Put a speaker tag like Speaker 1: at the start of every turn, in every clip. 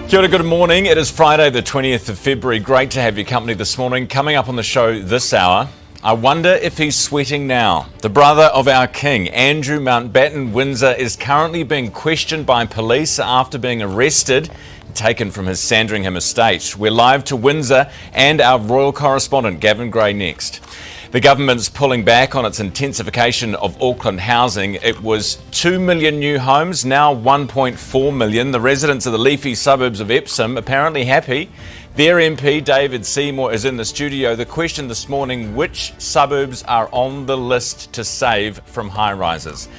Speaker 1: Kia ora, good morning. It is Friday the 20th of February. Great to have your company this morning. Coming up on the show this hour, I wonder if he's sweating now. The brother of our king, Andrew Mountbatten Windsor, is currently being questioned by police after being arrested and taken from his Sandringham estate. We're live to Windsor and our royal correspondent, Gavin Gray, next. The government's pulling back on its intensification of Auckland housing. It was 2 million new homes, now 1.4 million. The residents of the leafy suburbs of Epsom apparently happy. Their MP, David Seymour, is in the studio. The question this morning, which suburbs are on the list to save from high-rises?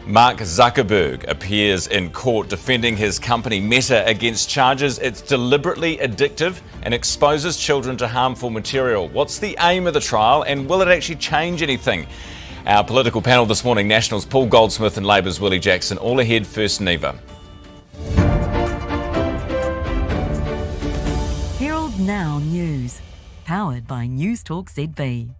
Speaker 1: Mark Zuckerberg appears in court defending his company Meta against charges it's deliberately addictive and exposes children to harmful material. What's the aim of the trial and will it actually change anything? Our political panel this morning, Nationals Paul Goldsmith and Labour's Willie Jackson. All ahead, first Neva.
Speaker 2: Herald Now News, powered by Newstalk ZB.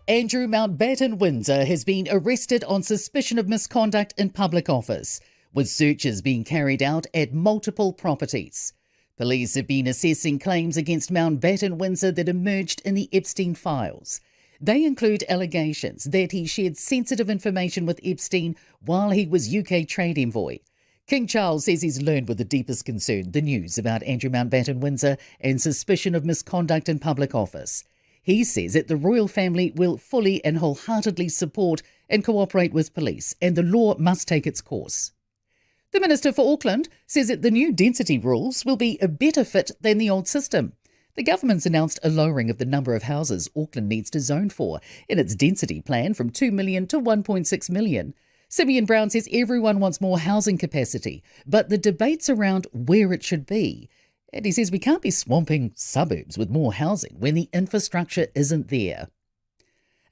Speaker 3: Andrew Mountbatten Windsor has been arrested on suspicion of misconduct in public office, with searches being carried out at multiple properties. Police have been assessing claims against Mountbatten Windsor that emerged in the Epstein files. They include allegations that he shared sensitive information with Epstein while he was UK trade envoy. King Charles says he's learned with the deepest concern the news about Andrew Mountbatten Windsor and suspicion of misconduct in public office. He says that the royal family will fully and wholeheartedly support and cooperate with police, and the law must take its course. The Minister for Auckland says that the new density rules will be a better fit than the old system. The government's announced a lowering of the number of houses Auckland needs to zone for in its density plan from 2 million to 1.6 million. Simeon Brown says everyone wants more housing capacity, but the debate's around where it should be. And he says we can't be swamping suburbs with more housing when the infrastructure isn't there.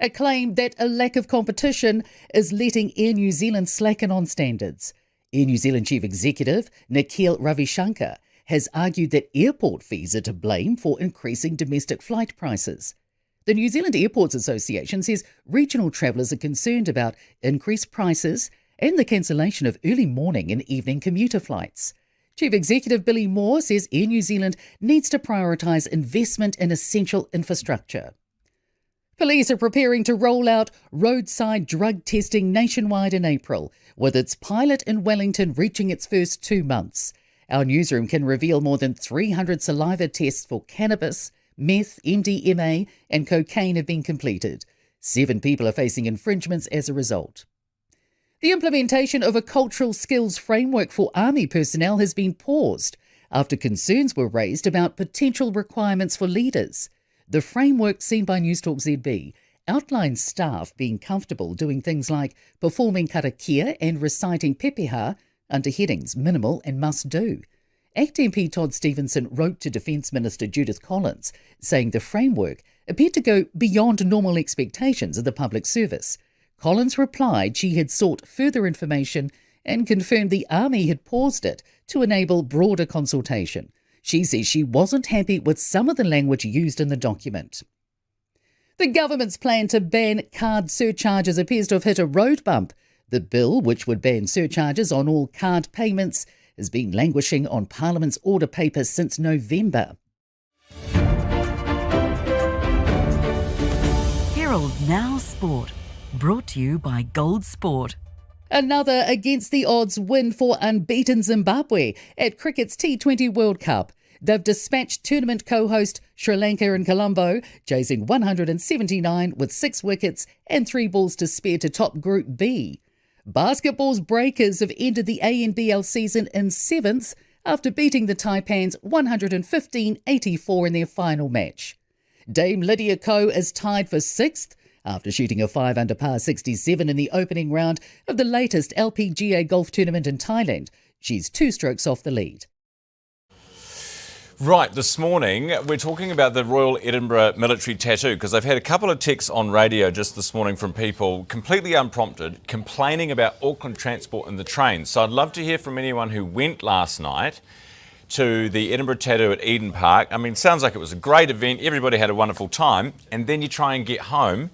Speaker 3: A claim that a lack of competition is letting Air New Zealand slacken on standards. Air New Zealand Chief Executive Nikhil Ravishankar has argued that airport fees are to blame for increasing domestic flight prices. The New Zealand Airports Association says regional travellers are concerned about increased prices and the cancellation of early morning and evening commuter flights. Chief Executive Billy Moore says Air New Zealand needs to prioritise investment in essential infrastructure. Police are preparing to roll out roadside drug testing nationwide in April, with its pilot in Wellington reaching its first 2 months. Our newsroom can reveal more than 300 saliva tests for cannabis, meth, MDMA and cocaine have been completed. 7 people are facing infringements as a result. The implementation of a cultural skills framework for Army personnel has been paused after concerns were raised about potential requirements for leaders. The framework, seen by Newstalk ZB, outlines staff being comfortable doing things like performing karakia and reciting pepeha under headings minimal and must do. ACT MP Todd Stevenson wrote to Defence Minister Judith Collins, saying the framework appeared to go beyond normal expectations of the public service. Collins replied she had sought further information and confirmed the Army had paused it to enable broader consultation. She says she wasn't happy with some of the language used in the document. The government's plan to ban card surcharges appears to have hit a road bump. The bill, which would ban surcharges on all card payments, has been languishing on Parliament's order paper since November.
Speaker 2: Herald Now Sport, brought to you by Gold Sport.
Speaker 3: Another against-the-odds win for unbeaten Zimbabwe at cricket's T20 World Cup. They've dispatched tournament co-host Sri Lanka in Colombo, chasing 179 with 6 wickets and 3 balls to spare to top Group B. Basketball's Breakers have ended the ANBL season in 7th after beating the Taipans 115-84 in their final match. Dame Lydia Ko is tied for 6th after shooting a 5 under par 67 in the opening round of the latest LPGA golf tournament in Thailand. She's 2 strokes off the lead.
Speaker 1: Right, this morning we're talking about the Royal Edinburgh military tattoo because I've had a couple of texts on radio just this morning from people completely unprompted complaining about Auckland transport and the trains. So I'd love to hear from anyone who went last night to the Edinburgh Tattoo at Eden Park. I mean, sounds like it was a great event. Everybody had a wonderful time. And then you try and get home.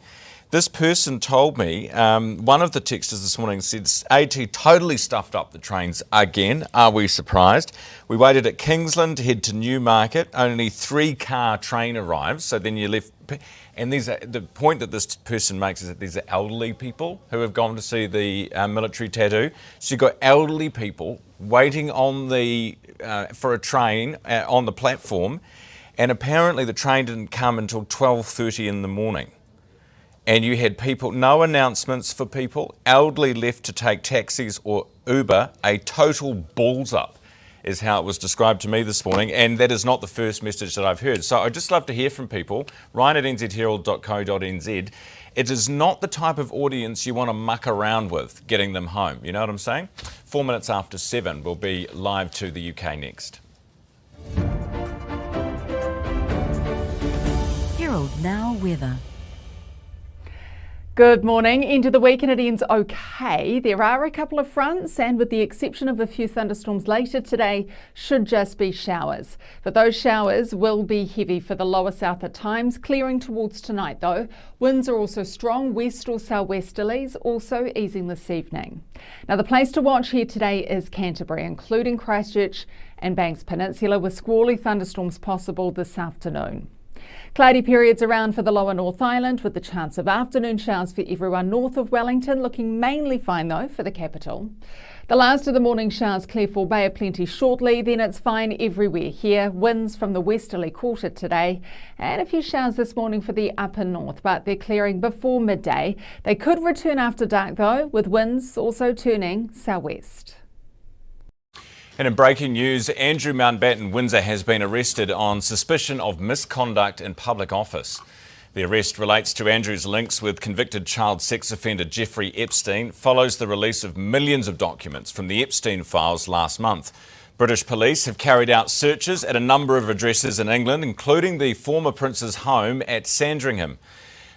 Speaker 1: This person told me, one of the texters this morning said, AT totally stuffed up the trains again. Are we surprised? We waited at Kingsland to head to Newmarket. Only 3-car train arrived. So then you left. And the point that this person makes is that these are elderly people who have gone to see the military tattoo. So you've got elderly people waiting on for a train on the platform. And apparently the train didn't come until 12:30 in the morning. And you had people, no announcements for people, elderly left to take taxis or Uber, a total balls up is how it was described to me this morning, and that is not the first message that I've heard. So I'd just love to hear from people. Ryan at nzherald.co.nz. It is not the type of audience you want to muck around with getting them home. You know what I'm saying? 4 minutes after 7, we'll be live to the UK next.
Speaker 2: Herald Now weather.
Speaker 4: Good morning. Into the week and it ends okay. There are a couple of fronts and with the exception of a few thunderstorms later today, should just be showers. But those showers will be heavy for the lower south at times, clearing towards tonight though. Winds are also strong, west or southwesterlies, also easing this evening. Now the place to watch here today is Canterbury, including Christchurch and Banks Peninsula, with squally thunderstorms possible this afternoon. Cloudy periods around for the lower North Island with the chance of afternoon showers for everyone north of Wellington, looking mainly fine though for the capital. The last of the morning showers clear for Bay of Plenty shortly, then it's fine everywhere here. Winds from the westerly quarter today and a few showers this morning for the upper north, but they're clearing before midday. They could return after dark though, with winds also turning southwest.
Speaker 1: And in breaking news, Andrew Mountbatten Windsor has been arrested on suspicion of misconduct in public office. The arrest relates to Andrew's links with convicted child sex offender Jeffrey Epstein, follows the release of millions of documents from the Epstein files last month. British police have carried out searches at a number of addresses in England, including the former prince's home at Sandringham.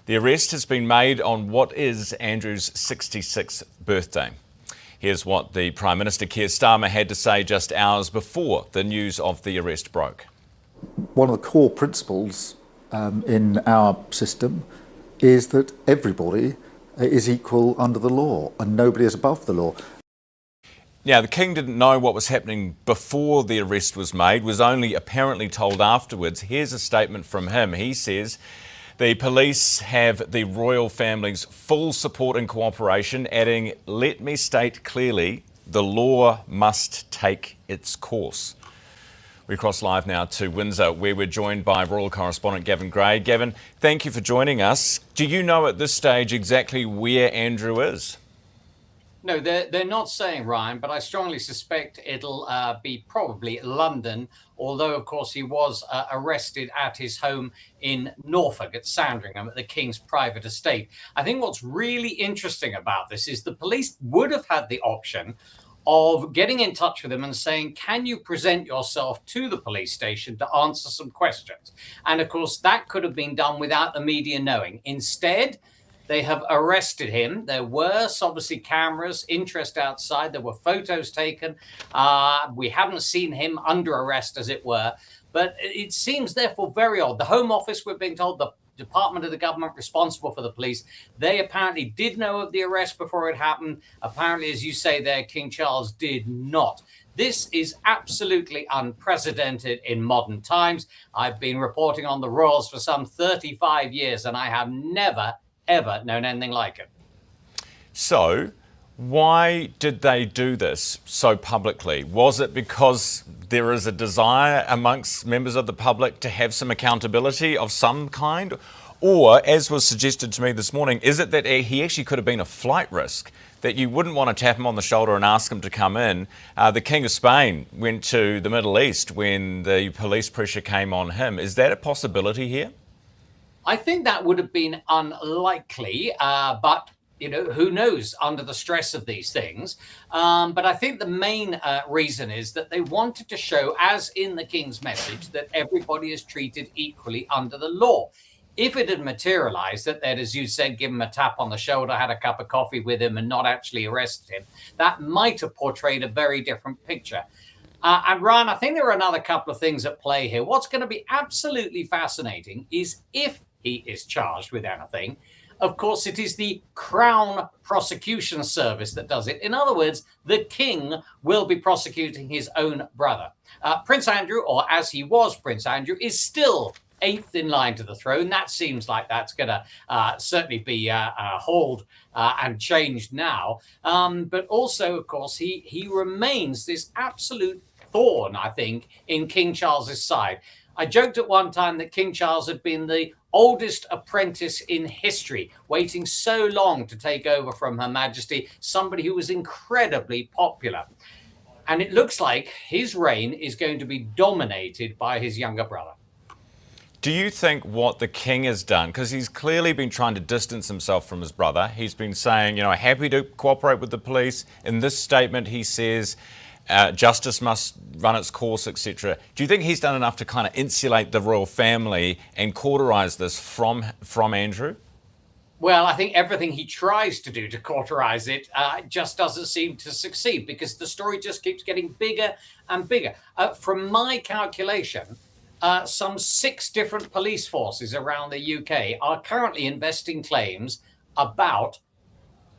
Speaker 1: The arrest has been made on what is Andrew's 66th birthday. Here's what the Prime Minister Keir Starmer had to say just hours before the news of the arrest broke.
Speaker 5: One of the core principles in our system is that everybody is equal under the law and nobody is above the law.
Speaker 1: Now, the King didn't know what was happening before the arrest was made, was only apparently told afterwards. Here's a statement from him. He says, the police have the royal family's full support and cooperation, adding, let me state clearly, the law must take its course. We cross live now to Windsor, where we're joined by royal correspondent Gavin Gray. Gavin, thank you for joining us. Do you know at this stage exactly where Andrew is?
Speaker 6: No, they're not saying, Ryan, but I strongly suspect it'll be probably London, although, of course, he was arrested at his home in Norfolk at Sandringham at the King's private estate. I think what's really interesting about this is the police would have had the option of getting in touch with him and saying, can you present yourself to the police station to answer some questions? And, of course, that could have been done without the media knowing. Instead, they have arrested him. There were obviously cameras, interest outside. There were photos taken. We haven't seen him under arrest, as it were. But it seems, therefore, very odd. The Home Office, we're being told, the department of the government responsible for the police, they apparently did know of the arrest before it happened. Apparently, as you say there, King Charles did not. This is absolutely unprecedented in modern times. I've been reporting on the royals for some 35 years, and I have never ever known anything like it.
Speaker 1: So, why did they do this so publicly? Was it because there is a desire amongst members of the public to have some accountability of some kind? Or, as was suggested to me this morning, is it that he actually could have been a flight risk, that you wouldn't want to tap him on the shoulder and ask him to come in? The King of Spain went to the Middle East when the police pressure came on him. Is that a possibility here?
Speaker 6: I think that would have been unlikely, but you know, who knows under the stress of these things. But I think the main reason is that they wanted to show, as in the King's message, that everybody is treated equally under the law. If it had materialized that they'd, as you said, give him a tap on the shoulder, had a cup of coffee with him and not actually arrested him, that might have portrayed a very different picture. And Ryan, I think there are another couple of things at play here. What's going to be absolutely fascinating is if he is charged with anything, of course, it is the Crown Prosecution Service that does it. In other words, the King will be prosecuting his own brother. Prince Andrew, or as he was Prince Andrew, is still 8th in line to the throne. That seems like that's going to certainly be hauled and changed now. But also, of course, he remains this absolute thorn, I think, in King Charles's side. I joked at one time that King Charles had been the oldest apprentice in history, waiting so long to take over from Her Majesty, somebody who was incredibly popular. And it looks like his reign is going to be dominated by his younger brother.
Speaker 1: Do you think what the King has done, because he's clearly been trying to distance himself from his brother, he's been saying, happy to cooperate with the police. In this statement, he says justice must run its course, etc. Do you think he's done enough to kind of insulate the royal family and cauterise this from Andrew?
Speaker 6: Well, I think everything he tries to do to cauterise it just doesn't seem to succeed, because the story just keeps getting bigger and bigger. From my calculation, some 6 different police forces around the UK are currently investing claims about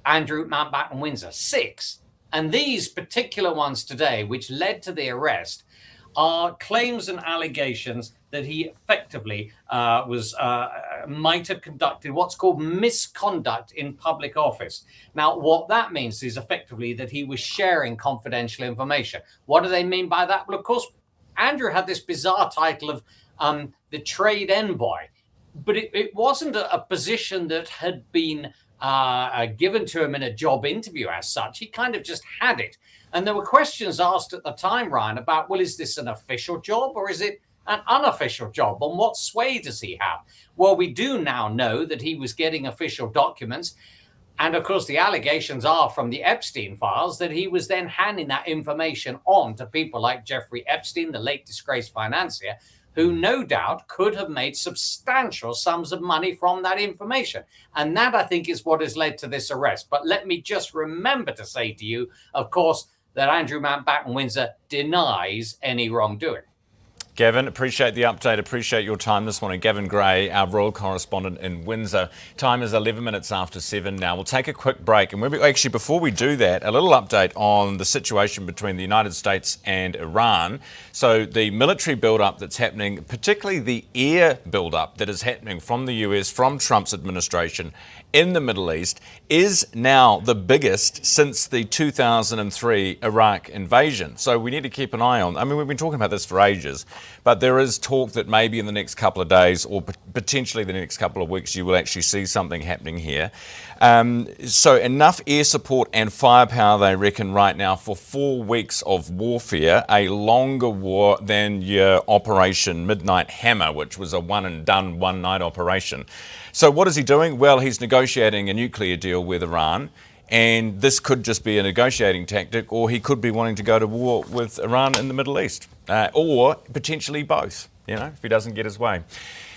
Speaker 6: Andrew Mountbatten Windsor. 6. And these particular ones today, which led to the arrest, are claims and allegations that he effectively might have conducted what's called misconduct in public office. Now, what that means is effectively that he was sharing confidential information. What do they mean by that? Well, of course, Andrew had this bizarre title of the trade envoy, but it wasn't a position that had been given to him in a job interview as such. He kind of just had it. And there were questions asked at the time, Ryan, about, well, is this an official job or is it an unofficial job? And what sway does he have? Well, we do now know that he was getting official documents. And of course, the allegations are from the Epstein files that he was then handing that information on to people like Jeffrey Epstein, the late disgraced financier, who no doubt could have made substantial sums of money from that information. And that, I think, is what has led to this arrest. But let me just remember to say to you, of course, that Andrew Mountbatten Windsor denies any wrongdoing.
Speaker 1: Gavin, appreciate the update. Appreciate your time this morning. Gavin Gray, our royal correspondent in Windsor. Time is 11 minutes after 7 now. We'll take a quick break. And actually, before we do that, a little update on the situation between the United States and Iran. So the military build-up that's happening, particularly the air build-up that is happening from the US, from Trump's administration in the Middle East, is now the biggest since the 2003 Iraq invasion. So we need to keep an eye on. I mean, we've been talking about this for ages, but there is talk that maybe in the next couple of days or potentially the next couple of weeks, you will actually see something happening here. So enough air support and firepower, they reckon, right now for 4 weeks of warfare, a longer war than your Operation Midnight Hammer, which was a one and done one night operation. So what is he doing? Well, he's negotiating a nuclear deal with Iran, and this could just be a negotiating tactic, or he could be wanting to go to war with Iran in the Middle East, or potentially both, if he doesn't get his way.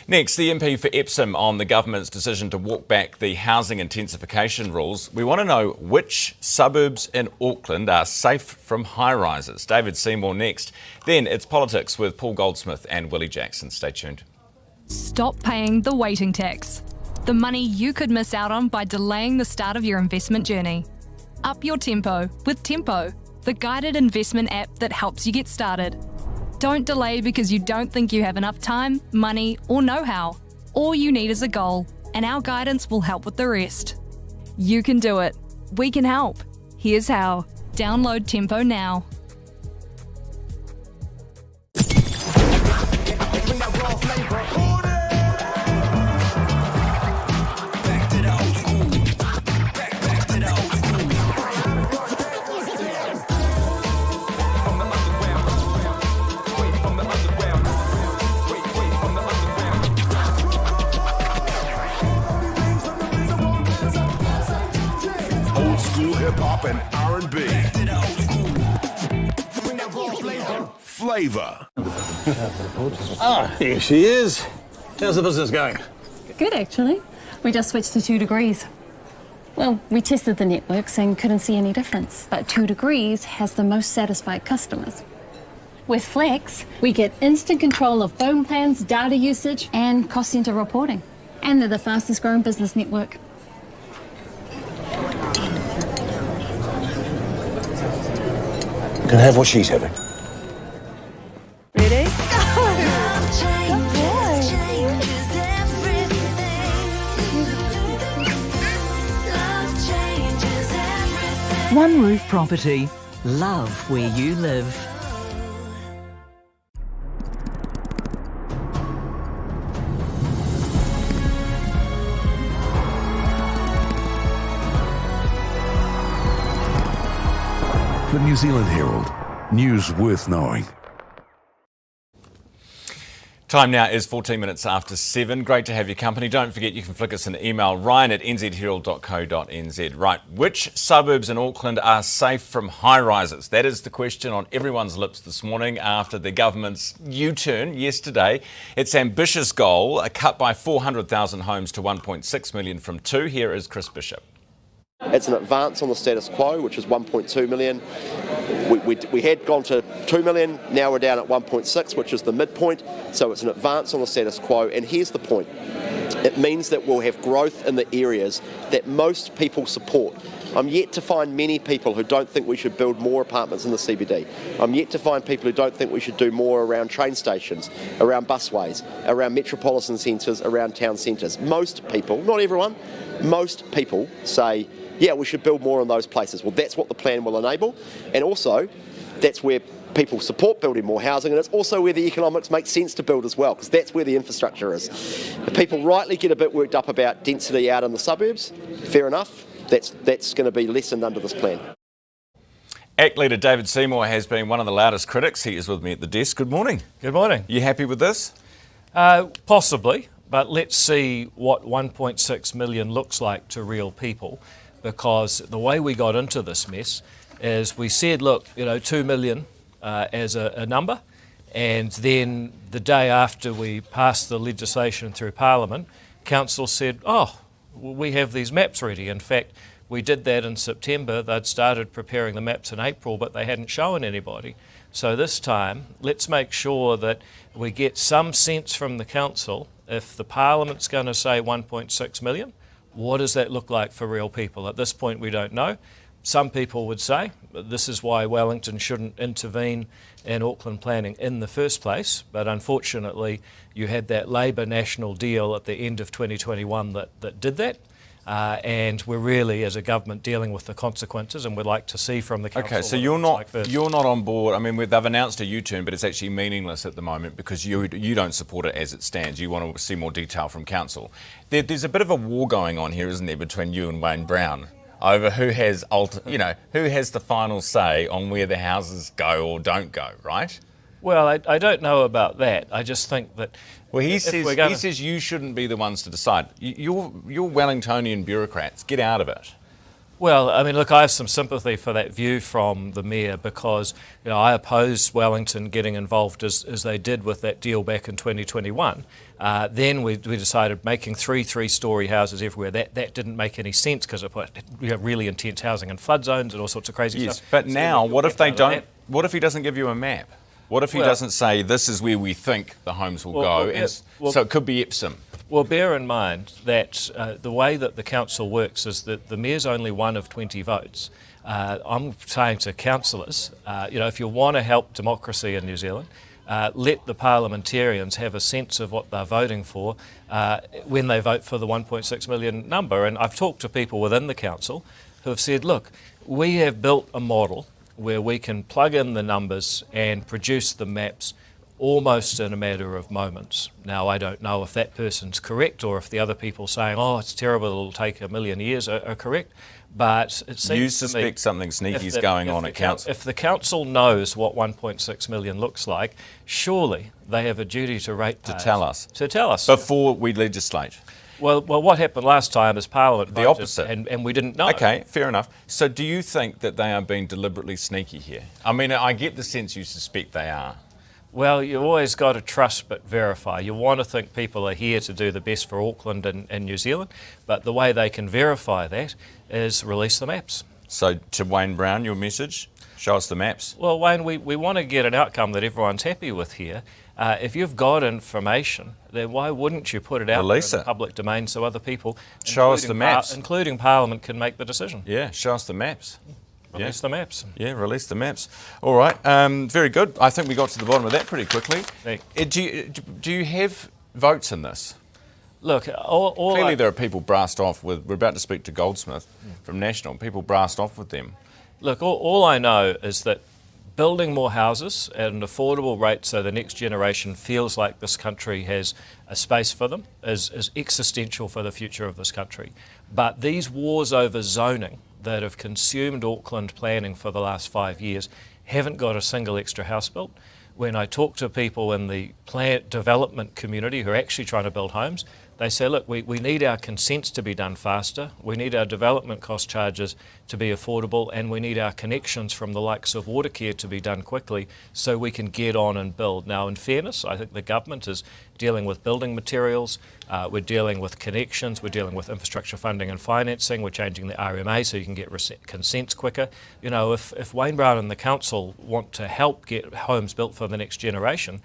Speaker 1: Next, the MP for Epsom on the government's decision to walk back the housing intensification rules. We want to know which suburbs in Auckland are safe from high-rises. David Seymour next. Then it's politics with Paul Goldsmith and Willie Jackson. Stay tuned.
Speaker 7: Stop paying the waiting tax. The money you could miss out on by delaying the start of your investment journey. Up your tempo with Tempo, the guided investment app that helps you get started. Don't delay because you don't think you have enough time, money, or know-how. All you need is a goal, and our guidance will help with the rest. You can do it. We can help. Here's how. Download Tempo now.
Speaker 8: Hip-hop and R&B. Flavor.
Speaker 9: Here she is. How's the business going?
Speaker 10: Good, actually. We just switched to 2 degrees. Well, we tested the networks and couldn't see any difference. But 2 degrees has the most satisfied customers. With Flex, we get instant control of phone plans, data usage, and cost center reporting. And they're the fastest growing business network.
Speaker 9: can have what she's having.
Speaker 11: Ready?
Speaker 2: One Roof Property. Love where you live.
Speaker 8: The New Zealand Herald. News worth knowing.
Speaker 1: Time now is 14 minutes after 7. Great to have your company. Don't forget you can flick us an email, ryan@nzherald.co.nz. Right, which suburbs in Auckland are safe from high rises? That is the question on everyone's lips this morning after the government's U-turn yesterday. Its ambitious goal, a cut by 400,000 homes to 1.6 million from 2. Here is Chris Bishop.
Speaker 12: It's an advance on the status quo, which is 1.2 million. We had gone to 2 million, now we're down at 1.6, which is the midpoint. So it's an advance on the status quo. And here's the point. It means that we'll have growth in the areas that most people support. I'm yet to find many people who don't think we should build more apartments in the CBD. I'm yet to find people who don't think we should do more around train stations, around busways, around metropolitan centres, around town centres. Most people, not everyone, most people say, yeah, we should build more in those places. Well, that's what the plan will enable. And also, that's where people support building more housing, and it's also where the economics make sense to build as well, because that's where the infrastructure is. If people rightly get a bit worked up about density out in the suburbs, fair enough, that's going to be lessened under this plan.
Speaker 1: ACT leader David Seymour has been one of the loudest critics. He is with me at the desk. Good morning.
Speaker 13: Good morning.
Speaker 1: You happy with this?
Speaker 13: Possibly, but let's see what 1.6 million looks like to real people. Because the way we got into this mess is we said, look, 2 million as a number, and then the day after we passed the legislation through Parliament, Council said, oh, we have these maps ready. In fact, we did that in September. They'd started preparing the maps in April, but they hadn't shown anybody. So this time, let's make sure that we get some sense from the Council. If the Parliament's going to say 1.6 million, what does that look like for real people? At this point, we don't know. Some people would say this is why Wellington shouldn't intervene in Auckland planning in the first place. But unfortunately, you had that Labour national deal at the end of 2021 that did that. And we're really, as a government, dealing with the consequences, and we'd like to see from the council.
Speaker 1: Okay, so you're not on board. I mean, they've announced a U-turn, but it's actually meaningless at the moment because you don't support it as it stands. You want to see more detail from council. There's a bit of a war going on here, isn't there, between you and Wayne Brown over who has the final say on where the houses go or don't go, right?
Speaker 13: Well, I don't know about that. I just think that.
Speaker 1: Well, he says you shouldn't be the ones to decide. You're Wellingtonian bureaucrats. Get out of it.
Speaker 13: Well, I mean, look, I have some sympathy for that view from the Mayor because I opposed Wellington getting involved as they did with that deal back in 2021. Then we decided making three-story houses everywhere. That didn't make any sense because it put really intense housing in flood zones and all sorts of crazy stuff.
Speaker 1: But so now, what if they don't? What if he doesn't give you a map? What if he doesn't say this is where we think the homes will go? So it could be Epsom.
Speaker 13: Well, bear in mind that the way that the council works is that the mayor's only one of 20 votes. I'm saying to councillors, if you want to help democracy in New Zealand, let the parliamentarians have a sense of what they're voting for when they vote for the 1.6 million number. And I've talked to people within the council who have said, look, we have built a model where we can plug in the numbers and produce the maps almost in a matter of moments. Now, I don't know if that person's correct or if the other people saying, oh, it's terrible, it'll take 1,000,000 years are correct, but it seems
Speaker 1: you suspect something sneaky is going on at council.
Speaker 13: If the council knows what 1.6 million looks like, surely they have a duty to ratepayers. To tell us.
Speaker 1: Before we legislate.
Speaker 13: Well, what happened last time is Parliament voted,
Speaker 1: the opposite,
Speaker 13: and we didn't know.
Speaker 1: Okay, fair enough. So do you think that they are being deliberately sneaky here? I mean, I get the sense you suspect they are.
Speaker 13: Well, you've always got to trust but verify. You want to think people are here to do the best for Auckland and New Zealand, but the way they can verify that is release the maps.
Speaker 1: So to Wayne Brown, your message? Show us the maps.
Speaker 13: Well, Wayne, we want to get an outcome that everyone's happy with here. If you've got information, then why wouldn't you put it out there in the public domain so other people,
Speaker 1: show us the maps,
Speaker 13: including Parliament, can make the decision?
Speaker 1: Yeah, show us the maps.
Speaker 13: Release the maps.
Speaker 1: Yeah, release the maps. All right, very good. I think we got to the bottom of that pretty quickly. Do you have votes in this?
Speaker 13: Look,
Speaker 1: clearly there are people brassed off with. We're about to speak to Goldsmith from National. People brassed off with them.
Speaker 13: Look, all I know is that building more houses at an affordable rate so the next generation feels like this country has a space for them is existential for the future of this country. But these wars over zoning that have consumed Auckland planning for the last 5 years haven't got a single extra house built. When I talk to people in the plant development community who are actually trying to build homes, they say, look, we need our consents to be done faster, we need our development cost charges to be affordable, and we need our connections from the likes of Watercare to be done quickly so we can get on and build. Now, in fairness, I think the government is dealing with building materials, we're dealing with connections, we're dealing with infrastructure funding and financing, we're changing the RMA so you can get consents quicker. You know, if Wayne Brown and the council want to help get homes built for the next generation,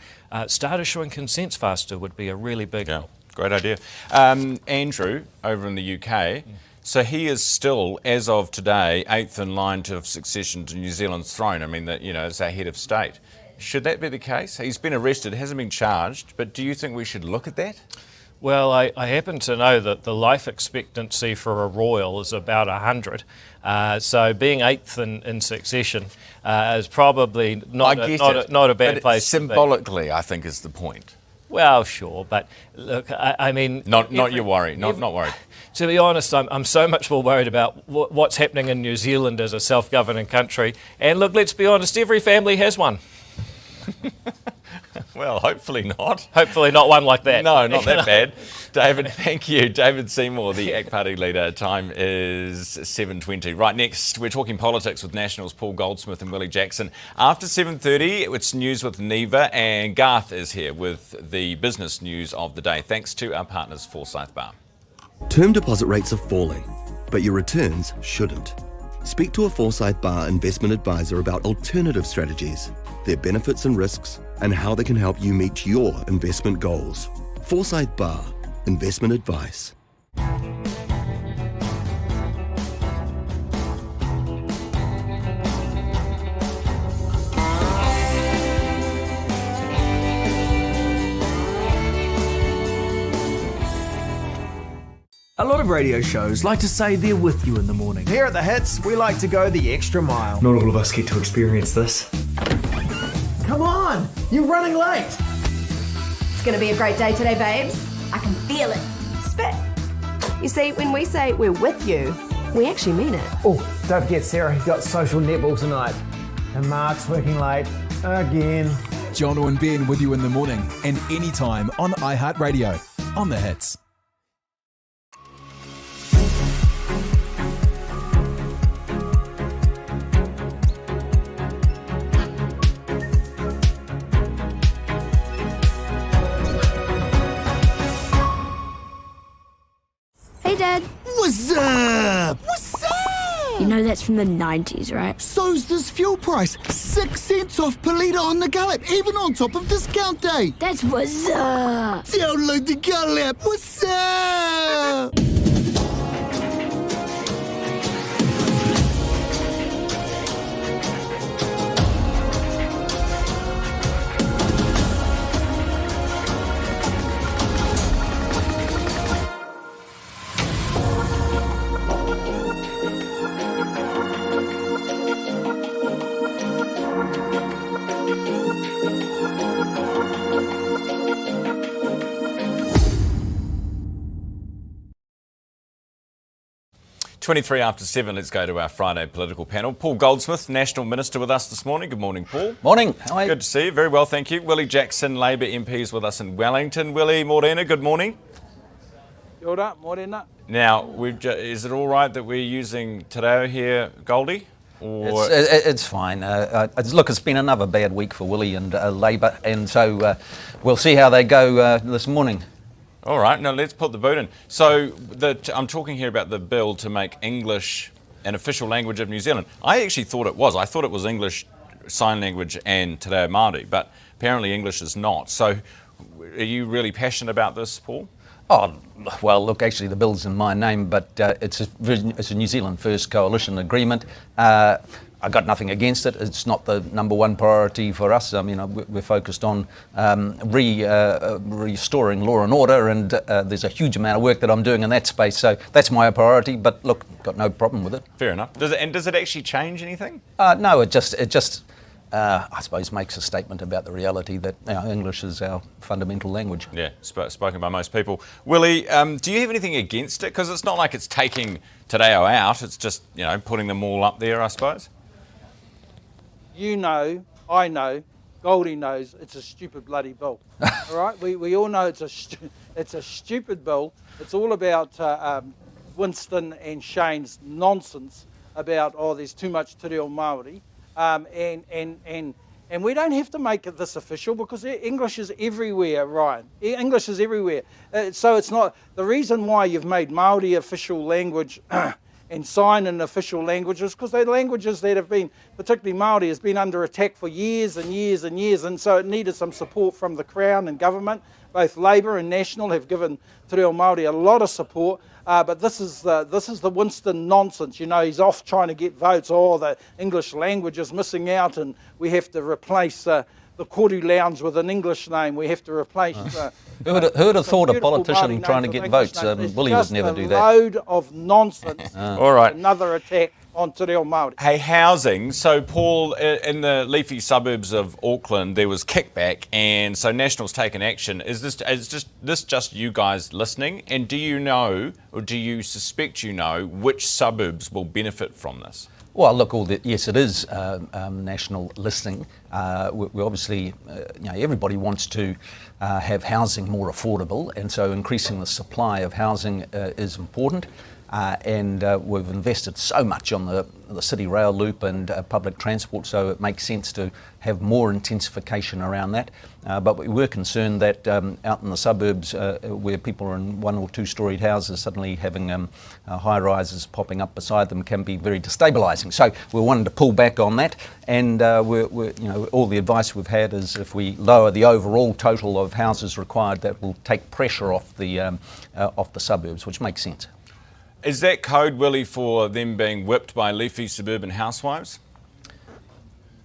Speaker 13: start issuing consents faster would be a really big help.
Speaker 1: Great idea. Andrew, over in the UK, so he is still, as of today, 8th in line of succession to New Zealand's throne. I mean, as our head of state. Should that be the case? He's been arrested, hasn't been charged, but do you think we should look at that?
Speaker 13: Well, I happen to know that the life expectancy for a royal is about 100. So being 8th in succession is probably not a bad place to be.
Speaker 1: Symbolically, I think, is the point.
Speaker 13: Well, sure, but look, I mean...
Speaker 1: Not your worry, not worried.
Speaker 13: To be honest, I'm so much more worried about what's happening in New Zealand as a self-governing country. And look, let's be honest, every family has one.
Speaker 1: Well, hopefully not.
Speaker 13: Hopefully not one like that.
Speaker 1: No, not that bad. David, thank you. David Seymour, the ACT Party leader. Time is 7:20. Right, next, we're talking politics with National's Paul Goldsmith and Willie Jackson. After 7:30, it's news with Neva, and Garth is here with the business news of the day. Thanks to our partners, Forsyth Bar.
Speaker 11: Term deposit rates are falling, but your returns shouldn't. Speak to a Forsyth Bar investment advisor about alternative strategies, their benefits and risks, and how they can help you meet your investment goals. Forsyth Bar, investment advice.
Speaker 14: A lot of radio shows like to say they're with you in the morning.
Speaker 15: Here at The Hits, we like to go the extra mile.
Speaker 16: Not all of us get to experience this.
Speaker 15: Come on, you're running late.
Speaker 17: It's going to be a great day today, babes. I can feel it. Spit. You see, when we say we're with you, we actually mean it.
Speaker 15: Oh, don't forget Sarah, he's got social netball tonight. And Mark's working late again.
Speaker 18: Jono and Ben with you in the morning and anytime on iHeartRadio. On The Hits.
Speaker 19: Hey, Dad.
Speaker 20: What's up? What's up?
Speaker 19: You know that's from the 90s, right?
Speaker 20: So's this fuel price. 6 cents off per litre on the Gallop, even on top of discount day.
Speaker 19: That's what's up.
Speaker 20: Download the Gallop. What's up?
Speaker 1: Twenty-three after 7, let's go to our Friday political panel. Paul Goldsmith, National Minister, with us this morning. Good morning, Paul.
Speaker 21: Morning. How are you?
Speaker 1: Good to see you. Very well, thank you. Willie Jackson, Labour MP, is with us in Wellington. Willie, Morena, good morning.
Speaker 22: Kia ora, morena.
Speaker 1: Now, is it all right that we're using Te Reo here, Goldie? Or...
Speaker 21: It's fine. Look, it's been another bad week for Willie and Labour, and so we'll see how they go this morning.
Speaker 1: All right, now let's put the boot in. So I'm talking here about the bill to make English an official language of New Zealand. I actually thought it was. I thought it was English, Sign Language and Te Reo Māori, but apparently English is not. So are you really passionate about this, Paul?
Speaker 21: Oh, well, look, actually the bill's in my name, but it's a New Zealand First Coalition agreement. I got nothing against it. It's not the number one priority for us. I mean, we're focused on restoring law and order, and there's a huge amount of work that I'm doing in that space. So that's my priority. But look, got no problem with it.
Speaker 1: Fair enough. Does it actually change anything?
Speaker 21: No, it just I suppose makes a statement about the reality that English is our fundamental language.
Speaker 1: Yeah, spoken by most people. Willie, do you have anything against it? Because it's not like it's taking Te-Reo out. It's just putting them all up there, I suppose.
Speaker 22: You know, I know, Goldie knows it's a stupid bloody bill. All right, we all know it's a stupid bill. It's all about Winston and Shane's nonsense about there's too much Te Reo Māori, and we don't have to make this official because English is everywhere, Ryan. English is everywhere. So it's not the reason why you've made Māori official language. And sign in official languages because they're languages that have been, particularly Māori, has been under attack for years and years and years, and so it needed some support from the Crown and government. Both Labour and National have given Te Reo Māori a lot of support, but this is the Winston nonsense. He's off trying to get votes. The English language is missing out, and we have to replace the Koru Lounge with an English name. We have to replace.
Speaker 21: Who would have thought a politician trying to get votes? Willie would never do that.
Speaker 22: A load of nonsense.
Speaker 1: All right.
Speaker 22: Another attack on Te Reo Māori.
Speaker 1: Hey, housing. So, Paul, in the leafy suburbs of Auckland, there was kickback, and so National's taken action. Is this just you guys listening? And do you know, or do you suspect which suburbs will benefit from this?
Speaker 21: Well, look, yes, it is national listening. We obviously, everybody wants to have housing more affordable, and so increasing the supply of housing is important. And we've invested so much on the city rail loop and public transport, so it makes sense to have more intensification around that. But we were concerned that out in the suburbs where people are in 1 or 2 storied houses, suddenly having high rises popping up beside them can be very destabilising. So we wanted to pull back on that, and all the advice we've had is if we lower the overall total of houses required, that will take pressure off the suburbs, which makes sense.
Speaker 1: Is that code, Willie, for them being whipped by leafy suburban housewives?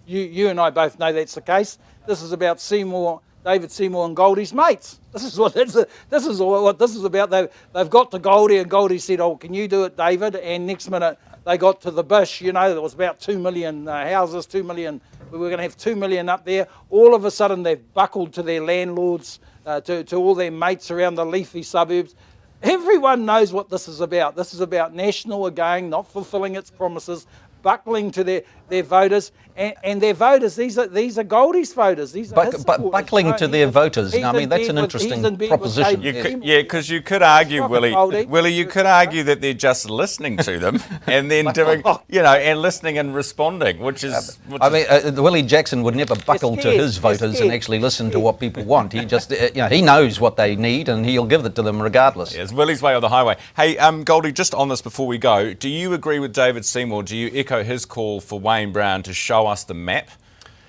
Speaker 22: You and I both know that's the case. This is about Seymour, David Seymour and Goldie's mates. This is what this is about. They've got to Goldie, and Goldie said, "Oh, can you do it, David?" And next minute they got to the bush. There was about 2 million houses, 2 million. We were going to have 2 million up there. All of a sudden they've buckled to their landlords, to all their mates around the leafy suburbs. Everyone knows what this is about. This is about National again, not fulfilling its promises, buckling to their voters, and their voters. These are Goldie's voters. These are his supporters.
Speaker 21: Buckling to their voters. I mean, that's an interesting proposition.
Speaker 1: Because you could argue, Willie, you could argue that they're just listening to them and then doing, and listening and responding, which is.
Speaker 21: Willie Jackson would never buckle to his voters and actually listen to what people want. He just, he knows what they need and he'll give it to them regardless.
Speaker 1: Yes, Willie's way or the highway. Hey, Goldie, just on this before we go, do you agree with David Seymour? Do you echo his call for Wayne Brown to show us the map?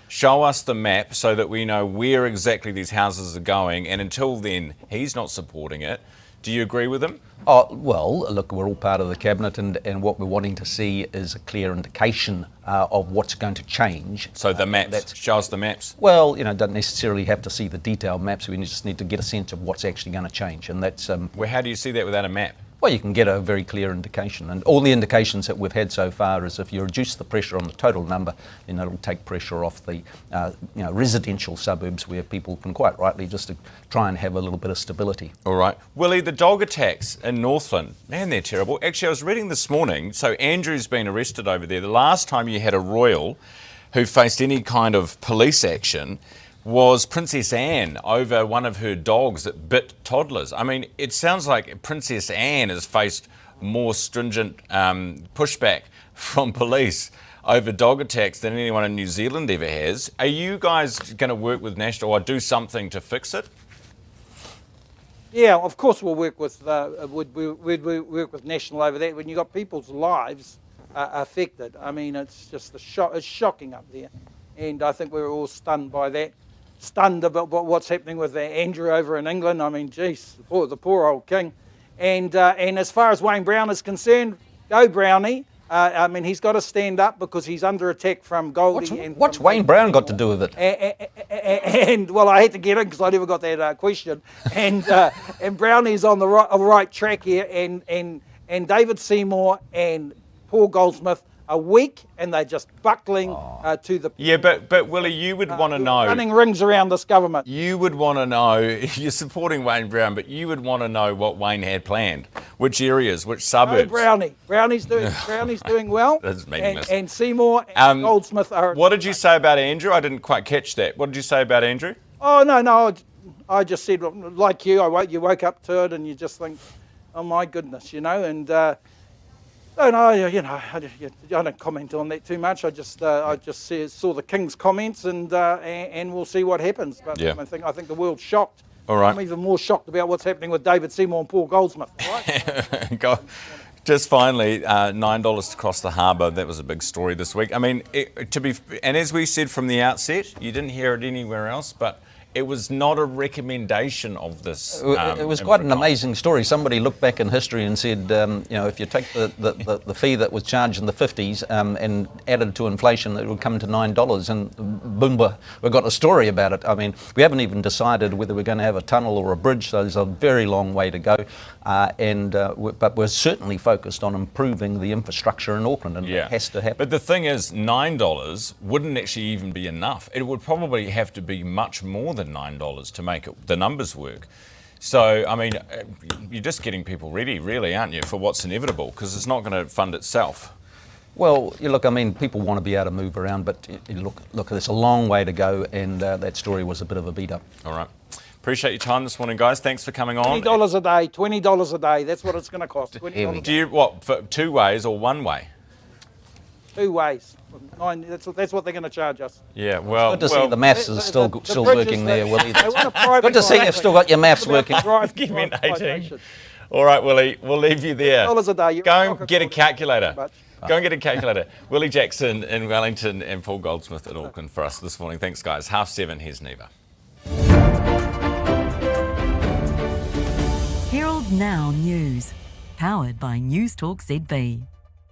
Speaker 1: Show us the map so that we know where exactly these houses are going, and until then, he's not supporting it. Do you agree with him?
Speaker 21: Oh, well, look, we're all part of the Cabinet, and what we're wanting to see is a clear indication of what's going to change.
Speaker 1: So the maps, show us the maps?
Speaker 21: Well, don't necessarily have to see the detailed maps. We just need to get a sense of what's actually going to change, and that's...
Speaker 1: Well, how do you see that without a map?
Speaker 21: Well, you can get a very clear indication, and all the indications that we've had so far is if you reduce the pressure on the total number, then it'll take pressure off the residential suburbs where people can quite rightly just try and have a little bit of stability.
Speaker 1: All right. Willie, the dog attacks in Northland, man, they're terrible. Actually, I was reading this morning, so Andrew's been arrested over there. The last time you had a royal who faced any kind of police action was Princess Anne over one of her dogs that bit toddlers. I mean, it sounds like Princess Anne has faced more stringent pushback from police over dog attacks than anyone in New Zealand ever has. Are you guys going to work with National or do something to fix it?
Speaker 22: Yeah, of course we'll work with we'd work with National over that. When you've got people's lives affected, I mean, it's just it's shocking up there, and I think we're all stunned by that. stunned about what's happening with Andrew over in England. I mean, geez, the poor old king. And as far as Wayne Brown is concerned, go Brownie. I mean, he's got to stand up because he's under attack from Goldie.
Speaker 21: What's Wayne Brown got to do with it?
Speaker 22: And well, I had to get in because I never got that question. And Brownie's on the right track here, and David Seymour and Paul Goldsmith are weak, and they're just buckling to the...
Speaker 1: Yeah, but Willie, you would want to know...
Speaker 22: Running rings around this government.
Speaker 1: You would want to know, you're supporting Wayne Brown, but you would want to know what Wayne had planned. Which areas, which suburbs.
Speaker 22: Brownie's doing well.
Speaker 1: That's meaningless.
Speaker 22: And Seymour and Goldsmith are...
Speaker 1: What did you say about Andrew? I didn't quite catch that. What did you say about Andrew?
Speaker 22: Oh, no, I just said, like you, you woke up to it and you just think, oh my goodness, and... I don't comment on that too much. I just saw the King's comments, and we'll see what happens. But
Speaker 1: yeah.
Speaker 22: I think the world's shocked.
Speaker 1: All right.
Speaker 22: I'm even more shocked about what's happening with David Seymour and Paul Goldsmith. Right?
Speaker 1: Just finally, $9 to cross the harbour. That was a big story this week. I mean, and as we said from the outset, you didn't hear it anywhere else, but it was not a recommendation of this.
Speaker 21: It was quite an amazing story. Somebody looked back in history and said, if you take the fee that was charged in the 50s and added to inflation, it would come to $9. And boom, we've got a story about it. I mean, we haven't even decided whether we're going to have a tunnel or a bridge, so there's a very long way to go. But we're certainly focused on improving the infrastructure in Auckland, and it has to happen.
Speaker 1: But the thing is, $9 wouldn't actually even be enough. It would probably have to be much more than $9 to make the numbers work. So, I mean, you're just getting people ready, really, aren't you, for what's inevitable, because it's not going to fund itself.
Speaker 21: Well, look, I mean, people want to be able to move around, but look, there's a long way to go, and that story was a bit of a beat up.
Speaker 1: All right. Appreciate your time this morning, guys. Thanks for coming on.
Speaker 22: $20 a day, $20 a day. That's what it's going to cost.
Speaker 1: Do you, for 2 ways or 1 way?
Speaker 22: 2 ways. That's what they're going to charge us.
Speaker 1: Yeah, well...
Speaker 21: Good to see the maths is still working there, Willie. Good to see you've still got your maths working.
Speaker 1: Give me an 18. All right, Willie, we'll leave you there.
Speaker 22: $20 a day.
Speaker 1: Go and get a calculator. Go and get a calculator. Willie Jackson in Wellington and Paul Goldsmith in Auckland for us this morning. Thanks, guys. 7:30, here's Neva.
Speaker 2: Herald Now News, powered by Newstalk ZB.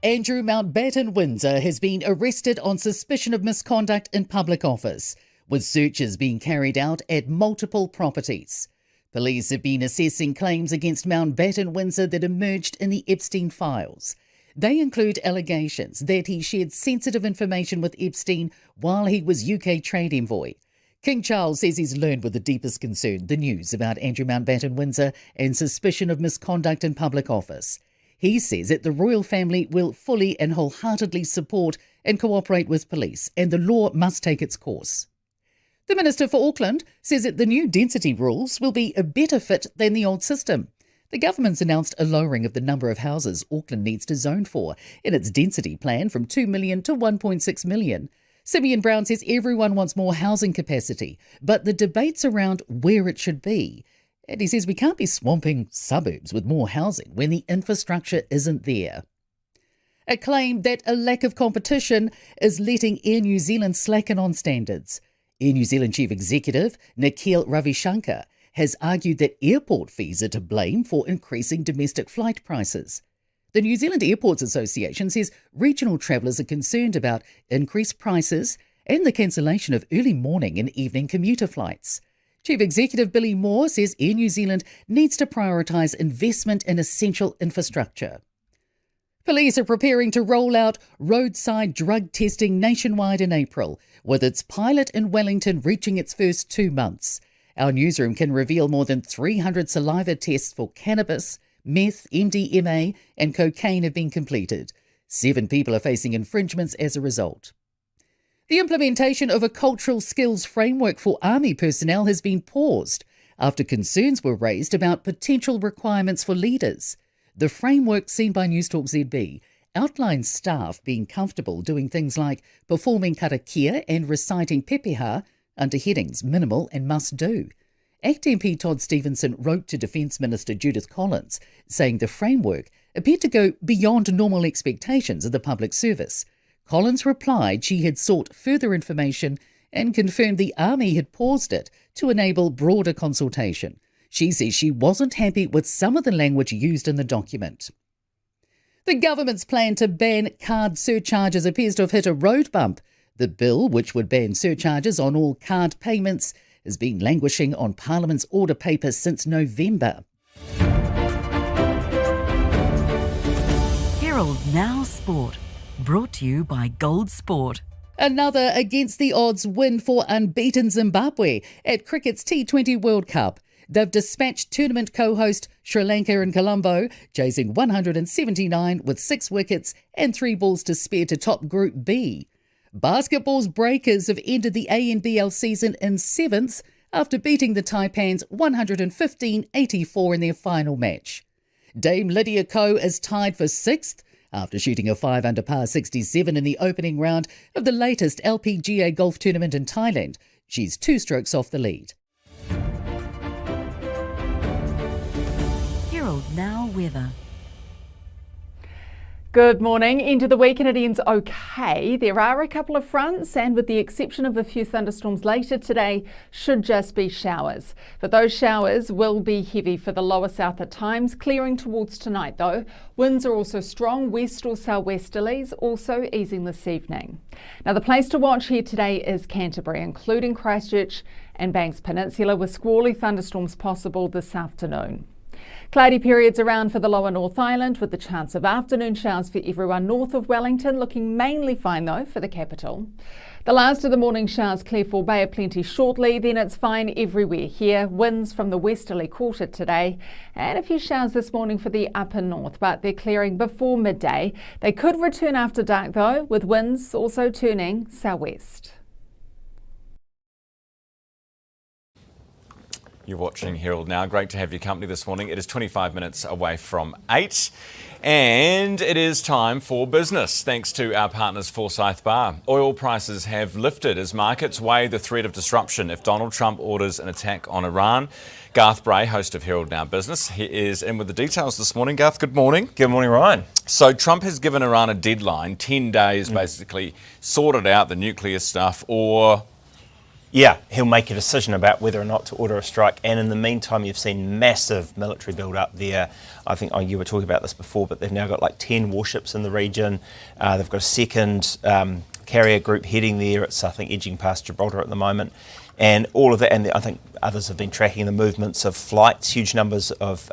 Speaker 3: Andrew Mountbatten Windsor has been arrested on suspicion of misconduct in public office, with searches being carried out at multiple properties. Police have been assessing claims against Mountbatten Windsor that emerged in the Epstein files. They include allegations that he shared sensitive information with Epstein while he was UK trade envoy. King Charles says he's learned with the deepest concern the news about Andrew Mountbatten Windsor and suspicion of misconduct in public office. He says that the royal family will fully and wholeheartedly support and cooperate with police, and the law must take its course. The Minister for Auckland says that the new density rules will be a better fit than the old system. The government's announced a lowering of the number of houses Auckland needs to zone for in its density plan from 2 million to 1.6 million. Simeon Brown says everyone wants more housing capacity, but the debate's around where it should be. And he says we can't be swamping suburbs with more housing when the infrastructure isn't there. A claim that a lack of competition is letting Air New Zealand slacken on standards. Air New Zealand Chief Executive Nikhil Ravishankar has argued that airport fees are to blame for increasing domestic flight prices. The New Zealand Airports Association says regional travellers are concerned about increased prices and the cancellation of early morning and evening commuter flights. Chief Executive Billy Moore says Air New Zealand needs to prioritise investment in essential infrastructure. Police are preparing to roll out roadside drug testing nationwide in April, with its pilot in Wellington reaching its first 2 months. Our newsroom can reveal more than 300 saliva tests for cannabis, meth, MDMA and cocaine have been completed. 7 people are facing infringements as a result. The implementation of a cultural skills framework for Army personnel has been paused after concerns were raised about potential requirements for leaders. The framework, seen by Newstalk ZB, outlines staff being comfortable doing things like performing karakia and reciting pepeha under headings minimal and must do. ACT MP Todd Stevenson wrote to Defence Minister Judith Collins, saying the framework appeared to go beyond normal expectations of the public service. Collins replied she had sought further information and confirmed the Army had paused it to enable broader consultation. She says she wasn't happy with some of the language used in the document. The government's plan to ban card surcharges appears to have hit a road bump. The bill, which would ban surcharges on all card payments, has been languishing on Parliament's order paper since November.
Speaker 2: Herald Now Sport, brought to you by Gold Sport.
Speaker 3: Another against the odds win for unbeaten Zimbabwe at cricket's T20 World Cup. They've dispatched tournament co-host Sri Lanka in Colombo, chasing 179 with 6 wickets and 3 balls to spare to top Group B. Basketball's Breakers have ended the ANBL season in 7th after beating the Taipans 115-84 in their final match. Dame Lydia Ko is tied for 6th after shooting a 5-under par 67 in the opening round of the latest LPGA golf tournament in Thailand. She's 2 strokes off the lead.
Speaker 2: Herald Now Weather.
Speaker 4: Good morning. Into the week and it ends okay. There are a couple of fronts and with the exception of a few thunderstorms later today, should just be showers. But those showers will be heavy for the lower south at times, clearing towards tonight though. Winds are also strong, west or southwesterlies, also easing this evening. Now the place to watch here today is Canterbury, including Christchurch and Banks Peninsula, with squally thunderstorms possible this afternoon. Cloudy periods around for the lower North Island with the chance of afternoon showers for everyone north of Wellington, looking mainly fine though for the capital. The last of the morning showers clear for Bay of Plenty shortly, then it's fine everywhere here. Winds from the westerly quarter today and a few showers this morning for the upper north, but they're clearing before midday. They could return after dark though, with winds also turning southwest.
Speaker 1: You're watching Herald Now. Great to have your company this morning. It is 25 minutes away from 8 and it is time for business thanks to our partners Forsyth Bar. Oil prices have lifted as markets weigh the threat of disruption if Donald Trump orders an attack on Iran. Garth Bray, host of Herald Now Business, he is in with the details this morning. Garth, good morning.
Speaker 5: Good morning, Ryan.
Speaker 1: So Trump has given Iran a deadline, 10 days basically, sorted out the nuclear stuff or...
Speaker 5: Yeah, he'll make a decision about whether or not to order a strike. And in the meantime, you've seen massive military build-up there. I think you were talking about this before, but they've now got like 10 warships in the region. They've got a second carrier group heading there. It's, I think, edging past Gibraltar at the moment. And all of that, and I think others have been tracking the movements of flights, huge numbers of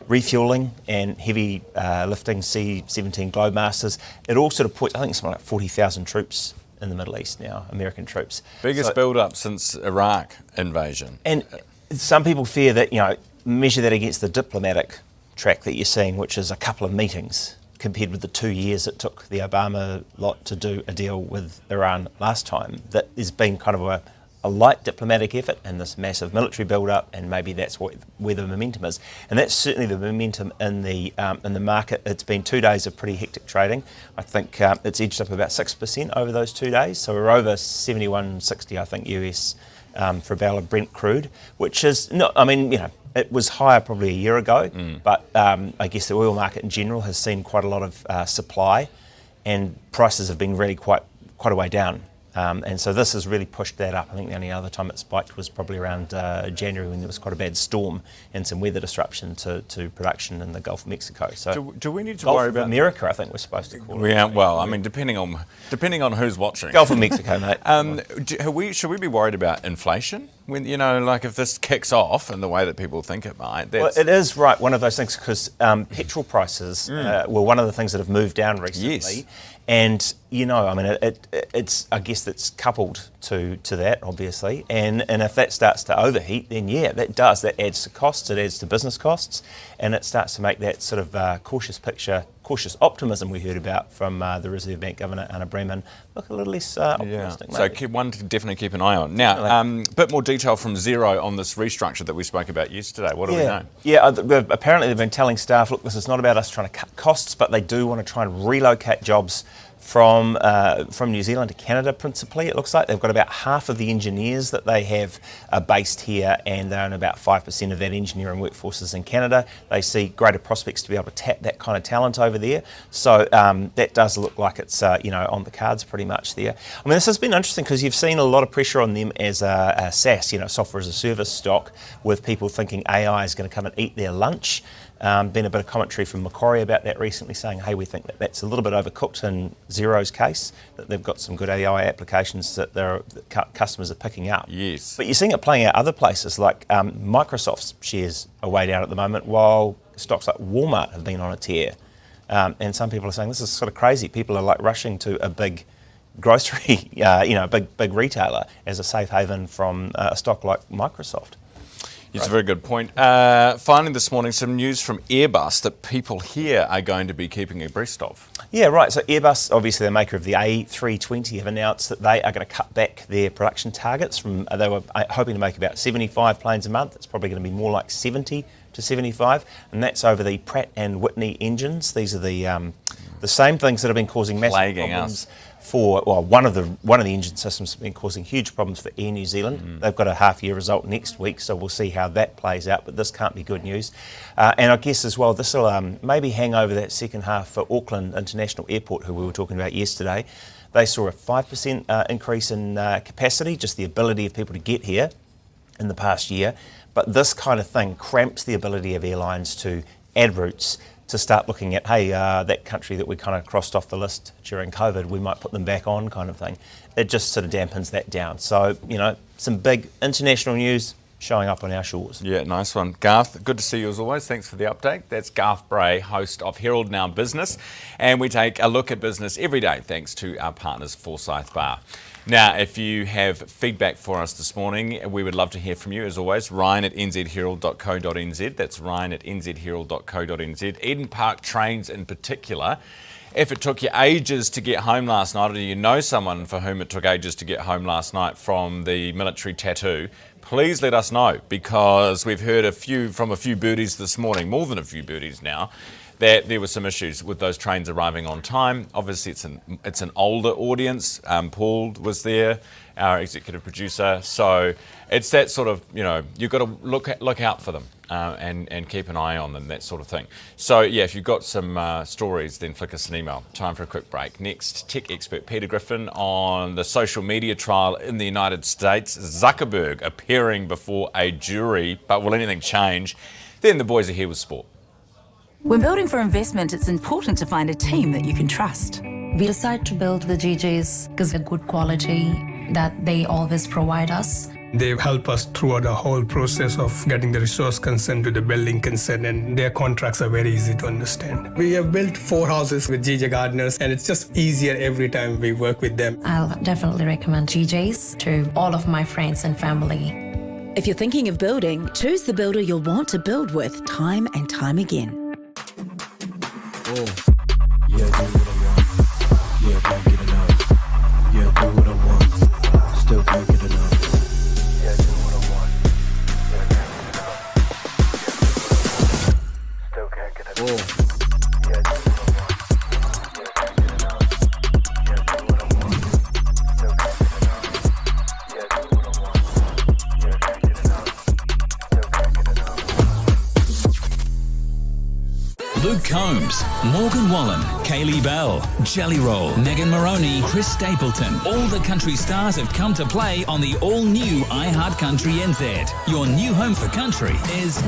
Speaker 5: refuelling and heavy lifting C-17 Globemasters. It all sort of puts, I think, something like 40,000 troops in the Middle East now, American troops.
Speaker 1: Biggest build-up since Iraq invasion.
Speaker 5: And some people fear that, measure that against the diplomatic track that you're seeing, which is a couple of meetings compared with the 2 years it took the Obama lot to do a deal with Iran last time. That has been kind of a light diplomatic effort and this massive military build-up, and maybe that's where the momentum is. And that's certainly the momentum in the market. It's been 2 days of pretty hectic trading. I think it's edged up about 6% over those 2 days. So we're over 71.60, I think, US for a barrel of Brent crude, which is not, it was higher probably a year ago, but I guess the oil market in general has seen quite a lot of supply, and prices have been really quite a way down. And so this has really pushed that up. I think the only other time it spiked was probably around January when there was quite a bad storm and some weather disruption to production in the Gulf of Mexico. So
Speaker 1: do we need to
Speaker 5: Gulf
Speaker 1: worry
Speaker 5: of
Speaker 1: about
Speaker 5: America? I think we're supposed to call it.
Speaker 1: Yeah, well, depending on who's watching.
Speaker 5: Gulf of Mexico, mate.
Speaker 1: Should we be worried about inflation? When if this kicks off in the way that people think it might,
Speaker 5: well, it is right. One of those things because petrol prices were one of the things that have moved down recently.
Speaker 1: Yes.
Speaker 5: And it's I guess that's coupled to that obviously, and if that starts to overheat, then that adds to costs, it adds to business costs, and it starts to make that sort of cautious optimism we heard about from the Reserve Bank Governor Anna Bremen look a little less optimistic.
Speaker 1: Yeah. So one to definitely keep an eye on. Now, a bit more detail from Xero on this restructure that we spoke about yesterday. What do we know?
Speaker 5: Yeah, apparently they've been telling staff, look, this is not about us trying to cut costs, but they do want to try and relocate jobs from New Zealand to Canada principally. It looks like they've got about half of the engineers that they have are based here, and they're in about 5% of that engineering workforce is in Canada. They see greater prospects to be able to tap that kind of talent over there. So that does look like it's on the cards pretty much there. I mean, this has been interesting because you've seen a lot of pressure on them as a SaaS, software as a service stock, with people thinking AI is going to come and eat their lunch. Been a bit of commentary from Macquarie about that recently, saying, hey, we think that that's a little bit overcooked in Xero's case, that they've got some good AI applications that customers are picking up.
Speaker 1: Yes.
Speaker 5: But you're seeing it playing out other places, like Microsoft's shares are way down at the moment, while stocks like Walmart have been on a tear. And some people are saying this is sort of crazy. People are like rushing to a big grocery, big retailer as a safe haven from a stock like Microsoft.
Speaker 1: It's a very good point. Finally this morning, some news from Airbus that people here are going to be keeping abreast of.
Speaker 5: Yeah, right. So Airbus, obviously the maker of the A320, have announced that they are going to cut back their production targets from, they were hoping to make about 75 planes a month. It's probably going to be more like 70 to 75, and that's over the Pratt & Whitney engines. These are the same things that have been causing massive problems for, one of the engine systems has been causing huge problems for Air New Zealand. They've got a half-year result next week, so we'll see how that plays out, but this can't be good news. And I guess as well, this will maybe hang over that second half for Auckland International Airport, who we were talking about yesterday. They saw a 5% increase in capacity, just the ability of people to get here in the past year. But this kind of thing cramps the ability of airlines to add routes, to start looking at, hey, that country that we kind of crossed off the list during COVID, we might put them back on, kind of thing. It just sort of dampens that down. So, some big international news showing up on our shores.
Speaker 1: Yeah, nice one. Garth, good to see you as always. Thanks for the update. That's Garth Bray, host of Herald Now Business. And we take a look at business every day thanks to our partners, Forsyth Bar. Now, if you have feedback for us this morning, we would love to hear from you, as always. Ryan at nzherald.co.nz. That's Ryan at nzherald.co.nz. Eden Park trains in particular. If it took you ages to get home last night, or do you know someone for whom it took ages to get home last night from the military tattoo, please let us know, because we've heard from a few birdies this morning, more than a few birdies now, that there were some issues with those trains arriving on time. Obviously, it's an older audience. Paul was there, our executive producer. So it's that sort of, you've got to look out for them and keep an eye on them, that sort of thing. So yeah, if you've got some stories, then flick us an email. Time for a quick break. Next, tech expert Peter Griffin on the social media trial in the United States. Zuckerberg appearing before a jury, but will anything change? Then the boys are here with sport.
Speaker 2: When building for investment, it's important to find a team that you can trust.
Speaker 6: We decided to build the GJs because of the good quality that they always provide us.
Speaker 7: They help us throughout the whole process of getting the resource consent to the building consent, and their contracts are very easy to understand. We have built 4 houses with GJ Gardeners, and it's just easier every time we work with them.
Speaker 6: I'll definitely recommend GJs to all of my friends and family.
Speaker 2: If you're thinking of building, choose the builder you'll want to build with time and time again.
Speaker 23: Yeah, do what I want. Yeah, can't get enough. Yeah, do what I want. Still can't get enough. Yeah, do what I want. Yeah, can't get enough. Still can't get enough. Yeah, do what I want. Yeah, can't get enough. Yeah, do what I want. Still can't get enough. Yeah, do what I want. Yeah, can't get enough. Still can't get enough.
Speaker 24: Luke Combs, Morgan Wallen, Kaylee Bell, Jelly Roll, Megan Moroney, Chris Stapleton. All the country stars have come to play on the all-new iHeart Country NZ. Your new home for country is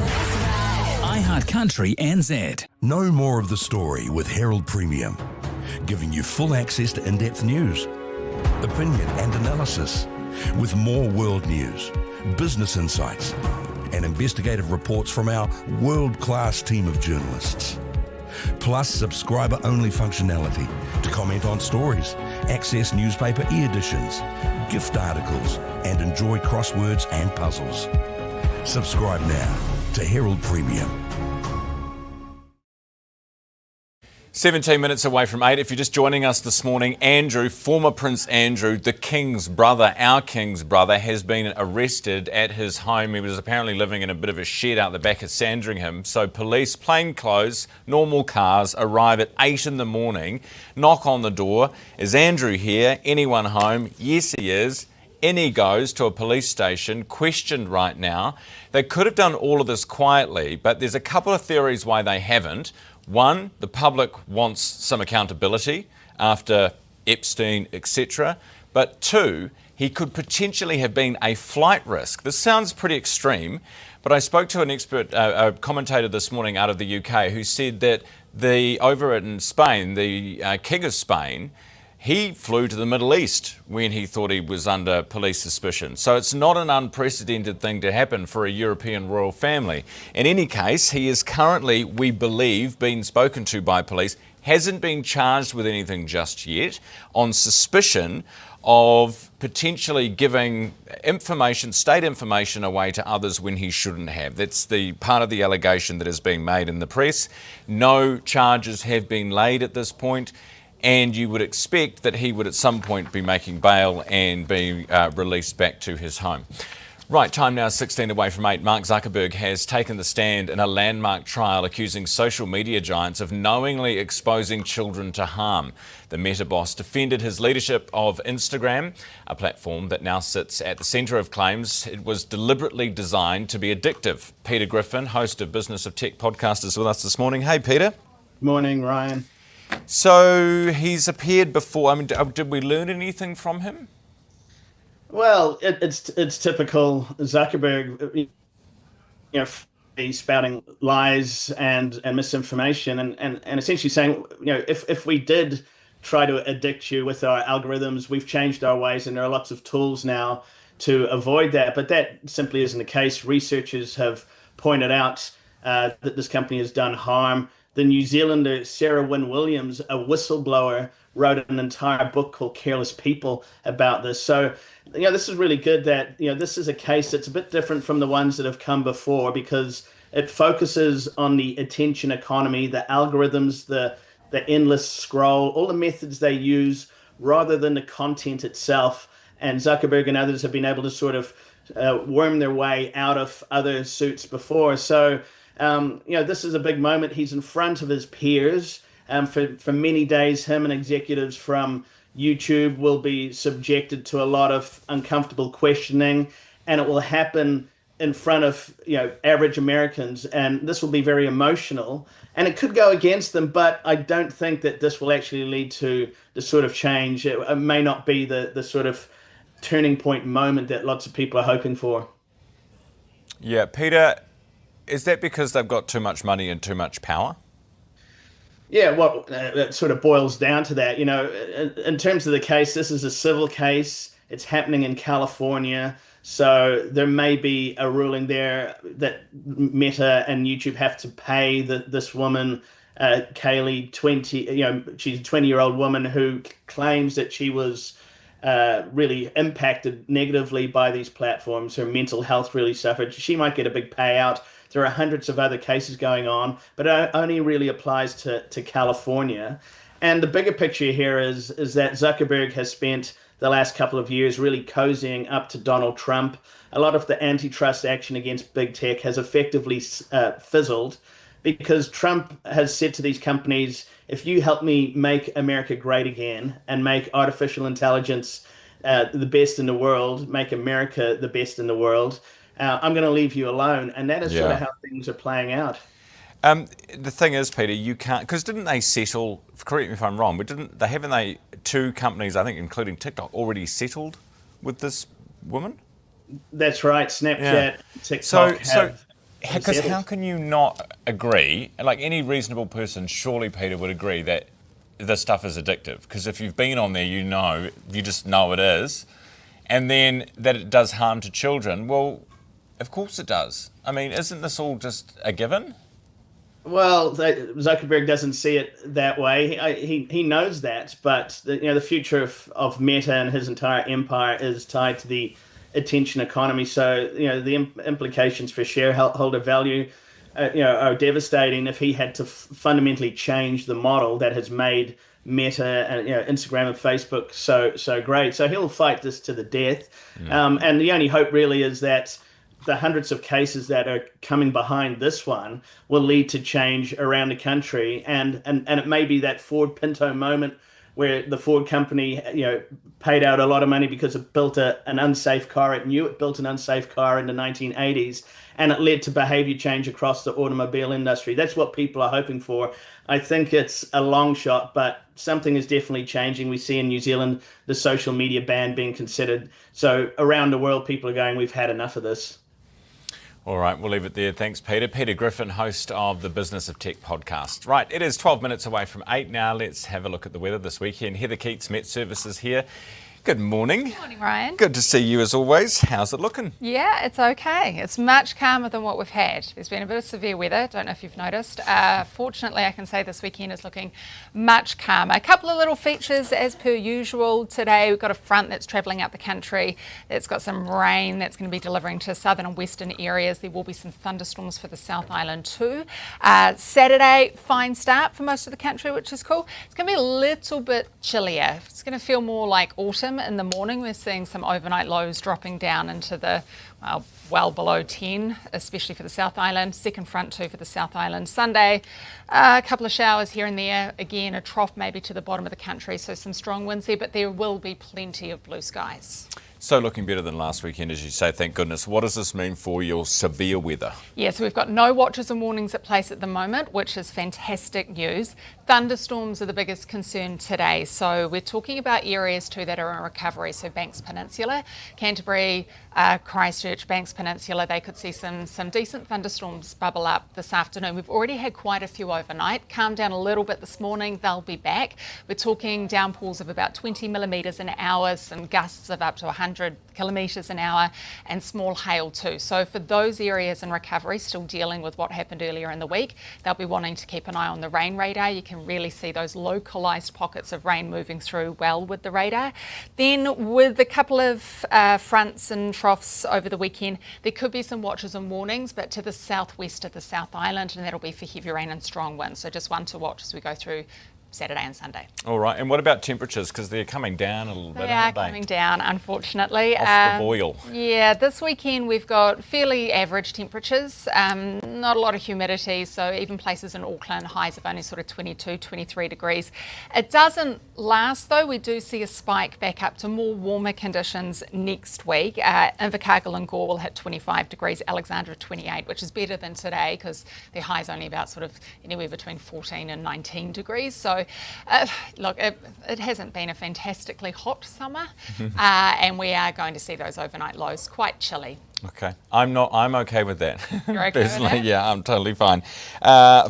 Speaker 24: iHeart Country NZ.
Speaker 8: Know more of the story with Herald Premium, giving you full access to in-depth news, opinion and analysis, with more world news, business insights, and investigative reports from our world-class team of journalists. Plus subscriber-only functionality to comment on stories, access newspaper e-editions, gift articles, and enjoy crosswords and puzzles. Subscribe now to Herald Premium.
Speaker 1: 17 minutes away from 8. If you're just joining us this morning, Andrew, former Prince Andrew, the King's brother, our King's brother, has been arrested at his home. He was apparently living in a bit of a shed out the back of Sandringham. So police, plain clothes, normal cars, arrive at 8 in the morning, knock on the door. Is Andrew here? Anyone home? Yes, he is. In he goes to a police station, questioned right now. They could have done all of this quietly, but there's a couple of theories why they haven't. One, the public wants some accountability after Epstein, etc. But two, he could potentially have been a flight risk. This sounds pretty extreme, but I spoke to an expert, a commentator this morning out of the UK who said that over in Spain, the King of Spain, he flew to the Middle East when he thought he was under police suspicion. So it's not an unprecedented thing to happen for a European royal family. In any case, he is currently, we believe, being spoken to by police, hasn't been charged with anything just yet, on suspicion of potentially giving information, state information away to others when he shouldn't have. That's the part of the allegation that is being made in the press. No charges have been laid at this point. And you would expect that he would at some point be making bail and be released back to his home. Right, time now 16 away from 8. Mark Zuckerberg has taken the stand in a landmark trial accusing social media giants of knowingly exposing children to harm. The Meta boss defended his leadership of Instagram, a platform that now sits at the centre of claims it was deliberately designed to be addictive. Peter Griffin, host of Business of Tech podcast, is with us this morning. Hey, Peter.
Speaker 9: Morning, Ryan.
Speaker 1: So he's appeared before. I mean, did we learn anything from him?
Speaker 9: Well, it's typical Zuckerberg, he's spouting lies and misinformation and essentially saying, if we did try to addict you with our algorithms, we've changed our ways and there are lots of tools now to avoid that. But that simply isn't the case. Researchers have pointed out that this company has done harm. The New Zealander Sarah Wynne Williams, a whistleblower, wrote an entire book called Careless People about this. So, this is really good that, this is a case that's a bit different from the ones that have come before because it focuses on the attention economy, the algorithms, the endless scroll, all the methods they use rather than the content itself. And Zuckerberg and others have been able to sort of worm their way out of other suits before. So, this is a big moment. He's in front of his peers. For many days, him and executives from YouTube will be subjected to a lot of uncomfortable questioning, and it will happen in front of average Americans. And this will be very emotional, and it could go against them. But I don't think that this will actually lead to the sort of change. It may not be the sort of turning point moment that lots of people are hoping for.
Speaker 1: Yeah, Peter. Is that because they've got too much money and too much power?
Speaker 9: Yeah, well, it sort of boils down to that. In terms of the case, this is a civil case. It's happening in California. So there may be a ruling there that Meta and YouTube have to pay this woman, Kaylee, she's a 20-year-old woman who claims that she was really impacted negatively by these platforms. Her mental health really suffered. She might get a big payout. There are hundreds of other cases going on, but it only really applies to California. And the bigger picture here is that Zuckerberg has spent the last couple of years really cozying up to Donald Trump. A lot of the antitrust action against big tech has effectively fizzled because Trump has said to these companies, if you help me make America great again and make artificial intelligence the best in the world, make America the best in the world, I'm going to leave you alone. And that is sort of how things are playing out.
Speaker 1: The thing is, Peter, you can't, because didn't they settle, correct me if I'm wrong, but haven't they, two companies, I think, including TikTok, already settled with this woman?
Speaker 9: That's right. Snapchat, TikTok
Speaker 1: because how can you not agree, like any reasonable person, surely, Peter, would agree that this stuff is addictive? Because if you've been on there, you just know it is. And then that it does harm to children. Well, of course it does. I mean, isn't this all just a given?
Speaker 9: Well, Zuckerberg doesn't see it that way. He knows that, but the future of Meta and his entire empire is tied to the attention economy. So the implications for shareholder value devastating if he had to fundamentally change the model that has made Meta and Instagram and Facebook so great. So he'll fight this to the death. And the only hope really is that the hundreds of cases that are coming behind this one will lead to change around the country, and it may be that Ford Pinto moment where the Ford company paid out a lot of money because it built an unsafe car. It knew it built an unsafe car in the 1980s, and it led to behavior change across the automobile industry. That's what people are hoping for. I think it's a long shot, but something is definitely changing. We see in New Zealand the social media ban being considered. So around the world, people are going, we've had enough of this.
Speaker 1: All right, we'll leave it there. Thanks, Peter. Peter Griffin, host of the Business of Tech podcast. Right, it is 12 minutes away from 8 now. Let's have a look at the weather this weekend. Heather Keats, Met Services here. Good morning.
Speaker 10: Good morning, Ryan.
Speaker 1: Good to see you as always. How's it looking?
Speaker 10: Yeah, it's okay. It's much calmer than what we've had. There's been a bit of severe weather. Don't know if you've noticed. Fortunately, I can say this weekend is looking much calmer. A couple of little features as per usual today. We've got a front that's travelling up the country. It's got some rain that's going to be delivering to southern and western areas. There will be some thunderstorms for the South Island too. Saturday, fine start for most of the country, which is cool. It's going to be a little bit chillier. It's going to feel more like autumn. In the morning, we're seeing some overnight lows dropping down into the well below 10, especially for the South Island. Second front too for the South Island. Sunday, a couple of showers here and there. Again, a trough maybe to the bottom of the country, so some strong winds there, but there will be plenty of blue skies.
Speaker 1: So looking better than last weekend, as you say, thank goodness. What does this mean for your severe weather?
Speaker 10: Yeah, so we've got no watches and warnings at place at the moment, which is fantastic news. Thunderstorms are the biggest concern today. So we're talking about areas too that are in recovery. So Banks Peninsula, Canterbury, Christchurch, Banks Peninsula, they could see some decent thunderstorms bubble up this afternoon. We've already had quite a few overnight. Calmed down a little bit this morning. They'll be back. We're talking downpours of about 20 millimetres an hour, some gusts of up to 100 kilometres an hour, and small hail too. So for those areas in recovery, still dealing with what happened earlier in the week, they'll be wanting to keep an eye on the rain radar. You can really see those localised pockets of rain moving through well with the radar. Then with a couple of fronts and troughs over the weekend, there could be some watches and warnings, but to the southwest of the South Island, and that'll be for heavy rain and strong winds. So just one to watch as we go through Saturday and Sunday.
Speaker 1: All right, and what about temperatures? Because they're coming down a little bit, aren't they?
Speaker 10: They are coming down, unfortunately.
Speaker 1: Off the boil.
Speaker 10: Yeah, this weekend we've got fairly average temperatures, not a lot of humidity, so even places in Auckland, highs of only sort of 22, 23 degrees. It doesn't last though. We do see a spike back up to more warmer conditions next week. Invercargill and Gore will hit 25 degrees, Alexandra 28, which is better than today because their high's only about sort of anywhere between 14 and 19 degrees. So look, it hasn't been a fantastically hot summer, and we are going to see those overnight lows quite chilly.
Speaker 1: Okay, I'm okay with that.
Speaker 10: You're okay
Speaker 1: Personally,
Speaker 10: with that?
Speaker 1: yeah, I'm totally fine.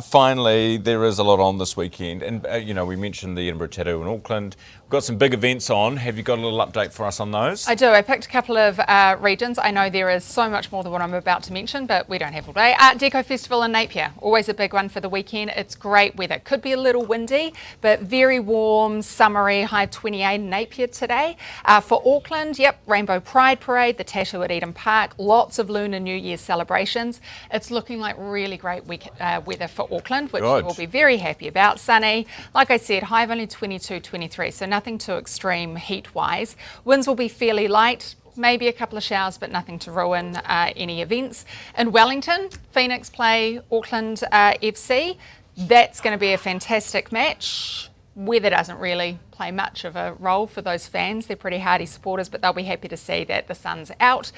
Speaker 1: Finally, there is a lot on this weekend, and we mentioned the Edinburgh Tattoo in Auckland. We've got some big events on. Have you got a little update for us on those?
Speaker 10: I do. I picked a couple of regions. I know there is so much more than what I'm about to mention, but we don't have all day. Art Deco Festival in Napier, always a big one for the weekend. It's great weather. Could be a little windy, but very warm, summery, high of 28 in Napier today. For Auckland, Rainbow Pride Parade, the Tattoo at Eden Park, lots of Lunar New Year celebrations. It's looking like really great weather for Auckland, which we'll be very happy about. Sunny, like I said, high of only 22, 23, so nothing too extreme heat-wise. Winds will be fairly light, maybe a couple of showers, but nothing to ruin any events. In Wellington, Phoenix play Auckland FC. That's going to be a fantastic match. Weather doesn't really play much of a role for those fans. They're pretty hardy supporters, but they'll be happy to see that the sun's out.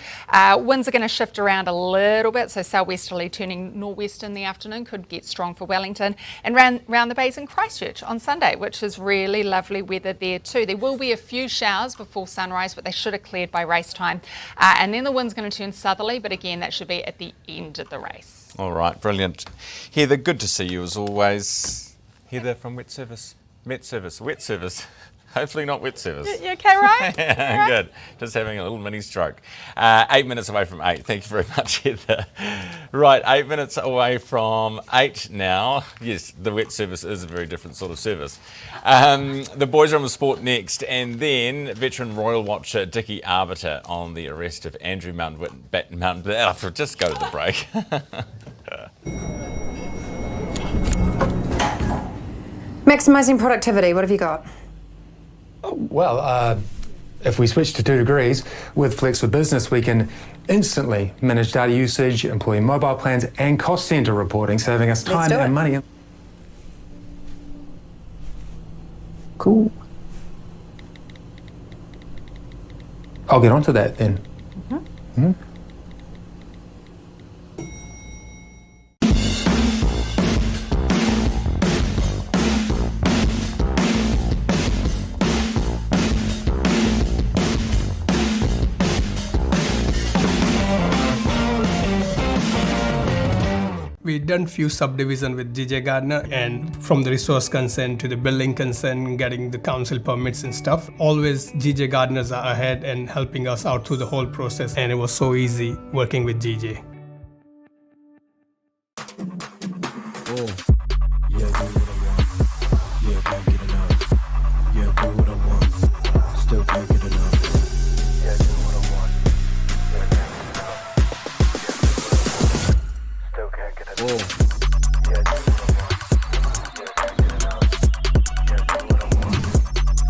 Speaker 10: Winds are going to shift around a little bit, so southwesterly turning northwest in the afternoon could get strong for Wellington. And round the bays in Christchurch on Sunday, which is really lovely weather there too. There will be a few showers before sunrise, but they should have cleared by race time. And then the wind's going to turn southerly, but again, that should be at the end of the race.
Speaker 1: All right, brilliant. Heather, good to see you as always. Heather from Wet Service. Hopefully not Wet Service.
Speaker 10: You okay, right?
Speaker 1: Yeah, good. Just having a little mini stroke. 8 minutes away from 8. Thank you very much, Heather. Right, 8 minutes away from 8 now. Yes, the Wet Service is a very different sort of service. The boys are on the sport next, and then veteran royal watcher Dickie Arbiter on the arrest of Andrew Mountbatten. Just go to the break.
Speaker 11: Maximising productivity, what have you got?
Speaker 12: Well, if we switch to 2 degrees, with Flex for Business, we can instantly manage data usage, employee mobile plans, and cost centre reporting, saving us time and money. Cool. I'll get onto that then. Mm-hmm.
Speaker 7: We've done few subdivision with GJ Gardner, and from the resource consent to the building consent, getting the council permits and stuff, always GJ Gardners are ahead and helping us out through the whole process, and it was so easy working with GJ.
Speaker 23: Yeah, do what I want. Yeah, can't get enough. Yeah, do what I want. Still can't get enough. Yeah, do what I want. Yeah, can't get enough. Still can't get enough. Yeah, do what I want. Yeah, can't get enough. Yeah, do what I want.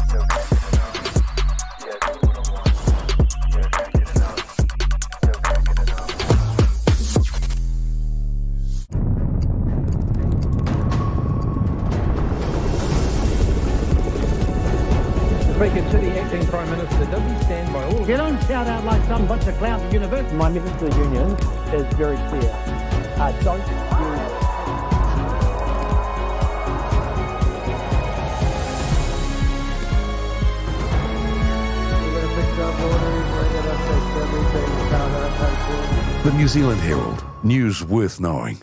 Speaker 23: Still can't get enough. Yeah, do what I want. Yeah, can't get enough. Still can't get enough.
Speaker 13: Beacon City Acting Prime Minister, does he stand by all of
Speaker 14: You don't shout out like some bunch of clowns at university.
Speaker 13: My message to the union is very clear. Don't use...
Speaker 8: The New Zealand Herald, news worth knowing.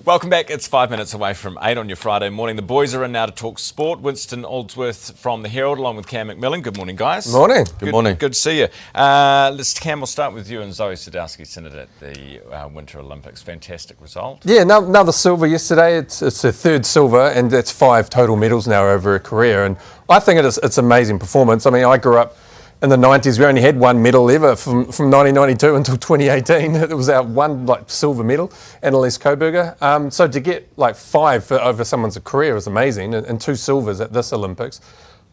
Speaker 1: Welcome back. It's 5 minutes away from 8 on your Friday morning. The boys are in now to talk sport. Winston Oldsworth from the Herald, along with Cam McMillan. Good morning, guys.
Speaker 25: Morning. Good morning.
Speaker 1: Good to see you. Cam, we'll start with you and Zoe Sadowski Synnott at the Winter Olympics. Fantastic result.
Speaker 25: Yeah, another silver yesterday. It's her third silver, and it's 5 total medals now over her career. And I think it's an amazing performance. I mean, I grew up in the 90s. We only had one medal ever from 1992 until 2018. It was our one silver medal, Annalise Coburger. So to get 5 over someone's career is amazing, and 2 silvers at this Olympics.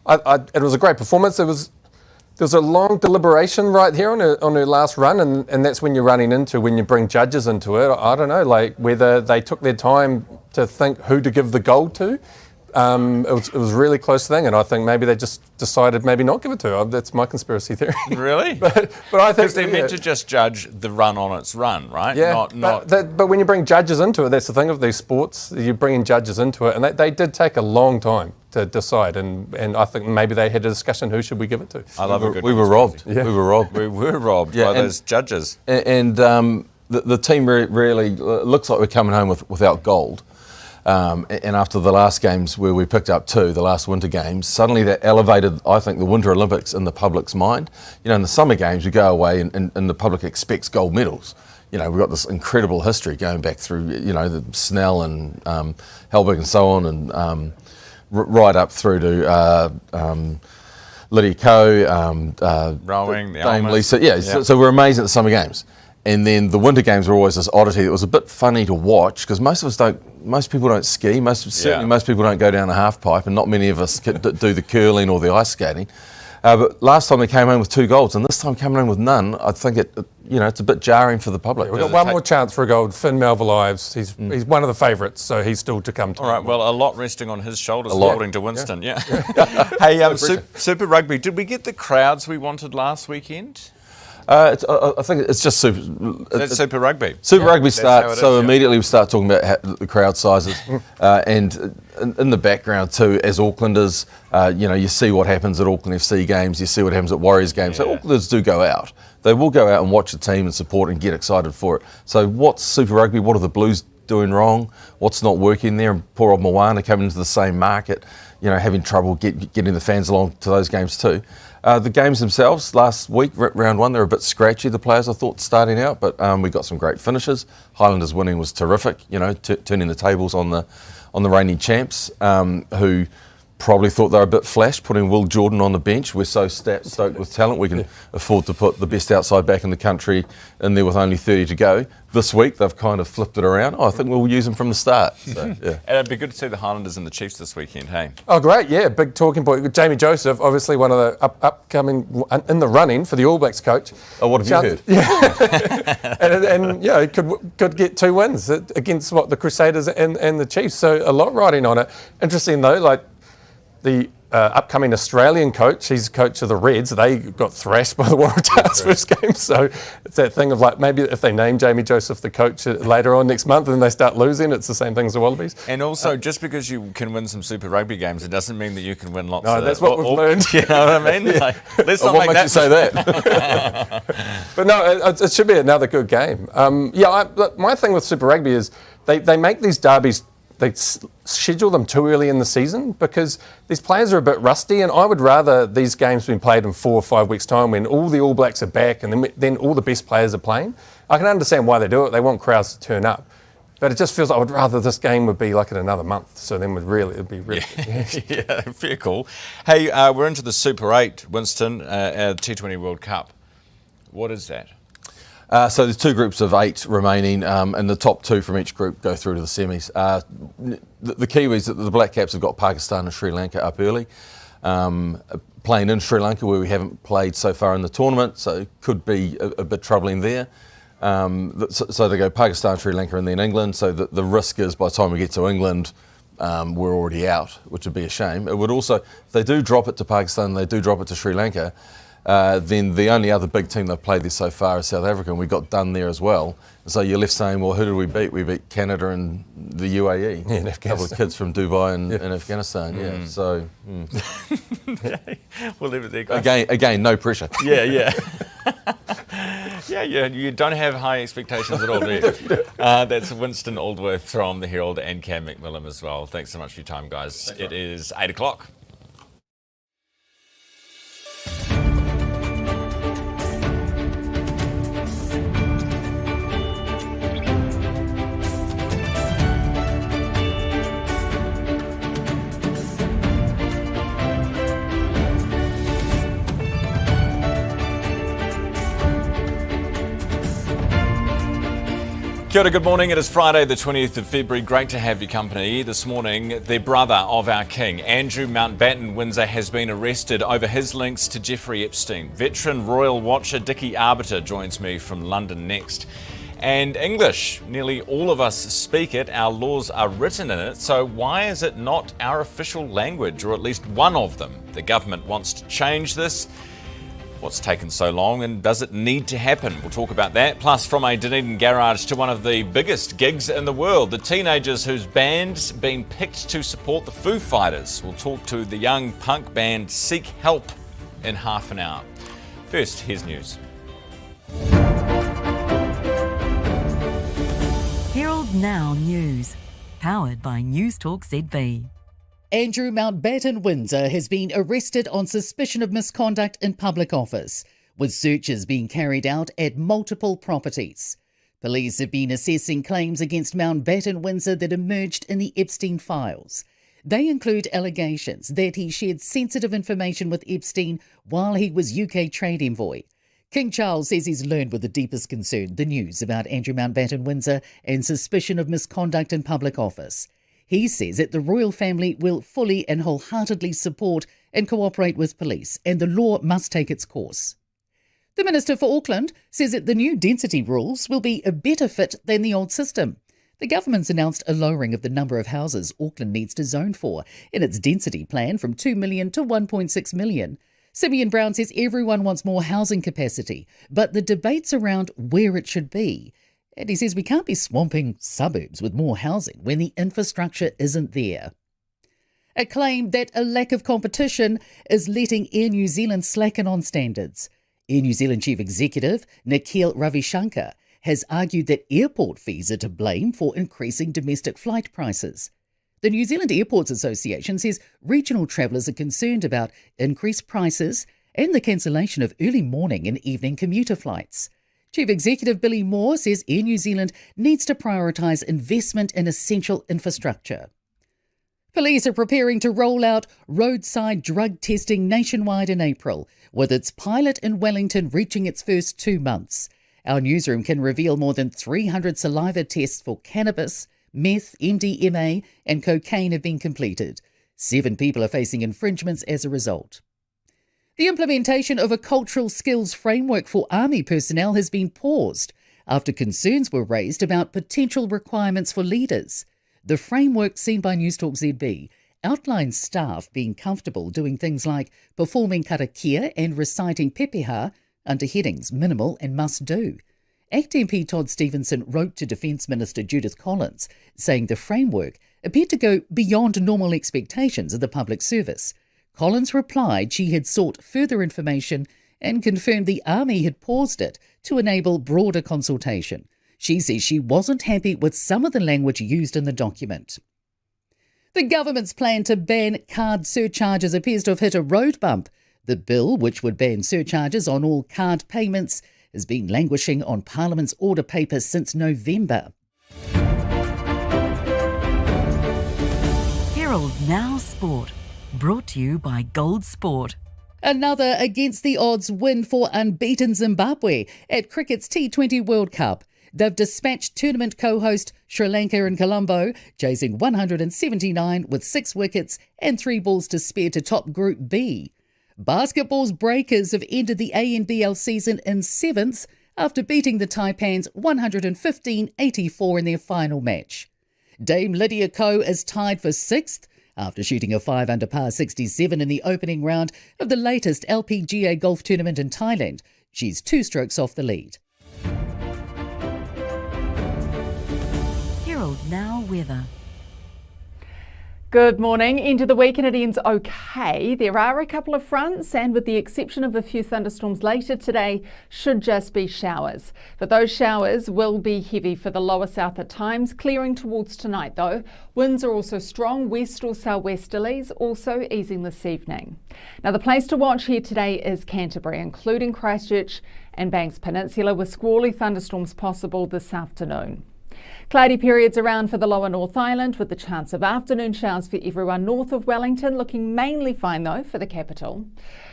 Speaker 25: It was a great performance. There was a long deliberation right here on her last run, and that's when you're running into, when you bring judges into it. I don't know, whether they took their time to think who to give the gold to. It was a really close thing, and I think maybe they just decided maybe not give it to her. That's my conspiracy theory.
Speaker 1: Really?
Speaker 25: but I think
Speaker 1: because they're meant to just judge the run on its run, right?
Speaker 25: Yeah. But when you bring judges into it, that's the thing of these sports. You bring in judges into it, and they did take a long time to decide. And I think maybe they had a discussion: who should we give it to?
Speaker 1: I love it.
Speaker 25: We were robbed.
Speaker 1: Yeah. We were robbed by those judges.
Speaker 26: And the team really looks like we're coming home without gold. And after the last games where we picked up 2, the last winter games, suddenly that elevated, I think, the Winter Olympics in the public's mind. You know, in the summer games, we go away and the public expects gold medals. You know, we've got this incredible history going back through, the Snell and Helbig and so on, and right up through to Lydia Ko,
Speaker 1: rowing, the
Speaker 26: Dame
Speaker 1: Almas.
Speaker 26: Lisa. Yeah. So we're amazing at the summer games. And then the winter games were always this oddity that was a bit funny to watch, because most people don't ski, most people don't go down a half pipe, and not many of us do the curling or the ice skating. But last time they came home with 2 golds, and this time coming home with none, I think it's a bit jarring for the public.
Speaker 25: Yeah, we've got one more chance for a gold. Finn Malva-Ives, he's one of the favourites, so he's still to come.
Speaker 1: All right, well, a lot resting on his shoulders, according to Winston. Yeah. Hey, Super Rugby, did we get the crowds we wanted last weekend?
Speaker 26: I think it's just Super.
Speaker 1: That's Super Rugby.
Speaker 26: Super Rugby starts, so immediately we start talking about the crowd sizes, and in the background too, as Aucklanders, you see what happens at Auckland FC games, you see what happens at Warriors games. So Aucklanders do go out. They will go out and watch the team and support and get excited for it. So what's Super Rugby? What are the Blues doing wrong? What's not working there? And poor old Moana coming into the same market, having trouble getting the fans along to those games too. The games themselves, last week, round 1, they were a bit scratchy, the players, I thought, starting out, but we got some great finishes. Highlanders winning was terrific, turning the tables on the reigning champs, who probably thought they were a bit flash, putting Will Jordan on the bench. We're so stoked with talent, we can afford to put the best outside back in the country in there with only 30 to go. This week, they've kind of flipped it around. I think we'll use them from the start. So, yeah.
Speaker 1: And it'd be good to see the Highlanders and the Chiefs this weekend, hey?
Speaker 25: Oh, great, yeah, big talking point. Jamie Joseph, obviously one of the upcoming, in the running for the All Blacks coach.
Speaker 26: Oh, what have you heard?
Speaker 25: Yeah, and yeah, he could get 2 wins against the Crusaders and the Chiefs, so a lot riding on it. Interesting though, like the upcoming Australian coach, he's coach of the Reds, they got thrashed by the Waratahs first game, so it's that thing of like maybe if they name Jamie Joseph the coach later on next month and they start losing, it's the same thing as the Wallabies.
Speaker 1: And also, just because you can win some Super Rugby games, it doesn't mean that you can win lots
Speaker 25: of... No, that's what we've learned.
Speaker 1: You know what I mean? Like, let's not
Speaker 26: what
Speaker 1: make
Speaker 26: makes
Speaker 1: that...
Speaker 26: you say that?
Speaker 25: But no, it should be another good game. My thing with Super Rugby is they make these derbies, they schedule them too early in the season because these players are a bit rusty, and I would rather these games be played in 4 or 5 weeks' time when all the All Blacks are back and then all the best players are playing. I can understand why they do it. They want crowds to turn up. But it just feels like I would rather this game would be like in another month, so then it'd be really good.
Speaker 1: Yeah, fair call. Hey, we're into the Super 8, Winston, T20 World Cup. What is that?
Speaker 26: So there's 2 groups of 8 remaining, and the top 2 from each group go through to the semis. The Kiwis, the Black Caps, have got Pakistan and Sri Lanka up early, playing in Sri Lanka where we haven't played so far in the tournament, so could be a bit troubling there. So they go Pakistan, Sri Lanka, and then England. So the risk is by the time we get to England, we're already out, which would be a shame. It would also, if they do drop it to Pakistan, they do drop it to Sri Lanka. Then the only other big team they've played this so far is South Africa, and we got done there as well. So you're left saying, well, who did we beat? We beat Canada and the UAE.
Speaker 25: Yeah, and
Speaker 26: a couple of kids from Dubai and Afghanistan. Yeah, so
Speaker 1: we'll leave it there, guys.
Speaker 26: Again, no pressure.
Speaker 1: Yeah. Yeah, you don't have high expectations at all, do you? That's Winston Aldworth from the Herald and Cam McMillan as well. Thanks so much for your time, guys. It is 8 o'clock. Kia ora, good morning. It is Friday the 20th of February. Great to have your company this morning. The brother of our king, Andrew Mountbatten Windsor, has been arrested over his links to Jeffrey Epstein. Veteran royal watcher Dickie Arbiter joins me from London next. And English, nearly all of us speak it. Our laws are written in it. So why is it not our official language, or at least one of them? The government wants to change this. What's taken so long, and does it need to happen? We'll talk about that. Plus, from a Dunedin garage to one of the biggest gigs in the world, the teenagers whose band's been picked to support the Foo Fighters. We'll talk to the young punk band Seek Help in half an hour. First, here's news.
Speaker 15: Herald Now News, powered by News Talk ZB.
Speaker 3: Andrew Mountbatten Windsor has been arrested on suspicion of misconduct in public office, with searches being carried out at multiple properties. Police have been assessing claims against Mountbatten Windsor that emerged in the Epstein files. They include allegations that he shared sensitive information with Epstein while he was UK trade envoy. King Charles says he's learned with the deepest concern the news about Andrew Mountbatten Windsor and suspicion of misconduct in public office. He says that the royal family will fully and wholeheartedly support and cooperate with police, and the law must take its course. The Minister for Auckland says that the new density rules will be a better fit than the old system. The government's announced a lowering of the number of houses Auckland needs to zone for in its density plan from 2 million to 1.6 million. Simeon Brown says everyone wants more housing capacity, but the debate's around where it should be. And he says we can't be swamping suburbs with more housing when the infrastructure isn't there. A claim that a lack of competition is letting Air New Zealand slacken on standards. Air New Zealand Chief Executive Nikhil Ravishankar has argued that airport fees are to blame for increasing domestic flight prices. The New Zealand Airports Association says regional travellers are concerned about increased prices and the cancellation of early morning and evening commuter flights. Chief Executive Billy Moore says Air New Zealand needs to prioritise investment in essential infrastructure. Police are preparing to roll out roadside drug testing nationwide in April, with its pilot in Wellington reaching its first 2 months. Our newsroom can reveal more than 300 saliva tests for cannabis, meth, MDMA and cocaine have been completed. 7 people are facing infringements as a result. The implementation of a cultural skills framework for Army personnel has been paused after concerns were raised about potential requirements for leaders. The framework, seen by Newstalk ZB, outlines staff being comfortable doing things like performing karakia and reciting pepeha under headings minimal and must do. ACT MP Todd Stevenson wrote to Defence Minister Judith Collins, saying the framework appeared to go beyond normal expectations of the public service. Collins replied she had sought further information and confirmed the Army had paused it to enable broader consultation. She says she wasn't happy with some of the language used in the document. The government's plan to ban card surcharges appears to have hit a road bump. The bill, which would ban surcharges on all card payments, has been languishing on Parliament's order paper since November.
Speaker 15: Herald Now Sport, brought to you by Gold Sport.
Speaker 3: Another against-the-odds win for unbeaten Zimbabwe at cricket's T20 World Cup. They've dispatched tournament co-host Sri Lanka in Colombo, chasing 179 with 6 wickets and 3 balls to spare to top Group B. Basketball's Breakers have ended the ANBL season in 7th after beating the Taipans 115-84 in their final match. Dame Lydia Ko is tied for 6th after shooting a 5 under par 67 in the opening round of the latest LPGA golf tournament in Thailand. She's 2 strokes off the lead.
Speaker 15: Herald Now Weather.
Speaker 4: Good morning. Into the week and it ends okay. There are a couple of fronts and with the exception of a few thunderstorms later today, should just be showers. But those showers will be heavy for the lower south at times, clearing towards tonight though. Winds are also strong, west or southwesterlies, also easing this evening. Now the place to watch here today is Canterbury, including Christchurch and Banks Peninsula, with squally thunderstorms possible this afternoon. Cloudy periods around for the lower North Island with the chance of afternoon showers for everyone north of Wellington, looking mainly fine though for the capital.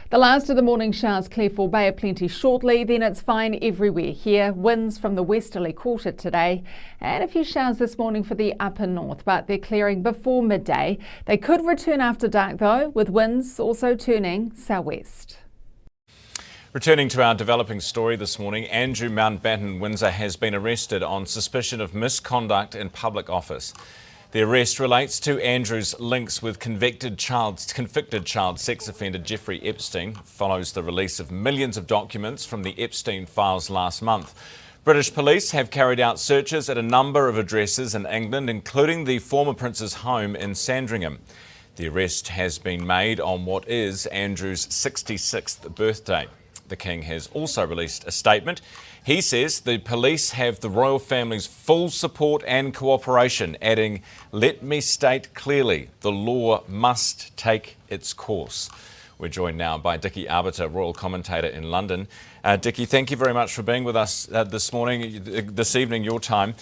Speaker 4: The last of the morning showers clear for Bay of Plenty shortly, then it's fine everywhere here. Winds from the westerly quarter today and a few showers this morning for the upper north, but they're clearing before midday. They could return after dark though, with winds also turning southwest.
Speaker 1: Returning to our developing story this morning, Andrew Mountbatten Windsor has been arrested on suspicion of misconduct in public office. The arrest relates to Andrew's links with convicted child sex offender Jeffrey Epstein, follows the release of millions of documents from the Epstein files last month. British police have carried out searches at a number of addresses in England, including the former prince's home in Sandringham. The arrest has been made on what is Andrew's 66th birthday. The King has also released a statement. He says the police have the royal family's full support and cooperation, adding, "Let me state clearly, the law must take its course." We're joined now by Dickie Arbiter, royal commentator in London. Dickie, thank you very much for being with us this evening, your time.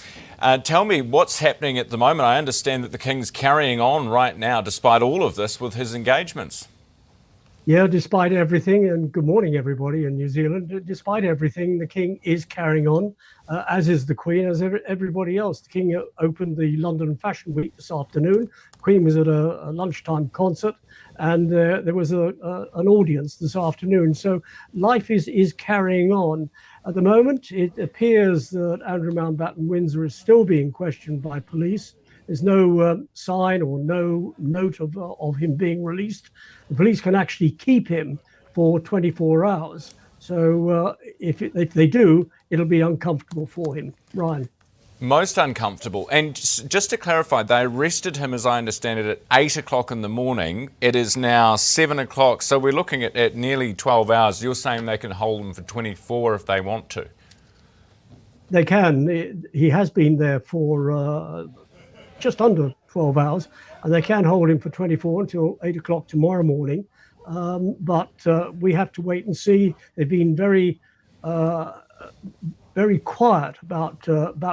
Speaker 1: Tell me what's happening at the moment. I understand that the King's carrying on right now, despite all of this, with his engagements.
Speaker 16: Yeah, despite everything, and good morning everybody in New Zealand, despite everything, the King is carrying on, as is the Queen, as everybody else. The King opened the London Fashion Week this afternoon. The Queen was at a lunchtime concert, and there was an audience this afternoon. So life is carrying on. At the moment, it appears that Andrew Mountbatten Windsor is still being questioned by police. There's no sign or no note of him being released. The police can actually keep him for 24 hours. So if they do, it'll be uncomfortable for him. Ryan.
Speaker 1: Most uncomfortable. And just to clarify, they arrested him, as I understand it, at 8 o'clock in the morning. It is now 7 o'clock. So we're looking at nearly 12 hours. You're saying they can hold him for 24 if they want to?
Speaker 16: They can. He has been there for just under 12 hours, and they can hold him for 24 until 8 o'clock tomorrow morning. But we have to wait and see. They've been very very quiet about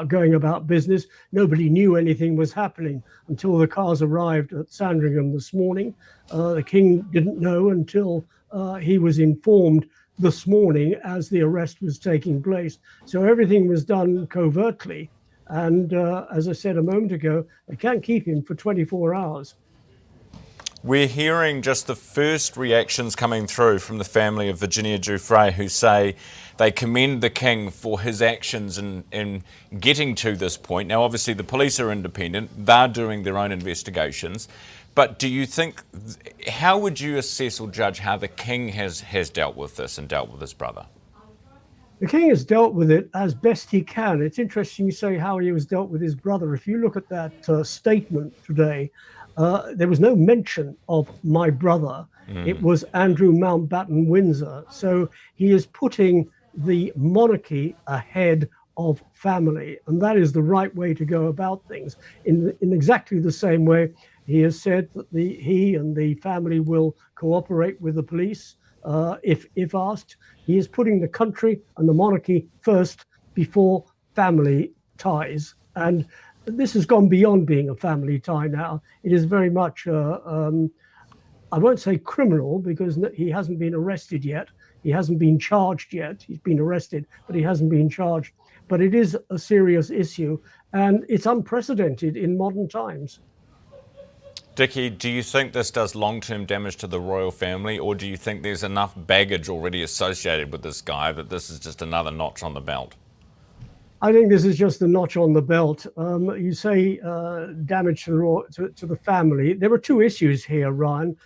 Speaker 16: going about business. Nobody knew anything was happening until the cars arrived at Sandringham this morning. The King didn't know until he was informed this morning as the arrest was taking place. So everything was done covertly. And as I said a moment ago, they can't keep him for 24 hours.
Speaker 1: We're hearing just the first reactions coming through from the family of Virginia Giuffre, who say they commend the King for his actions in getting to this point. Now, obviously, the police are independent. They're doing their own investigations. But do you think, how would you assess or judge how the King has dealt with this and dealt with his brother?
Speaker 16: The King has dealt with it as best he can. It's interesting you say how he was dealt with his brother. If you look at that statement today, there was no mention of my brother. It was Andrew Mountbatten Windsor. So he is putting the monarchy ahead of family. And that is the right way to go about things. In exactly the same way, he has said that he and the family will cooperate with the police if asked. He is putting the country and the monarchy first before family ties. And this has gone beyond being a family tie now. It is very much, I won't say criminal, because he hasn't been arrested yet. He hasn't been charged yet. He's been arrested, but he hasn't been charged. But it is a serious issue, and it's unprecedented in modern times.
Speaker 1: Dickie, do you think this does long-term damage to the royal family, or do you think there's enough baggage already associated with this guy that this is just another notch on the belt?
Speaker 16: I think this is just a notch on the belt. You say damage to the family. There are two issues here, Ryan.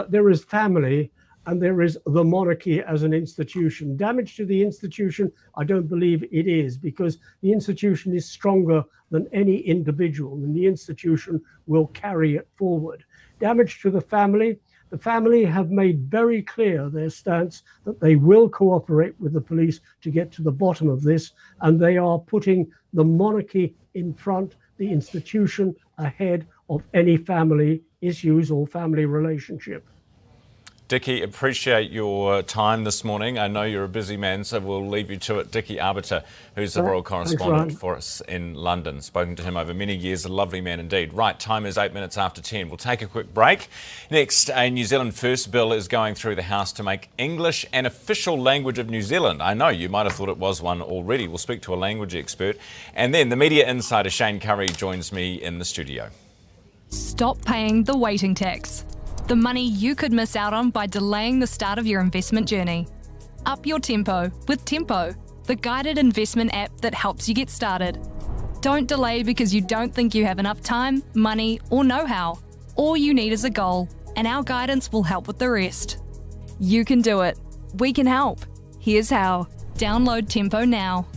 Speaker 16: There is family and there is the monarchy as an institution. Damage to the institution, I don't believe it is, because the institution is stronger than any individual, and the institution will carry it forward. Damage to the family have made very clear their stance that they will cooperate with the police to get to the bottom of this, and they are putting the monarchy in front, the institution ahead of any family issues or family relationship.
Speaker 1: Dickie, appreciate your time this morning. I know you're a busy man, so we'll leave you to it. Dickie Arbiter, who's the royal correspondent for us in London. Spoken to him over many years, a lovely man indeed. Right, time is 8 minutes after 10. We'll take a quick break. Next, a New Zealand First bill is going through the House to make English an official language of New Zealand. I know you might have thought it was one already. We'll speak to a language expert. And then the media insider Shane Curry joins me in the studio.
Speaker 17: Stop paying the waiting tax. The money you could miss out on by delaying the start of your investment journey. Up your tempo with Tempo, the guided investment app that helps you get started. Don't delay because you don't think you have enough time, money, or know-how. All you need is a goal, and our guidance will help with the rest. You can do it. We can help. Here's how. Download Tempo now.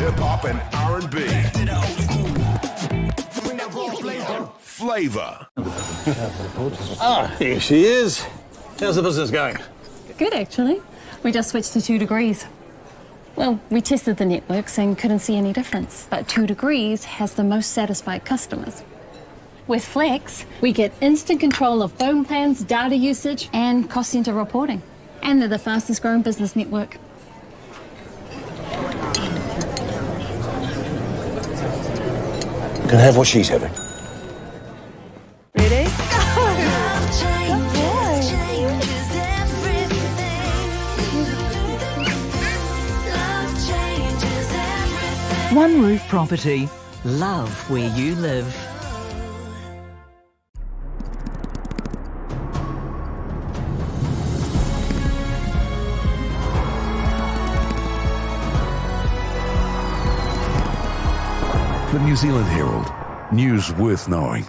Speaker 8: Hip-hop and R&B. Flavor.
Speaker 14: Ah, here she is. How's the business going?
Speaker 18: Good, actually. We just switched to 2 degrees. Well, we tested the networks and couldn't see any difference. But 2 degrees has the most satisfied customers. With Flex, we get instant control of phone plans, data usage, and cost center reporting. And they're the fastest growing business network.
Speaker 14: Can I have what she's having?
Speaker 18: Ready?
Speaker 15: One Roof Property. Love where you live.
Speaker 8: The New Zealand Herald. News worth knowing.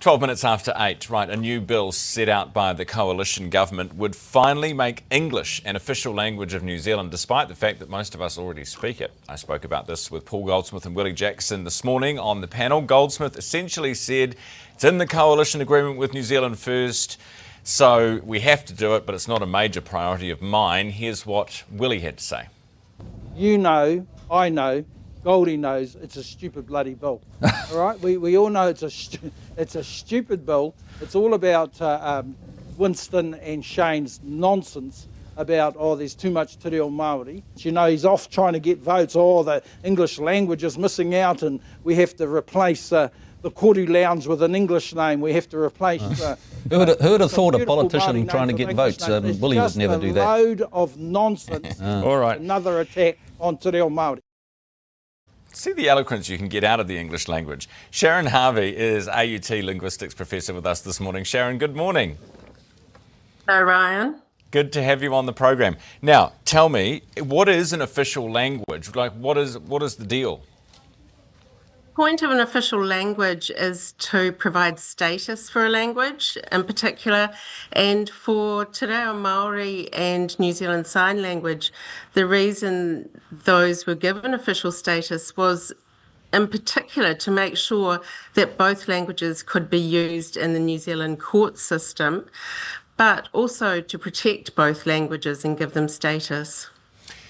Speaker 1: 12 minutes after 8, right, a new bill set out by the coalition government would finally make English an official language of New Zealand, despite the fact that most of us already speak it. I spoke about this with Paul Goldsmith and Willie Jackson this morning on the panel. Goldsmith essentially said it's in the coalition agreement with New Zealand First, so we have to do it, but it's not a major priority of mine. Here's what Willie had to say.
Speaker 5: You know, I know, Goldie knows it's a stupid bloody bill. All right, we all know it's a stupid bill. It's all about Winston and Shane's nonsense about, oh, there's too much te reo Māori. You know, he's off trying to get votes. Oh, the English language is missing out, and we have to replace the Koru Lounge with an English name. We have to replace.
Speaker 14: Who would have thought a politician trying to get votes? Willie would never do that.
Speaker 5: A load of nonsense.
Speaker 1: All right.
Speaker 5: Another attack on te reo Māori.
Speaker 1: See the eloquence you can get out of the English language. Sharon Harvey is AUT Linguistics Professor with us this morning. Sharon, good morning.
Speaker 6: Hello, Ryan.
Speaker 1: Good to have you on the program. Now, tell me, what is an official language? Like, what is the deal?
Speaker 6: Point of an official language is to provide status for a language in particular, and for te reo Māori and New Zealand Sign Language, the reason those were given official status was in particular to make sure that both languages could be used in the New Zealand court system, but also to protect both languages and give them status.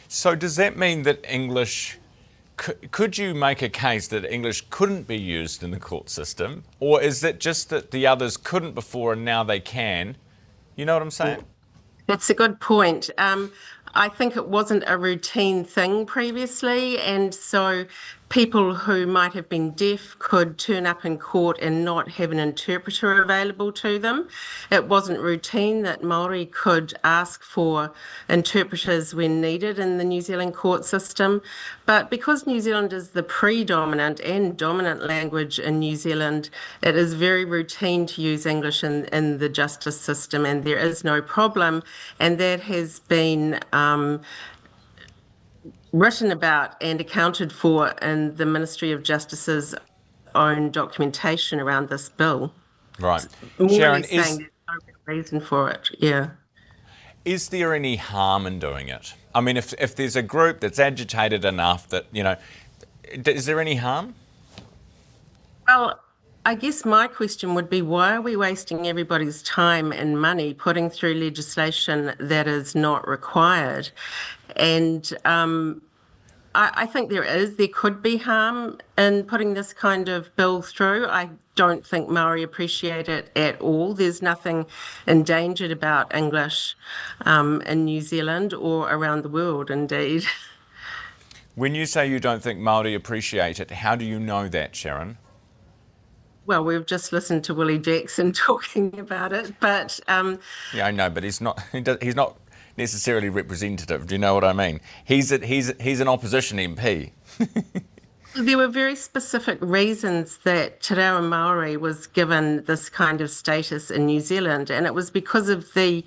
Speaker 1: So does that mean that English... Could you make a case that English couldn't be used in the court system? Or is it just that the others couldn't before and now they can? You know what I'm saying?
Speaker 6: That's a good point. I think it wasn't a routine thing previously, and so people who might have been deaf could turn up in court and not have an interpreter available to them. It wasn't routine that Māori could ask for interpreters when needed in the New Zealand court system. But because New Zealand is the predominant and dominant language in New Zealand, it is very routine to use English in the justice system, and there is no problem. And that has been written about and accounted for in the Ministry of Justice's own documentation around this bill.
Speaker 1: Right.
Speaker 6: Sharon, there's no reason for it, yeah.
Speaker 1: Is there any harm in doing it? I mean, if there's a group that's agitated enough that, you know, is there any harm?
Speaker 6: Well, I guess my question would be, why are we wasting everybody's time and money putting through legislation that is not required? And I think there could be harm in putting this kind of bill through. I don't think Māori appreciate it at all. There's nothing endangered about English in New Zealand or around the world, indeed.
Speaker 1: When you say you don't think Māori appreciate it, how do you know that, Sharon?
Speaker 6: Well, we've just listened to Willie Jackson talking about it, but...
Speaker 1: Yeah, I know, but he's not necessarily representative. Do you know what I mean? He's an opposition MP.
Speaker 6: There were very specific reasons that te reo Māori was given this kind of status in New Zealand, and it was because of the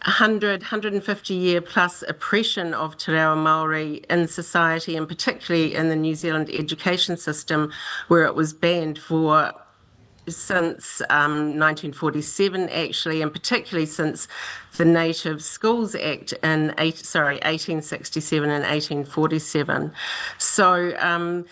Speaker 6: 150 year plus oppression of te reo Māori in society, and particularly in the New Zealand education system, where it was banned since 1947, actually, and particularly since the Native Schools Act in 1867 and 1847. So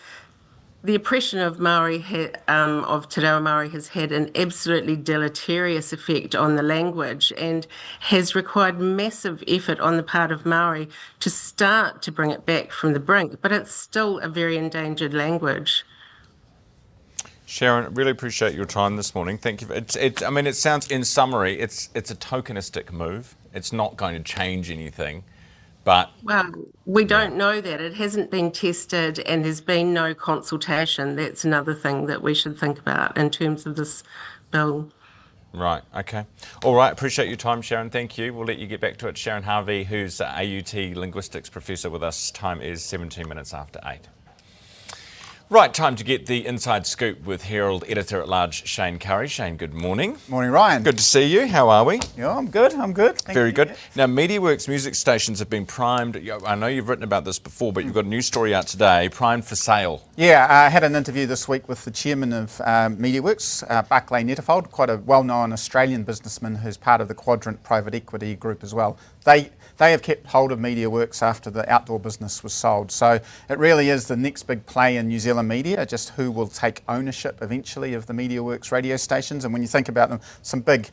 Speaker 6: the oppression of Māori, of te reo Māori, has had an absolutely deleterious effect on the language and has required massive effort on the part of Māori to start to bring it back from the brink, but it's still a very endangered language.
Speaker 1: Sharon, really appreciate your time this morning. Thank you. I mean, it sounds, in summary, it's a tokenistic move. It's not going to change anything, but...
Speaker 6: Well, we don't know that. It hasn't been tested and there's been no consultation. That's another thing that we should think about in terms of this bill.
Speaker 1: Right, okay. All right, appreciate your time, Sharon. Thank you. We'll let you get back to it. Sharon Harvey, who's AUT Linguistics Professor with us. Time is 17 minutes after 8. Right, time to get the inside scoop with Herald Editor-at-Large Shane Curry. Shane, good morning.
Speaker 2: Morning, Ryan.
Speaker 1: Good to see you. How are we?
Speaker 2: Yeah, I'm good.
Speaker 1: Very good. Now, MediaWorks music stations have been primed. I know you've written about this before, but you've got a new story out today, primed for sale.
Speaker 2: Yeah, I had an interview this week with the chairman of MediaWorks, Barclay Netterfold, quite a well-known Australian businessman who's part of the Quadrant private equity group as well. They have kept hold of MediaWorks after the outdoor business was sold. So it really is the next big play in New Zealand media, just who will take ownership eventually of the MediaWorks radio stations. And when you think about them, some big,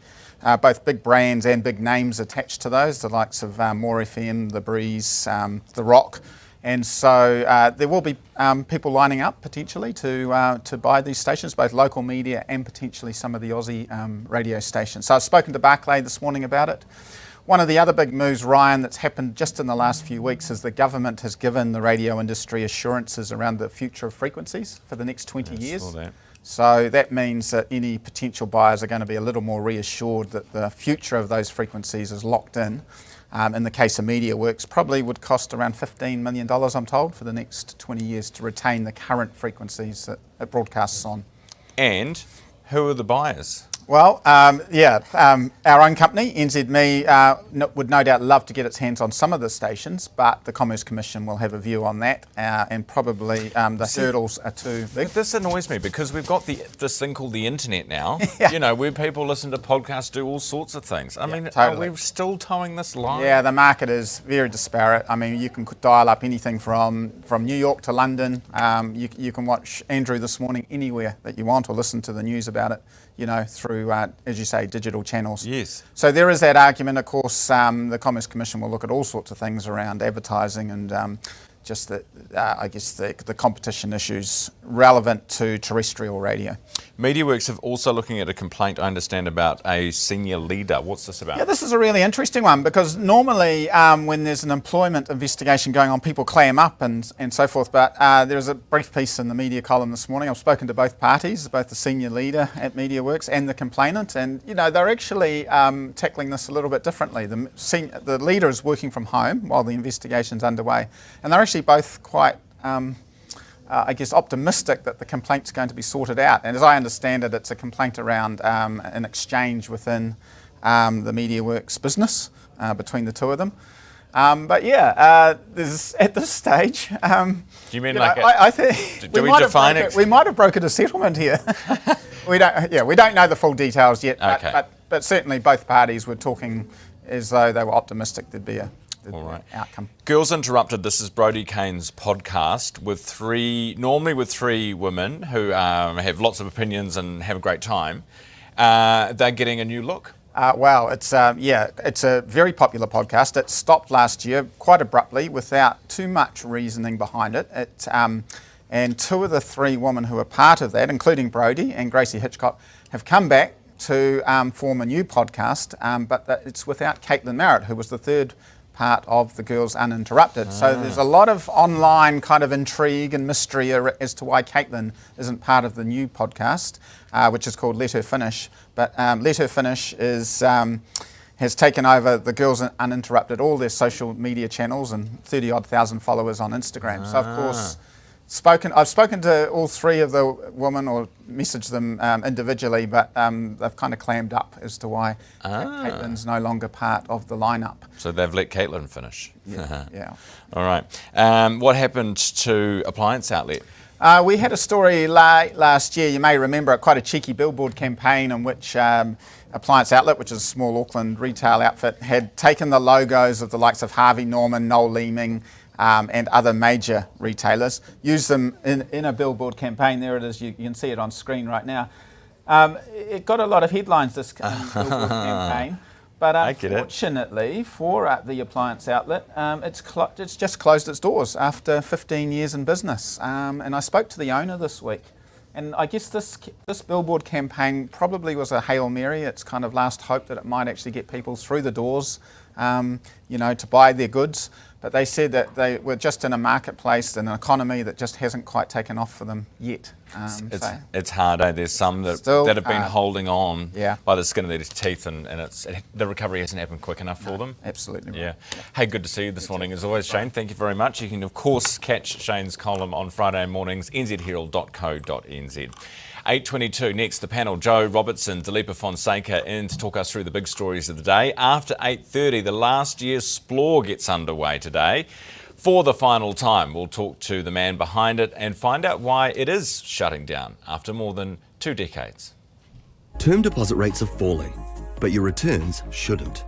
Speaker 2: both big brands and big names attached to those, the likes of More FM, The Breeze, The Rock. And so there will be people lining up potentially to buy these stations, both local media and potentially some of the Aussie radio stations. So I've spoken to Barclay this morning about it. One of the other big moves, Ryan, that's happened just in the last few weeks is the government has given the radio industry assurances around the future of frequencies for the next 20 years. So that means that any potential buyers are going to be a little more reassured that the future of those frequencies is locked in. In the case of MediaWorks, probably would cost around $15 million, I'm told, for the next 20 years to retain the current frequencies that it broadcasts on.
Speaker 1: And who are the buyers?
Speaker 2: Well, our own company, NZME, would no doubt love to get its hands on some of the stations, but the Commerce Commission will have a view on that, and probably the hurdles are too big.
Speaker 1: This annoys me because we've got this thing called the internet now, where people listen to podcasts, do all sorts of things. I mean,
Speaker 2: totally.
Speaker 1: Are we still towing this line?
Speaker 2: Yeah, the market is very disparate. I mean, you can dial up anything from New York to London. You can watch Andrew This Morning anywhere that you want or listen to the news about it, through, as you say, digital channels.
Speaker 1: Yes.
Speaker 2: So there is that argument. Of course, the Commerce Commission will look at all sorts of things around advertising and just the competition issues relevant to terrestrial radio.
Speaker 1: MediaWorks have also looking at a complaint, I understand, about a senior leader. What's this about?
Speaker 2: Yeah, this is a really interesting one because normally when there's an employment investigation going on, people clam up and so forth. But there's a brief piece in the media column this morning. I've spoken to both parties, both the senior leader at MediaWorks and the complainant, and they're actually tackling this a little bit differently. The leader is working from home while the investigation's underway, and they're actually both quite optimistic that the complaint's going to be sorted out. And as I understand it, it's a complaint around an exchange within the MediaWorks business between the two of them. There's at this stage.
Speaker 1: Do you mean
Speaker 2: I think
Speaker 1: do we define it?
Speaker 2: We might have brokered a settlement here. We don't know the full details yet.
Speaker 1: Okay.
Speaker 2: But certainly both parties were talking as though they were optimistic there'd be outcome.
Speaker 1: Girls Interrupted, this is Brodie Kane's podcast with three women who have lots of opinions and have a great time. They're getting a new look.
Speaker 2: It's a very popular podcast. It stopped last year quite abruptly without too much reasoning behind it. And two of the three women who are part of that, including Brodie and Gracie Hitchcock, have come back to form a new podcast, but it's without Caitlin Merritt, who was the third part of the Girls Uninterrupted. So there's a lot of online kind of intrigue and mystery as to why Caitlin isn't part of the new podcast, which is called Let Her Finish. But Let Her Finish has taken over the Girls Uninterrupted, all their social media channels and 30-odd thousand followers on Instagram. So of course, I've spoken to all three of the women or messaged them individually, but they've kind of clammed up as to why Caitlin's no longer part of the lineup.
Speaker 1: So they've let Caitlin finish.
Speaker 2: Yeah.
Speaker 1: All right. What happened to Appliance Outlet?
Speaker 2: We had a story last year, you may remember, quite a cheeky billboard campaign in which Appliance Outlet, which is a small Auckland retail outfit, had taken the logos of the likes of Harvey Norman, Noel Leeming, and other major retailers, used them in a billboard campaign. There it is, you can see it on screen right now. It got a lot of headlines, this billboard campaign, but unfortunately for the Appliance Outlet, it's just closed its doors after 15 years in business. And I spoke to the owner this week, and I guess this billboard campaign probably was a Hail Mary. It's kind of last hope that it might actually get people through the doors to buy their goods. But they said that they were just in a marketplace and an economy that just hasn't quite taken off for them yet.
Speaker 1: It's hard, eh? There's some that have been holding on by the skin of their teeth, and the recovery hasn't happened quick enough for them.
Speaker 2: Absolutely right.
Speaker 1: Yeah. Hey, good to see you this morning as always, Shane. Thank you very much. You can, of course, catch Shane's column on Friday mornings, nzherald.co.nz. 8:22. Next, the panel, Joe Robertson, Dileepa Fonseca in to talk us through the big stories of the day. After 8:30, the last year's Splore gets underway today. For the final time, we'll talk to the man behind it and find out why it is shutting down after more than 2 decades.
Speaker 9: Term deposit rates are falling, but your returns shouldn't.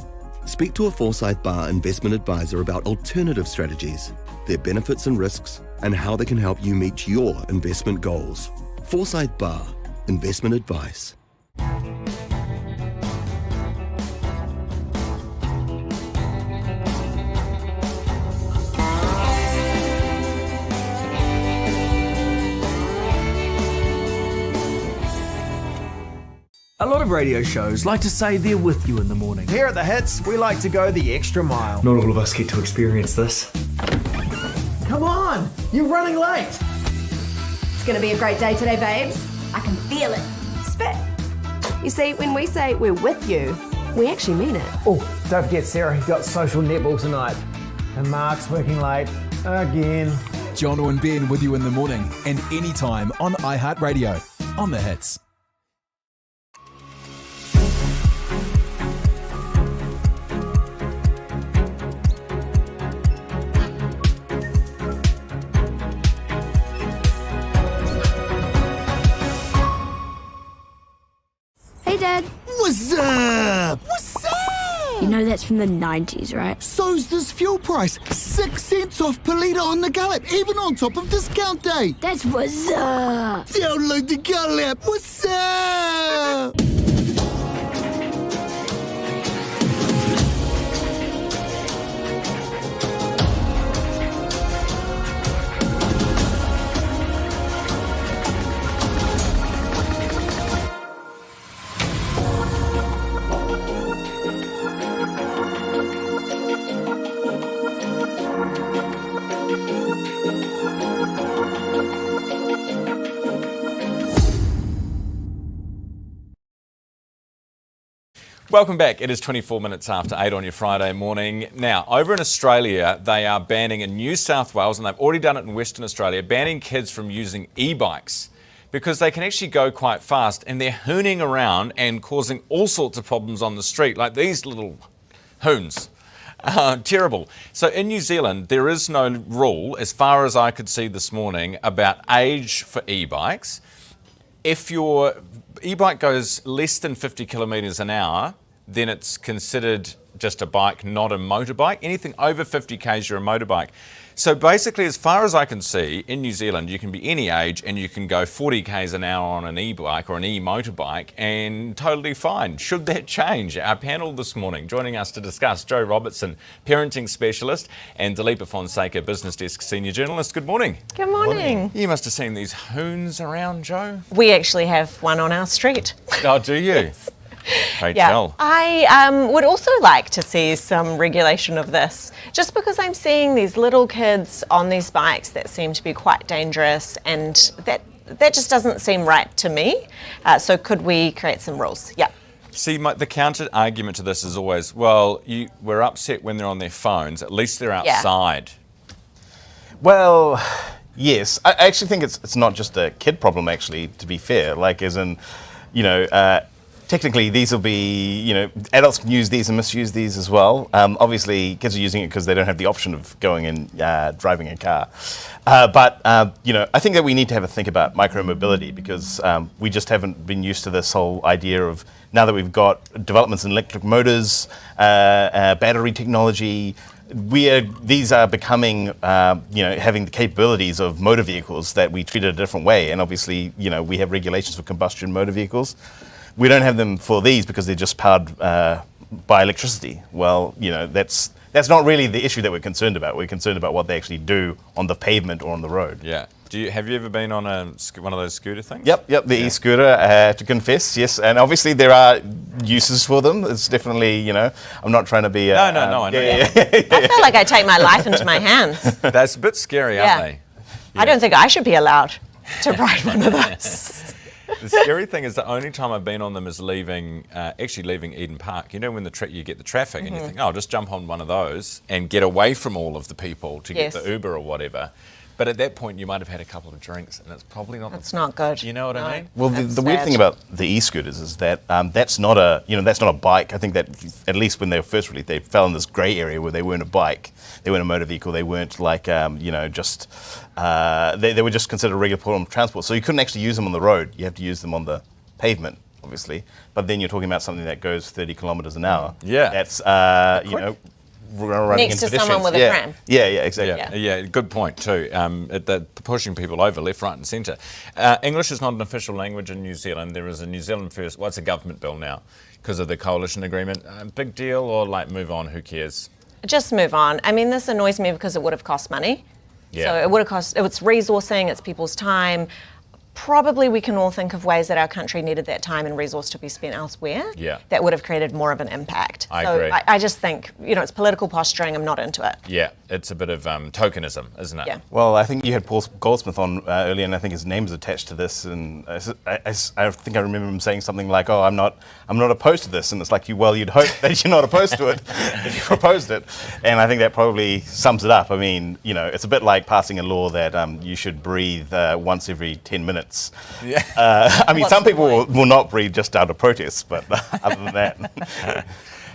Speaker 9: Speak to a Forsyth Barr investment advisor about alternative strategies, their benefits and risks, and how they can help you meet your investment goals. Forsyth Barr, investment advice.
Speaker 19: A lot of radio shows like to say they're with you in the morning.
Speaker 20: Here at The Hits, we like to go the extra mile.
Speaker 19: Not all of us get to experience this.
Speaker 20: Come on, you're running late.
Speaker 21: It's going to be a great day today, babes. I can feel it. Spit. You see, when we say we're with you, we actually mean it.
Speaker 20: Oh, don't forget Sarah, got social netball tonight. And Mark's working late again.
Speaker 22: Jono and Ben with you in the morning and anytime on iHeartRadio. On The Hits.
Speaker 24: Hey, Dad.
Speaker 27: What's up? What's up?
Speaker 24: You know that's from the 90s, right?
Speaker 27: So's this fuel price. 6 cents off per litre on the Gallop, even on top of discount day.
Speaker 24: That's what's up.
Speaker 27: Download the Gallop. What's up?
Speaker 1: Welcome back. It is 24 minutes after 8 on your Friday morning. Now, over in Australia, they are banning in New South Wales, and they've already done it in Western Australia, banning kids from using e-bikes because they can actually go quite fast and they're hooning around and causing all sorts of problems on the street, like these little hoons. Terrible. So in New Zealand, there is no rule, as far as I could see this morning, about age for e-bikes. If your e-bike goes less than 50 kilometres an hour, then it's considered just a bike, not a motorbike. Anything over 50 k's, you're a motorbike. So basically, as far as I can see, in New Zealand, you can be any age and you can go 40 k's an hour on an e-bike or an e-motorbike and totally fine. Should that change? Our panel this morning, joining us to discuss, Joe Robertson, parenting specialist, and Dileepa Fonseca, business desk senior journalist. Good morning.
Speaker 6: Good morning.
Speaker 1: You must have seen these hoons around, Joe.
Speaker 6: We actually have one on our street.
Speaker 1: Oh, do you?
Speaker 6: Yes.
Speaker 1: Rachel.
Speaker 6: I would also like to see some regulation of this, just because I'm seeing these little kids on these bikes that seem to be quite dangerous, and that just doesn't seem right to me. So could we create some rules? Yeah.
Speaker 1: See, the counter argument to this is always, well, we're upset when they're on their phones. At least they're outside.
Speaker 28: Yeah. Well, yes. I actually think it's not just a kid problem, actually, to be fair. Like, as in, technically, these will be, adults can use these and misuse these as well. Obviously, kids are using it because they don't have the option of going and driving a car. But I think that we need to have a think about micromobility, because we just haven't been used to this whole idea of, now that we've got developments in electric motors, battery technology, these are becoming, having the capabilities of motor vehicles that we treat it a different way. And obviously, we have regulations for combustion motor vehicles. We don't have them for these because they're just powered by electricity. Well, that's not really the issue that we're concerned about. We're concerned about what they actually do on the pavement or on the road.
Speaker 1: Yeah. Have you ever been on one of those scooter things?
Speaker 28: Yep, the e-scooter, to confess, yes. And obviously there are uses for them. It's definitely, I'm not trying to be...
Speaker 1: No, I know.
Speaker 7: I feel like I take my life into my hands.
Speaker 1: That's a bit scary, aren't they?
Speaker 7: I don't think I should be allowed to ride one of those.
Speaker 1: The scary thing is the only time I've been on them is leaving Eden Park. You know when you get the traffic and you think, I'll just jump on one of those and get away from all of the people to get the Uber or whatever. But at that point, you might have had a couple of drinks, and it's probably not.
Speaker 7: That's not good.
Speaker 1: You know what I mean?
Speaker 28: Well, the weird thing about the e-scooters is that that's not a bike. I think that at least when they were first released, they fell in this grey area where they weren't a bike, they weren't a motor vehicle, they weren't like they were just considered regular form of transport. So you couldn't actually use them on the road. You have to use them on the pavement, obviously. But then you're talking about something that goes 30 kilometres an hour.
Speaker 1: Yeah.
Speaker 28: That's
Speaker 7: next to someone with a pram.
Speaker 28: Yeah, exactly.
Speaker 1: Yeah, good point too. They're pushing people over left, right and centre. English is not an official language in New Zealand. There is a New Zealand First, it's a government bill now because of the coalition agreement. Big deal or move on, who cares?
Speaker 7: Just move on. I mean, this annoys me because it would have cost money.
Speaker 1: Yeah.
Speaker 7: So it would have cost, it's resourcing, it's people's time. Probably we can all think of ways that our country needed that time and resource to be spent elsewhere that would have created more of an impact.
Speaker 1: I agree.
Speaker 7: I just think, it's political posturing. I'm not into it.
Speaker 1: Yeah, it's a bit of tokenism, isn't it?
Speaker 7: Yeah.
Speaker 28: Well, I think you had Paul Goldsmith on earlier, and I think his name is attached to this. And I think I remember him saying something like, "Oh, I'm not opposed to this." And it's like, you'd hope that you're not opposed to it if you proposed it. And I think that probably sums it up. I mean, it's a bit like passing a law that you should breathe once every 10 minutes.
Speaker 1: Yeah.
Speaker 28: I mean, some people will not breathe just out of protest, but other than that.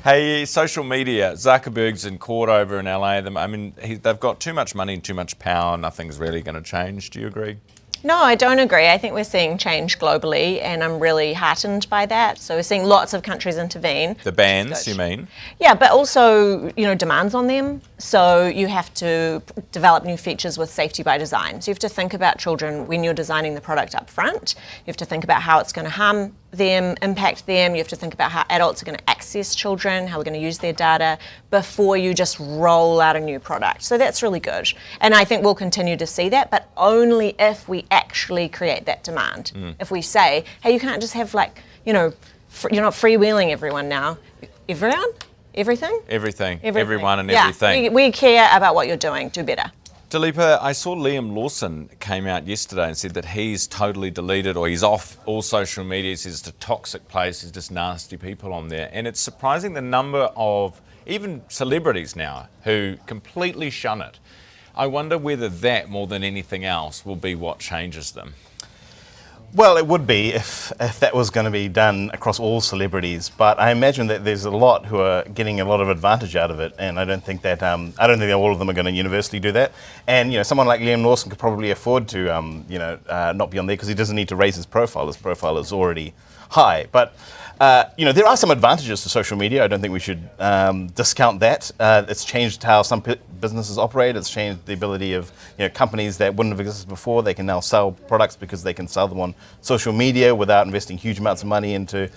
Speaker 1: Hey, social media. Zuckerberg's in court over in LA. They've got too much money and too much power. Nothing's really going to change. Do you agree?
Speaker 7: No, I don't agree. I think we're seeing change globally, and I'm really heartened by that. So we're seeing lots of countries intervene.
Speaker 1: The bans, you mean?
Speaker 7: Yeah, but also, demands on them. So you have to develop new features with safety by design. So you have to think about children when you're designing the product up front. You have to think about how it's going to harm them, impact them. You have to think about how adults are going to access children, how we're going to use their data before you just roll out a new product. So that's really good. And I think we'll continue to see that, but only if we actually create that demand. If we say, hey, you can't just have you're not freewheeling everyone now. Everyone? Everything?
Speaker 1: Everything. Everyone and everything.
Speaker 7: We care about what you're doing. Do better.
Speaker 1: Dalipa, I saw Liam Lawson came out yesterday and said that he's totally deleted or he's off all social media. He says it's a toxic place. There's just nasty people on there. And it's surprising the number of even celebrities now who completely shun it. I wonder whether that, more than anything else, will be what changes them.
Speaker 28: Well, it would be if that was going to be done across all celebrities, but I imagine that there's a lot who are getting a lot of advantage out of it, and I don't think that all of them are going to universally do that. And someone like Liam Lawson could probably afford to not be on there because he doesn't need to raise his profile. His profile is already high, but. There are some advantages to social media. I don't think we should discount that. It's changed how some businesses operate. It's changed the ability of companies that wouldn't have existed before. They can now sell products because they can sell them on social media without investing huge amounts of money into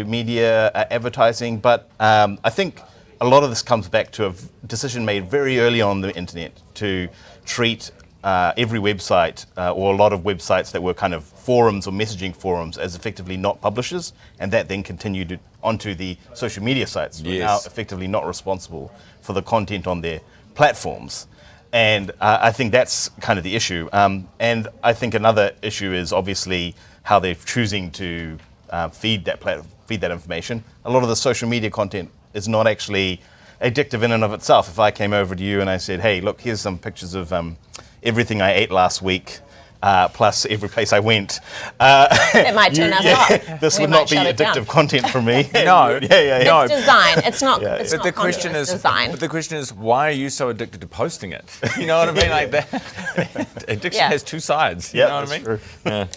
Speaker 28: media advertising. But I think a lot of this comes back to a decision made very early on the internet to treat every website or a lot of websites that were kind of forums or messaging forums as effectively not publishers, and that then continued onto the social media sites who are now effectively not responsible for the content on their platforms. And I think that's kind of the issue. And I think another issue is obviously how they're choosing to feed that information. A lot of the social media content is not actually addictive in and of itself. If I came over to you and I said, hey, look, here's some pictures of everything I ate last week, plus every place I went.
Speaker 7: It might turn us off.
Speaker 28: This would not be addictive content for me.
Speaker 1: No.
Speaker 7: It's design. It's not. It's
Speaker 1: but
Speaker 7: not
Speaker 1: the question
Speaker 7: content,
Speaker 1: is,
Speaker 7: it's design.
Speaker 1: but the question is, why are you so addicted to posting it? You know what I mean? Like that. Addiction has two sides. You know what I mean?
Speaker 28: True.
Speaker 1: Yeah.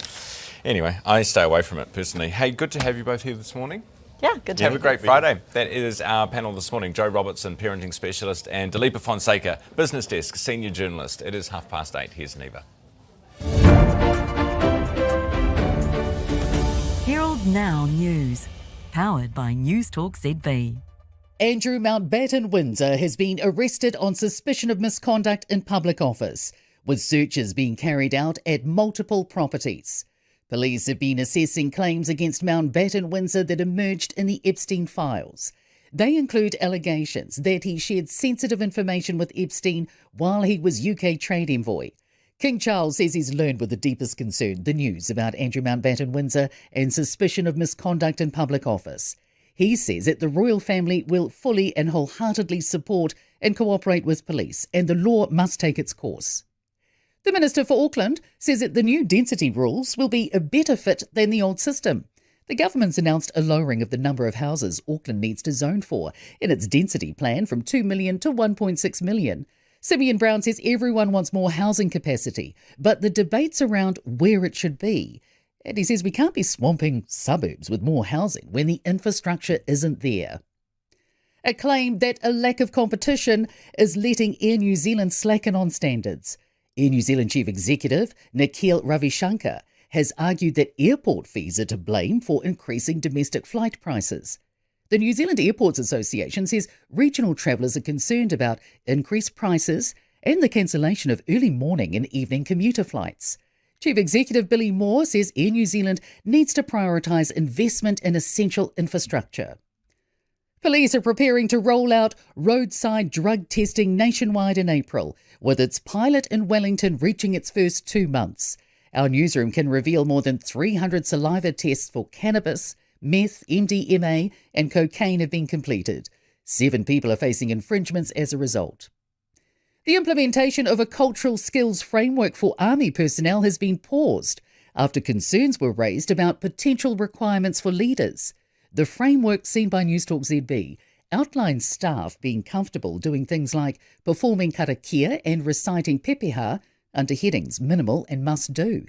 Speaker 1: Anyway, I stay away from it personally. Hey, good to have you both here this morning.
Speaker 7: Yeah, good to
Speaker 1: have a great Friday. That is our panel this morning. Joe Robertson, parenting specialist, and Dalipa Fonseca, business desk, senior journalist. It is 8:30. Here's Neva.
Speaker 15: Herald Now News, powered by Newstalk ZB.
Speaker 3: Andrew Mountbatten Windsor has been arrested on suspicion of misconduct in public office, with searches being carried out at multiple properties. Police have been assessing claims against Mountbatten Windsor that emerged in the Epstein files. They include allegations that he shared sensitive information with Epstein while he was UK trade envoy. King Charles says he's learned with the deepest concern the news about Andrew Mountbatten Windsor and suspicion of misconduct in public office. He says that the royal family will fully and wholeheartedly support and cooperate with police, and the law must take its course. The Minister for Auckland says that the new density rules will be a better fit than the old system. The government's announced a lowering of the number of houses Auckland needs to zone for in its density plan from 2 million to 1.6 million. Simeon Brown says everyone wants more housing capacity, but the debate's around where it should be. And he says we can't be swamping suburbs with more housing when the infrastructure isn't there. A claim that a lack of competition is letting Air New Zealand slacken on standards. Air New Zealand Chief Executive Nikhil Ravishankar has argued that airport fees are to blame for increasing domestic flight prices. The New Zealand Airports Association says regional travellers are concerned about increased prices and the cancellation of early morning and evening commuter flights. Chief Executive Billy Moore says Air New Zealand needs to prioritise investment in essential infrastructure. Police are preparing to roll out roadside drug testing nationwide in April, with its pilot in Wellington reaching its first 2 months. Our newsroom can reveal more than 300 saliva tests for cannabis, meth, MDMA and cocaine have been completed. 7 people are facing infringements as a result. The implementation of a cultural skills framework for Army personnel has been paused after concerns were raised about potential requirements for leaders. The framework, seen by Newstalk ZB, outlines staff being comfortable doing things like performing karakia and reciting pepeha under headings minimal and must do.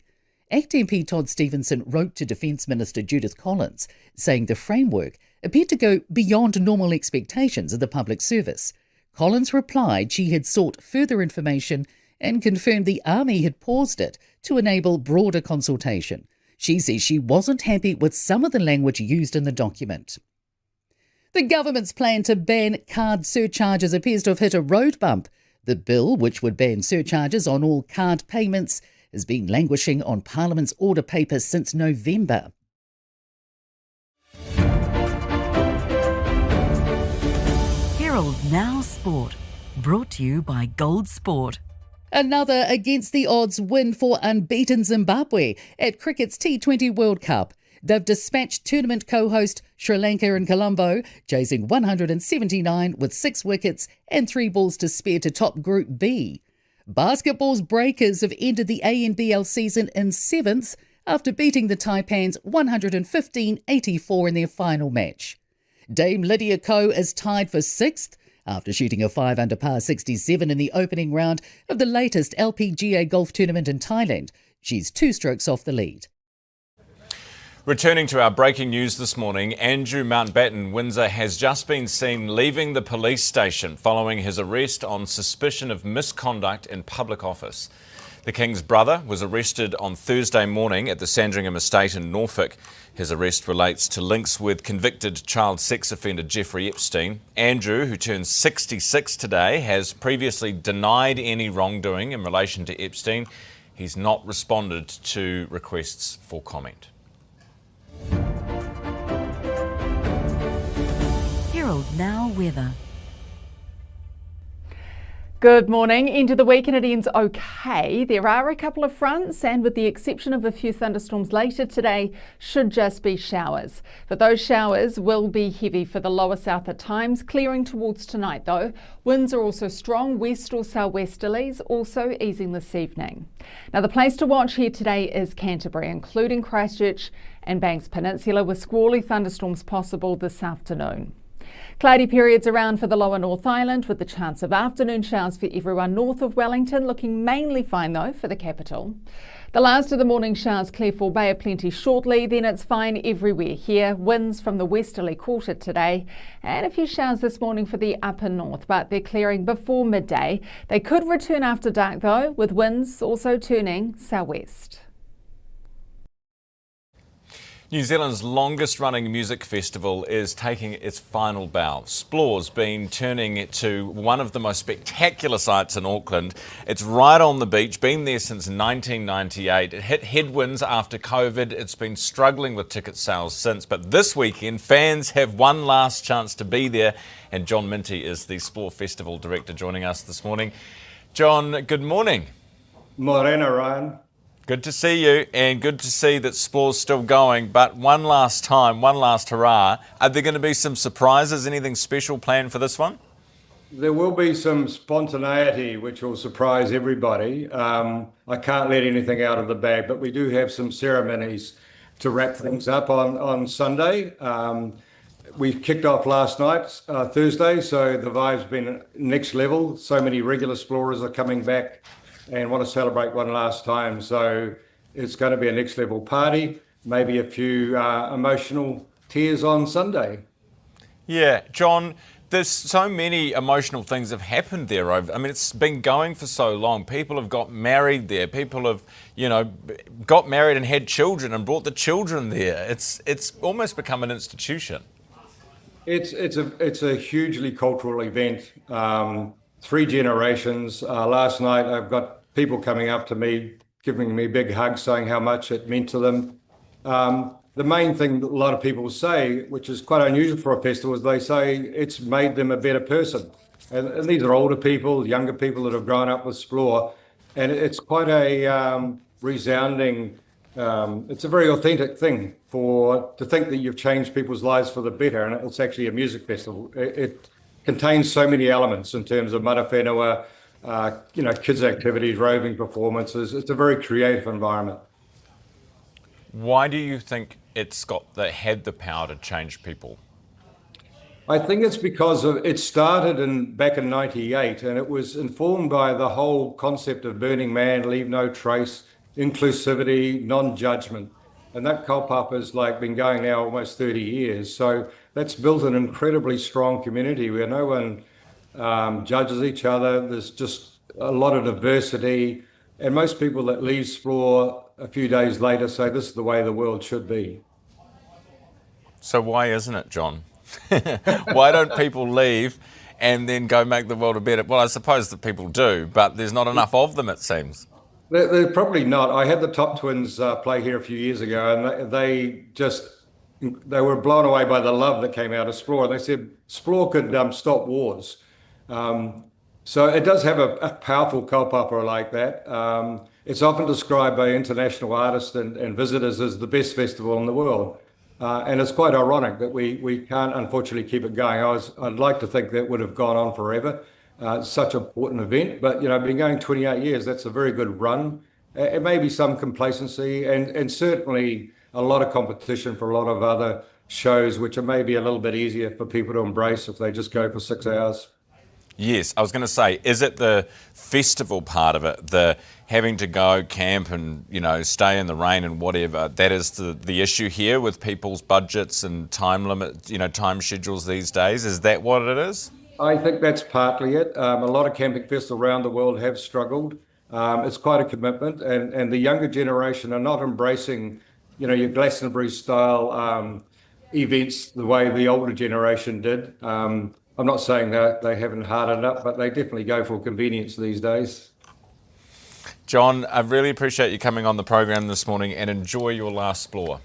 Speaker 3: ACT MP Todd Stevenson wrote to Defence Minister Judith Collins, saying the framework appeared to go beyond normal expectations of the public service. Collins replied she had sought further information and confirmed the Army had paused it to enable broader consultation. She says she wasn't happy with some of the language used in the document. The government's plan to ban card surcharges appears to have hit a road bump. The bill, which would ban surcharges on all card payments, has been languishing on Parliament's order paper since November.
Speaker 15: Herald Now Sport, brought to you by Gold Sport.
Speaker 3: Another against-the-odds win for unbeaten Zimbabwe at cricket's T20 World Cup. They've dispatched tournament co-host Sri Lanka in Colombo, chasing 179 with 6 wickets and 3 balls to spare to top Group B. Basketball's Breakers have ended the ANBL season in 7th after beating the Taipans 115-84 in their final match. Dame Lydia Ko is tied for 6th after shooting a 5 under par 67 in the opening round of the latest LPGA golf tournament in Thailand. She's 2 strokes off the lead.
Speaker 1: Returning to our breaking news this morning, Andrew Mountbatten Windsor has just been seen leaving the police station following his arrest on suspicion of misconduct in public office. The King's brother was arrested on Thursday morning at the Sandringham estate in Norfolk. His arrest relates to links with convicted child sex offender Jeffrey Epstein. Andrew, who turns 66 today, has previously denied any wrongdoing in relation to Epstein. He's not responded to requests for comment.
Speaker 15: Herald Now Weather.
Speaker 4: Good morning. Into the week and it ends okay. There are a couple of fronts and with the exception of a few thunderstorms later today, should just be showers. But those showers will be heavy for the lower south at times, clearing towards tonight though. Winds are also strong, west or southwesterlies, also easing this evening. Now the place to watch here today is Canterbury, including Christchurch and Banks Peninsula, with squally thunderstorms possible this afternoon. Cloudy periods around for the lower North Island with the chance of afternoon showers for everyone north of Wellington, looking mainly fine though for the capital. The last of the morning showers clear for Bay of Plenty shortly, then it's fine everywhere here. Winds from the westerly quarter today and a few showers this morning for the upper north, but they're clearing before midday. They could return after dark though, with winds also turning southwest.
Speaker 1: New Zealand's longest running music festival is taking its final bow. Splore's been turning it to one of the most spectacular sites in Auckland. It's right on the beach, been there since 1998. It hit headwinds after COVID. It's been struggling with ticket sales since, but this weekend fans have one last chance to be there, and John Minty is the Splore Festival Director joining us this morning. John, good morning.
Speaker 10: Morena, Ryan.
Speaker 1: Good to see you, and good to see that Splore's still going, but one last time, one last hurrah. Are there going to be some surprises, anything special planned for this one?
Speaker 10: There will be some spontaneity which will surprise everybody. I can't let anything out of the bag, but we do have some ceremonies to wrap things up on Sunday. We kicked off last night, Thursday, so the vibe's been next level. So many regular Splorers are coming back and want to celebrate one last time. So it's going to be a next level party, maybe a few emotional tears on Sunday.
Speaker 1: Yeah, John, there's so many emotional things have happened there. It's been going for so long. People have got married there. People have, got married and had children and brought the children there. It's almost become an institution.
Speaker 10: It's a hugely cultural event. 3 generations. Last night, I've got people coming up to me, giving me big hugs, saying how much it meant to them. The main thing that a lot of people say, which is quite unusual for a festival, is they say it's made them a better person. And these are older people, younger people that have grown up with Splore. And it's quite a resounding, it's a very authentic thing to think that you've changed people's lives for the better. And it's actually a music festival. It contains so many elements in terms of mana whenua, kids' activities, roving performances. It's a very creative environment.
Speaker 1: Why do you think it's had the power to change people?
Speaker 10: I think it's because it started back in 98, and it was informed by the whole concept of Burning Man, leave no trace, inclusivity, non-judgment. And that kaupapa has been going now almost 30 years. So that's built an incredibly strong community where no one judges each other. There's just a lot of diversity. And most people that leave Splore a few days later say this is the way the world should be.
Speaker 1: So why isn't it, John? Why don't people leave and then go make the world a better? Well, I suppose that people do, but there's not enough of them, it seems.
Speaker 10: They're probably not. I had the Top Twins play here a few years ago, and they were blown away by the love that came out of Splore. They said Splore could stop wars. So it does have a powerful kaupapa like that. It's often described by international artists and visitors as the best festival in the world. And it's quite ironic that we can't unfortunately keep it going. I'd like to think that would have gone on forever. It's such an important event, but been going 28 years, that's a very good run. It may be some complacency and certainly a lot of competition for a lot of other shows, which are maybe a little bit easier for people to embrace if they just go for 6 hours.
Speaker 1: Yes, I was going to say, is it the festival part of it, the having to go camp and, stay in the rain and whatever, that is the issue here with people's budgets and time limit, time schedules these days? Is that what it is?
Speaker 10: I think that's partly it. A lot of camping festivals around the world have struggled. It's quite a commitment, and the younger generation are not embracing, your Glastonbury-style events the way the older generation did. I'm not saying that they haven't hardened up, but they definitely go for convenience these days.
Speaker 1: John, I really appreciate you coming on the program this morning, and enjoy your last Splore.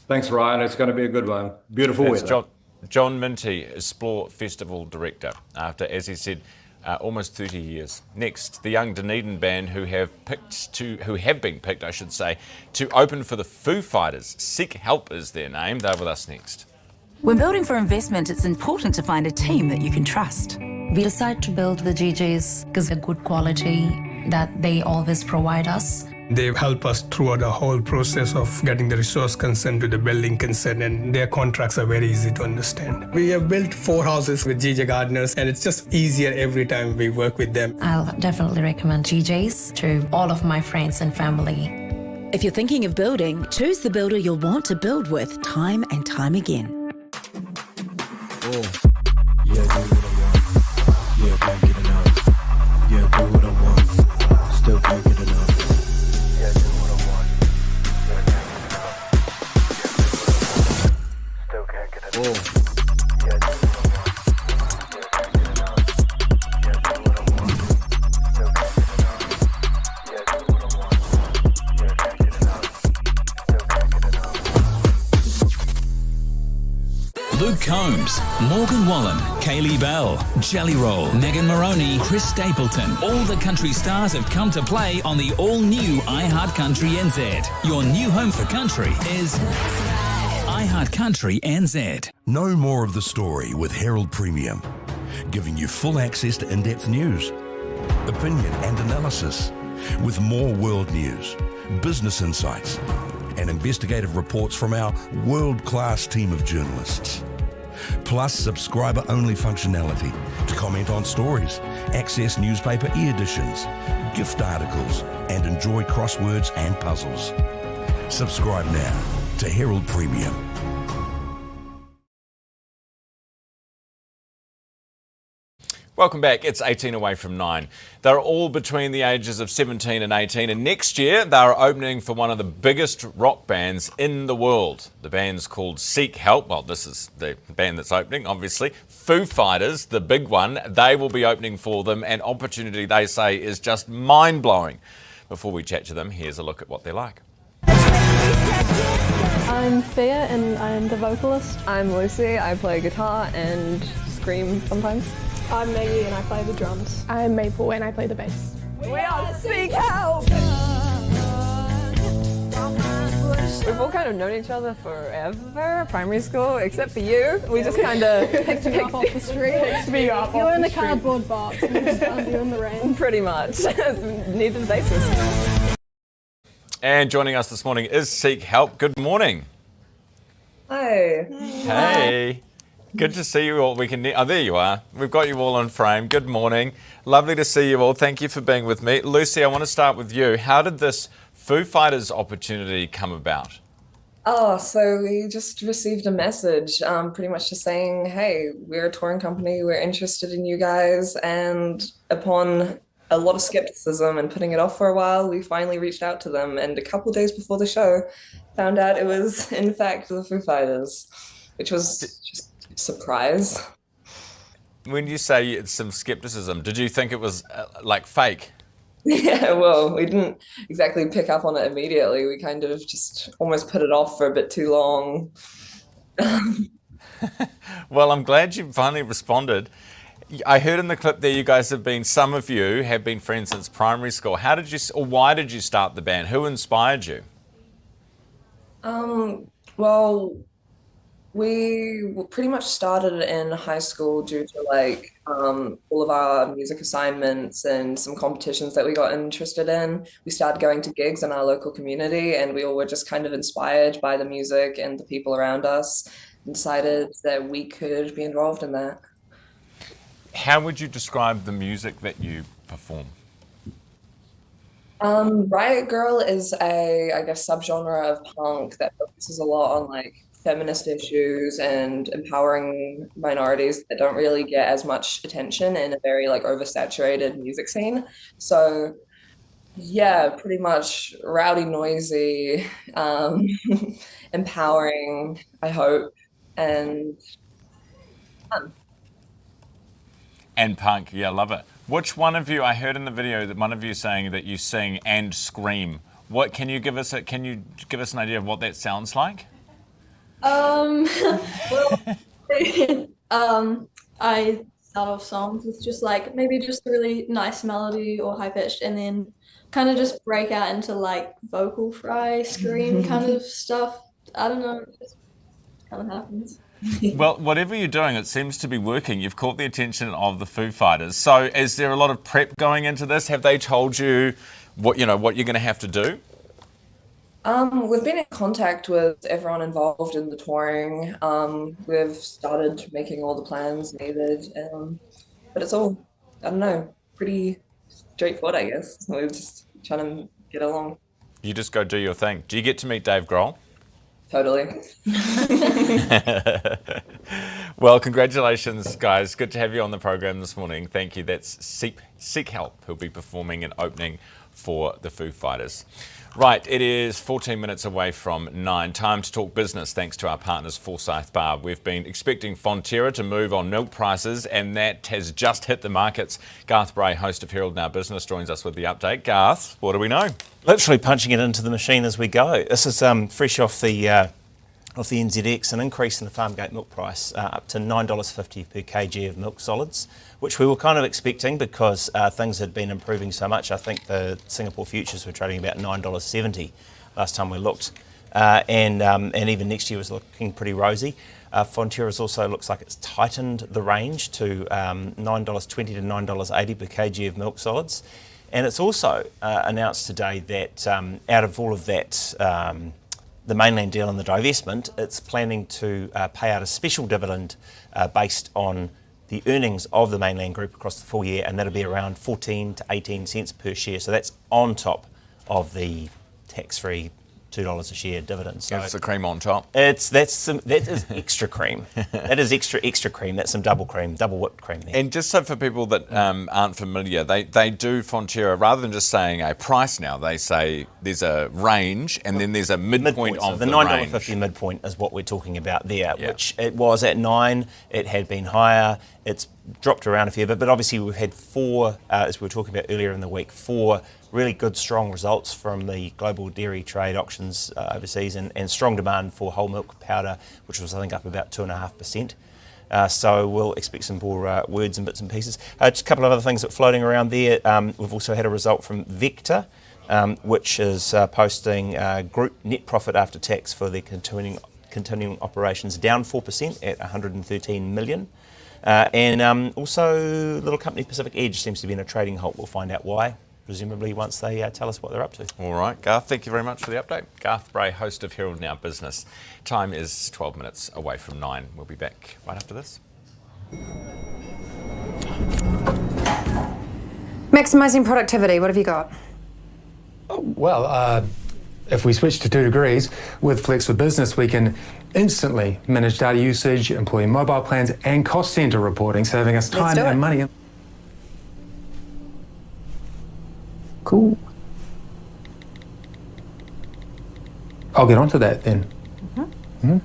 Speaker 10: Thanks, Ryan. It's going to be a good one. Beautiful weather.
Speaker 1: John Minty is Splore Festival Director after, as he said, almost 30 years. Next, the young Dunedin band who have been picked, to open for the Foo Fighters. Seek Help is their name. They're with us next.
Speaker 15: When building for investment, it's important to find a team that you can trust.
Speaker 11: We decided to build with GJs because of the good quality that they always provide us.
Speaker 12: They help us throughout the whole process of getting the resource consent to the building consent, and their contracts are very easy to understand. We have built 4 houses with GJ Gardeners, and it's just easier every time we work with them.
Speaker 11: I'll definitely recommend GJs to all of my friends and family.
Speaker 15: If you're thinking of building, choose the builder you'll want to build with time and time again.
Speaker 13: Yeah, do what I want. Yeah, can't get enough. Yeah, do what I want. Still can't get enough. Yeah, do what I want. Yeah, can't get enough.
Speaker 8: Babes, Morgan Wallen, Kaylee Bell, Jelly Roll, Megan Moroney, Chris Stapleton. All the country stars have come to play on the all-new iHeart Country NZ. Your new home for country is iHeart Country NZ.
Speaker 14: Know more of the story with Herald Premium, giving you full access to in-depth news, opinion and analysis, with more world news, business insights, and investigative reports from our world-class team of journalists. Plus subscriber-only functionality to comment on stories, access newspaper e-editions, gift articles, and enjoy crosswords and puzzles. Subscribe now to Herald Premium.
Speaker 1: Welcome back. It's 18 away from 9. They're all between the ages of 17 and 18, and next year they're opening for one of the biggest rock bands in the world. The band's called Seek Help. Well, this is the band that's opening, obviously. Foo Fighters, the big one, they will be opening for them. An opportunity, they say, is just mind-blowing. Before we chat to them, here's a look at what they're like.
Speaker 16: I'm Thea and I'm the vocalist. I'm Lucy. I play guitar and scream sometimes. I'm Maggie and I play the drums. I'm Maple and I play the bass. We are Seek Help! We've all kind of known each other forever, primary school, except for you. We just kind of picked me up off the street. You were in the cardboard box and we just found you in the rain. Pretty much. Needed the basis.
Speaker 1: And joining us this morning is Seek Help. Good morning.
Speaker 16: Hi.
Speaker 1: Hey. Good to see you all. Oh, there you are. We've got you all on frame. Good morning. Lovely to see you all. Thank you for being with me. Lucy, I want to start with you. How did this Foo Fighters opportunity come about?
Speaker 16: Oh, so we just received a message pretty much just saying, hey, we're a touring company. We're interested in you guys. And upon a lot of skepticism and putting it off for a while, we finally reached out to them. And a couple of days before the show, found out it was, in fact, the Foo Fighters, which was just surprise.
Speaker 1: When you say it's some skepticism, did you think it was like fake?
Speaker 16: Yeah, well, we didn't exactly pick up on it immediately. We kind of just almost put it off for a bit too long.
Speaker 1: Well, I'm glad you finally responded. I heard in the clip there you guys some of you have been friends since primary school. How did you, or why did you start the band? Who inspired you?
Speaker 16: Well, we pretty much started in high school due to all of our music assignments and some competitions that we got interested in. We started going to gigs in our local community and we all were just kind of inspired by the music and the people around us and decided that we could be involved in that.
Speaker 1: How would you describe the music that you perform?
Speaker 16: Riot Girl is I guess, subgenre of punk that focuses a lot on feminist issues and empowering minorities that don't really get as much attention in a very oversaturated music scene. So yeah, pretty much rowdy, noisy, empowering, I hope, and fun.
Speaker 1: And punk, yeah, love it. Which one of you, I heard in the video that one of you saying that you sing and scream. What can you give us an idea of what that sounds like?
Speaker 16: Well, I start off songs with just maybe just a really nice melody or high pitched, and then kind of just break out into vocal fry, scream kind of stuff. I don't know, it just kind of happens.
Speaker 1: Well, whatever you're doing, it seems to be working. You've caught the attention of the Foo Fighters. So is there a lot of prep going into this? Have they told you what you're going to have to do?
Speaker 16: We've been in contact with everyone involved in the touring. We've started making all the plans needed, but it's all, I don't know, pretty straightforward, I guess. We're just trying to get along.
Speaker 1: You just go do your thing. Do you get to meet Dave Grohl?
Speaker 16: Totally.
Speaker 1: Well, congratulations, guys. Good to have you on the program this morning. Thank you. That's Seek Help, who'll be performing and opening for the Foo Fighters. Right, it is 14 minutes away from 9. Time to talk business thanks to our partners Forsyth Bar. We've been expecting Fonterra to move on milk prices and that has just hit the markets. Garth Bray, host of Herald Now Business, joins us with the update. Garth, what do we know?
Speaker 28: Literally punching it into the machine as we go. This is fresh off the of the NZX, an increase in the farmgate milk price up to $9.50 per kg of milk solids, which we were kind of expecting because things had been improving so much. I think the Singapore futures were trading about $9.70 last time we looked, and even next year was looking pretty rosy. Fonterra's also looks like it's tightened the range to $9.20 to $9.80 per kg of milk solids. And it's also announced today that out of all of that, the mainland deal and the divestment, it's planning to pay out a special dividend based on the earnings of the mainland group across the full year, and that'll be around 14 to 18 cents per share. So that's on top of the tax-free $2 a share dividend. So
Speaker 1: that's the cream on top.
Speaker 28: That is extra cream. That is extra cream. That's some double whipped cream there.
Speaker 1: And just so for people that aren't familiar, they do Fonterra, rather than just saying a price now, they say there's a range and then there's a midpoint of
Speaker 28: the $9.50 midpoint is what we're talking about there, which it was at $9. It had been higher. It's dropped around a fair bit, but obviously we've had four, as we were talking about earlier in the week, four really good, strong results from the global dairy trade auctions overseas, and strong demand for whole milk powder, which was, I think, up about 2.5%. So we'll expect some more words and bits and pieces. Just a couple of other things that are floating around there. We've also had a result from Vector, which is posting group net profit after tax for their continuing operations down 4% at $113 million. And also, little company Pacific Edge seems to be in a trading halt. We'll find out why, presumably once they tell us what they're up to.
Speaker 1: All right, Garth, thank you very much for the update. Garth Bray, host of Herald Now Business. Time is 12 minutes away from 9. We'll be back right after this.
Speaker 2: Maximising productivity, what have you got?
Speaker 5: Well, if we switch to 2 degrees, with Flex for Business, we can instantly manage data usage, employee mobile plans, and cost centre reporting, saving us time and money. Cool. I'll get onto that then. Mm-hmm.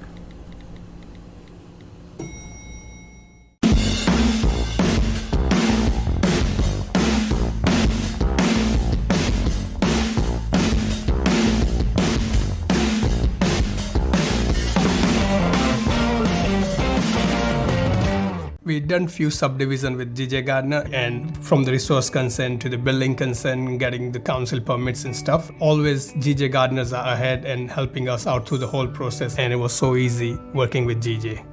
Speaker 12: We've done few subdivisions with GJ Gardner, and from the resource consent to the building consent, getting the council permits and stuff, always GJ Gardners are ahead and helping us out through the whole process, and it was so easy working with GJ.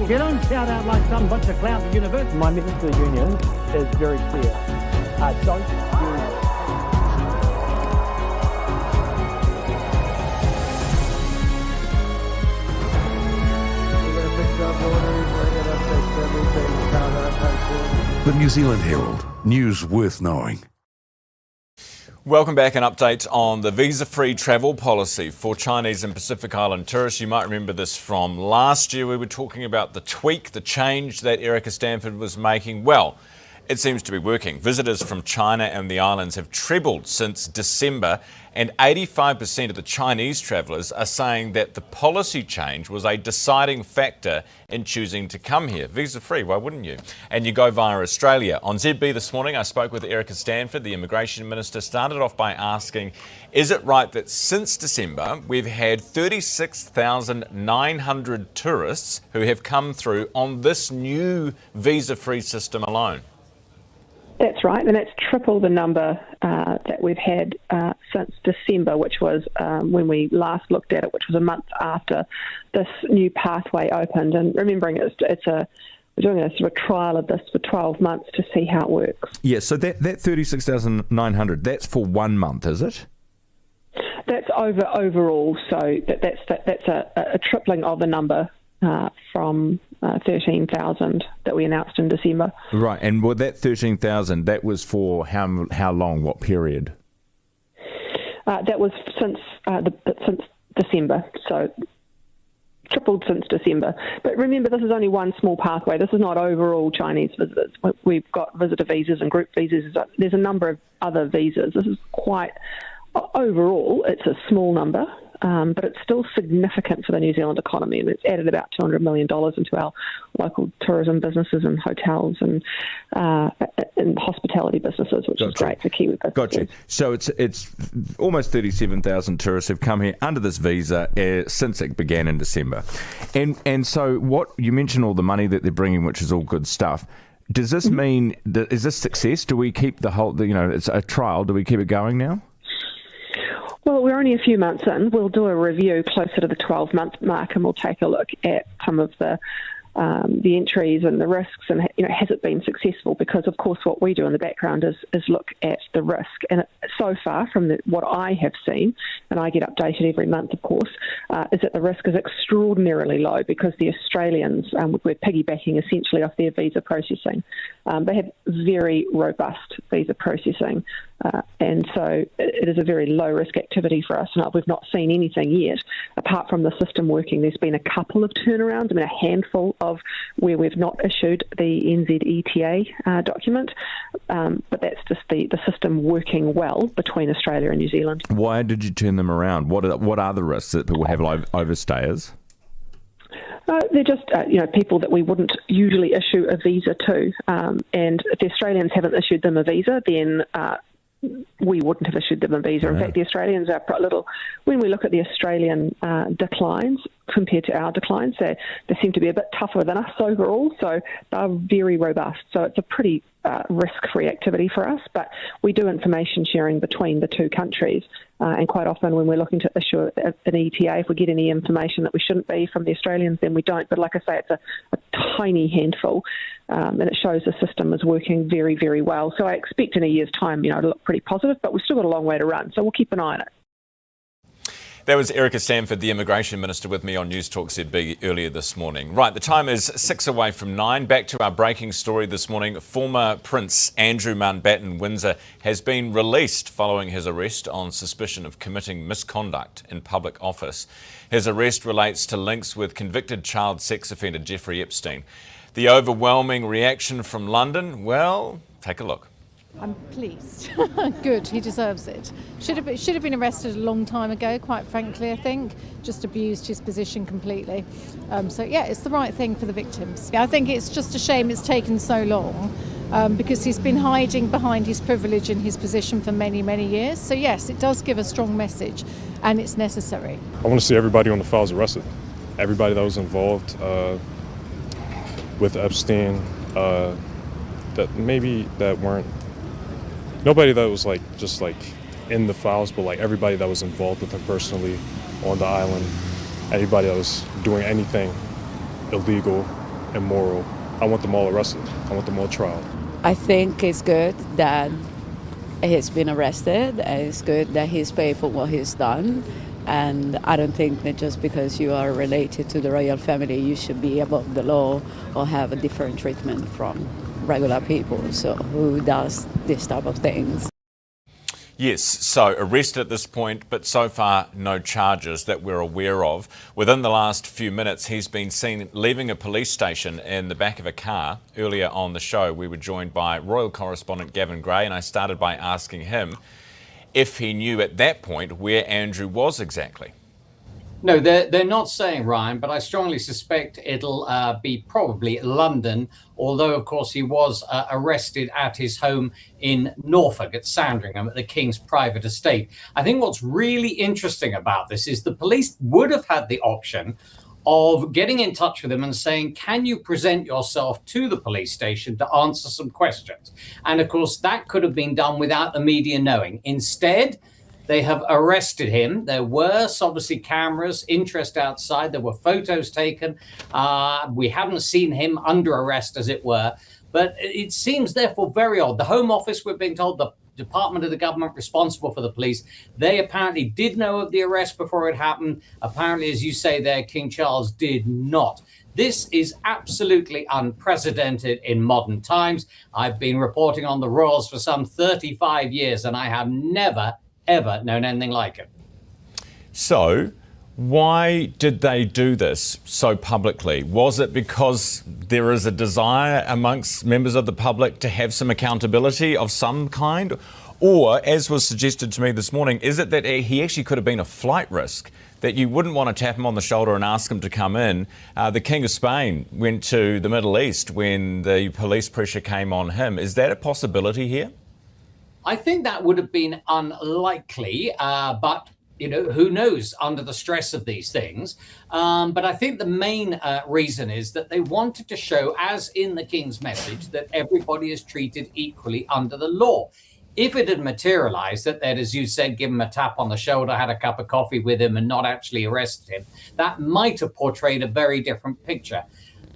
Speaker 9: You don't shout out like some bunch of clowns at university. My message to the union is very clear. Don't use...
Speaker 14: The New Zealand Herald, news worth knowing.
Speaker 1: Welcome back. An update on the visa-free travel policy for Chinese and Pacific Island tourists. You might remember this from last year. We were talking about the tweak, the change that Erica Stanford was making. Well, it seems to be working. Visitors from China and the islands have trebled since December, and 85% of the Chinese travellers are saying that the policy change was a deciding factor in choosing to come here. Visa-free, why wouldn't you? And you go via Australia. On ZB this morning, I spoke with Erica Stanford, the Immigration Minister. Started off by asking, is it right that since December, we've had 36,900 tourists who have come through on this new visa-free system alone?
Speaker 17: That's right, and that's triple the number that we've had since December, which was when we last looked at it, which was a month after this new pathway opened. And remembering we're doing a sort of trial of this for 12 months to see how it works.
Speaker 18: Yeah, so that 36,900, that's for 1 month, is it?
Speaker 17: That's overall, so that's a tripling of the number from 13,000 that we announced in December.
Speaker 18: Right, and with that 13,000, that was for how long, what period?
Speaker 17: That was since December, so tripled since December. But remember, this is only one small pathway. This is not overall Chinese visitors. We've got visitor visas and group visas. There's a number of other visas. This is quite, overall, it's a small number, but it's still significant for the New Zealand economy, and it's added about $200 million into our local tourism businesses and hotels and hospitality businesses, which is great for Kiwi businesses.
Speaker 18: Got you. So it's almost 37,000 tourists have come here under this visa since it began in December. And so what you mentioned, all the money that they're bringing, which is all good stuff. Does this mean that is this success? Do we keep the whole? It's a trial. Do we keep it going now?
Speaker 17: Well, we're only a few months in. We'll do a review closer to the 12-month mark, and we'll take a look at some of the entries and the risks, and has it been successful? Because of course, what we do in the background is look at the risk. And so far, from what I have seen, and I get updated every month, of course, is that the risk is extraordinarily low because the Australians, we're piggybacking essentially off their visa processing. They have very robust visa processing. And so it is a very low-risk activity for us. Now, we've not seen anything yet. Apart from the system working, there's been a couple of turnarounds, a handful of where we've not issued the NZETA document, but that's just the system working well between Australia and New Zealand.
Speaker 18: Why did you turn them around? What are the risks that people have overstayers?
Speaker 17: They're just, people that we wouldn't usually issue a visa to. And if the Australians haven't issued them a visa, then we wouldn't have issued them a visa. In fact, the Australians are when we look at the Australian declines compared to our declines, they seem to be a bit tougher than us overall, so they're very robust. So it's a pretty risk-free activity for us, but we do information sharing between the two countries, and quite often when we're looking to issue an ETA, if we get any information that we shouldn't be from the Australians, then we don't. But like I say, it's a tiny handful, and it shows the system is working very, very well. So I expect in a year's time, to look pretty positive, but we've still got a long way to run, so we'll keep an eye on it.
Speaker 1: That was Erica Stanford, the Immigration Minister, with me on News Talk ZB earlier this morning. Right, the time is 6 away from 9. Back to our breaking story this morning. Former Prince Andrew Mountbatten Windsor has been released following his arrest on suspicion of committing misconduct in public office. His arrest relates to links with convicted child sex offender Jeffrey Epstein. The overwhelming reaction from London? Well, take a look.
Speaker 19: I'm pleased. Good, he deserves it. Should have been arrested a long time ago, quite frankly, I think. Just abused his position completely. So yeah, it's the right thing for the victims. I think it's just a shame it's taken so long because he's been hiding behind his privilege and his position for many, many years. So yes, it does give a strong message and it's necessary.
Speaker 20: I want to see everybody on the files arrested. Everybody that was involved with Epstein, that weren't nobody that was just in the files, but everybody that was involved with him personally on the island, anybody that was doing anything illegal, immoral, I want them all arrested. I want them all tried.
Speaker 21: I think it's good that he's been arrested. It's good that he's paid for what he's done. And I don't think that just because you are related to the royal family, you should be above the law or have a different treatment from regular people who does this type of things.
Speaker 1: Yes, so arrested at this point, but so far no charges that we're aware of. Within the last few minutes, he's been seen leaving a police station in the back of a car. Earlier on the show, we were joined by royal correspondent Gavin Gray, and I started by asking him if he knew at that point where Andrew was exactly.
Speaker 22: No, they're not saying, Ryan, but I strongly suspect it'll be probably London, although, of course, he was arrested at his home in Norfolk at Sandringham at the King's private estate. I think what's really interesting about this is the police would have had the option of getting in touch with him and saying, can you present yourself to the police station to answer some questions? And, of course, that could have been done without the media knowing. Instead, they have arrested him. There were obviously cameras, interest outside. There were photos taken. We haven't seen him under arrest, as it were. But it seems, therefore, very odd. The Home Office, we're being told, the department of the government responsible for the police. They apparently did know of the arrest before it happened. Apparently, as you say there, King Charles did not. This is absolutely unprecedented in modern times. I've been reporting on the royals for some 35 years, and I have never, ever known anything like it.
Speaker 1: So, why did they do this so publicly? Was it because there is a desire amongst members of the public to have some accountability of some kind? Or, as was suggested to me this morning, is it that he actually could have been a flight risk, that you wouldn't want to tap him on the shoulder and ask him to come in? The King of Spain went to the Middle East when the police pressure came on him. Is that a possibility here?
Speaker 22: I think that would have been unlikely, but who knows under the stress of these things. But I think the main reason is that they wanted to show, as in the King's message, that everybody is treated equally under the law. If it had materialized that they'd, as you said, give him a tap on the shoulder, had a cup of coffee with him and not actually arrested him, that might have portrayed a very different picture.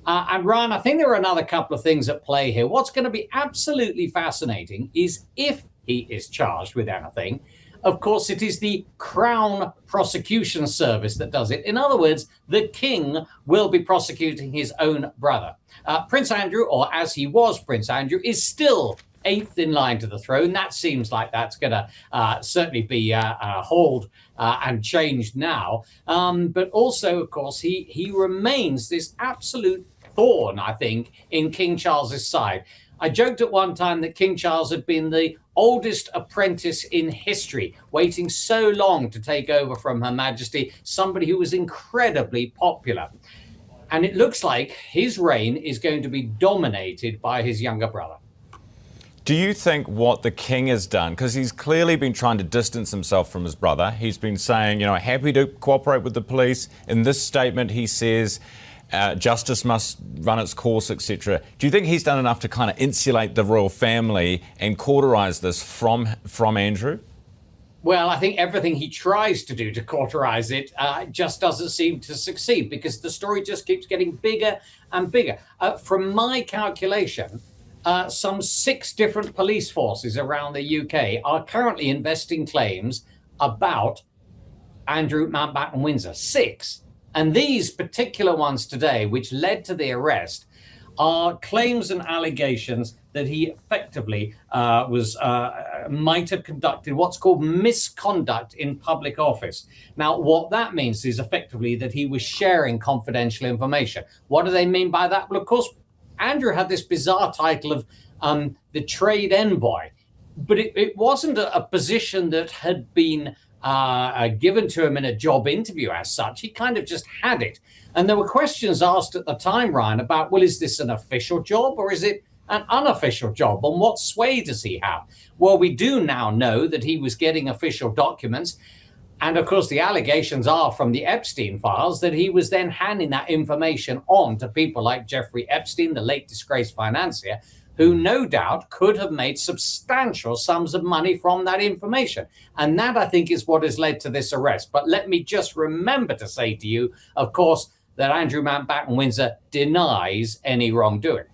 Speaker 22: And Ryan, I think there are another couple of things at play here. What's going to be absolutely fascinating is if he is charged with anything. Of course, it is the Crown Prosecution Service that does it. In other words, the King will be prosecuting his own brother. Prince Andrew, or as he was Prince Andrew, is still 8th in line to the throne. That seems like that's going to certainly be hauled and changed now. But also, of course, he remains this absolute thorn, I think, in King Charles's side. I joked at one time that King Charles had been the oldest apprentice in history, waiting so long to take over from Her Majesty, somebody who was incredibly popular. And it looks like his reign is going to be dominated by his younger brother.
Speaker 1: Do you think what the King has done, because he's clearly been trying to distance himself from his brother, he's been saying, happy to cooperate with the police. In this statement, he says justice must run its course, etc. Do you think he's done enough to kind of insulate the royal family and cauterise this from Andrew?
Speaker 22: Well, I think everything he tries to do to cauterise it just doesn't seem to succeed, because the story just keeps getting bigger and bigger. From my calculation, some 6 different police forces around the UK are currently investing claims about Andrew Mountbatten Windsor. 6. And these particular ones today, which led to the arrest, are claims and allegations that he effectively might have conducted what's called misconduct in public office. Now, what that means is effectively that he was sharing confidential information. What do they mean by that? Well, of course, Andrew had this bizarre title of the trade envoy, but it wasn't a position that had been given to him in a job interview as such. He kind of just had it. And there were questions asked at the time, Ryan, about, well, is this an official job or is it an unofficial job? And what sway does he have? Well, we do now know that he was getting official documents. And of course, the allegations are from the Epstein files that he was then handing that information on to people like Jeffrey Epstein, the late disgraced financier, who no doubt could have made substantial sums of money from that information. And that, I think, is what has led to this arrest. But let me just remember to say to you, of course, that Andrew Mountbatten Windsor denies any wrongdoing.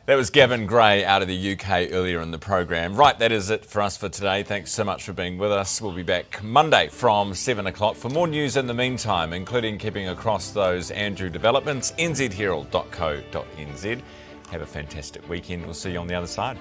Speaker 1: That was Gavin Gray out of the UK earlier in the program. Right, that is it for us for today. Thanks so much for being with us. We'll be back Monday from 7 o'clock for more news in the meantime, including keeping across those Andrew developments. nzherald.co.nz. Have a fantastic weekend. We'll see you on the other side.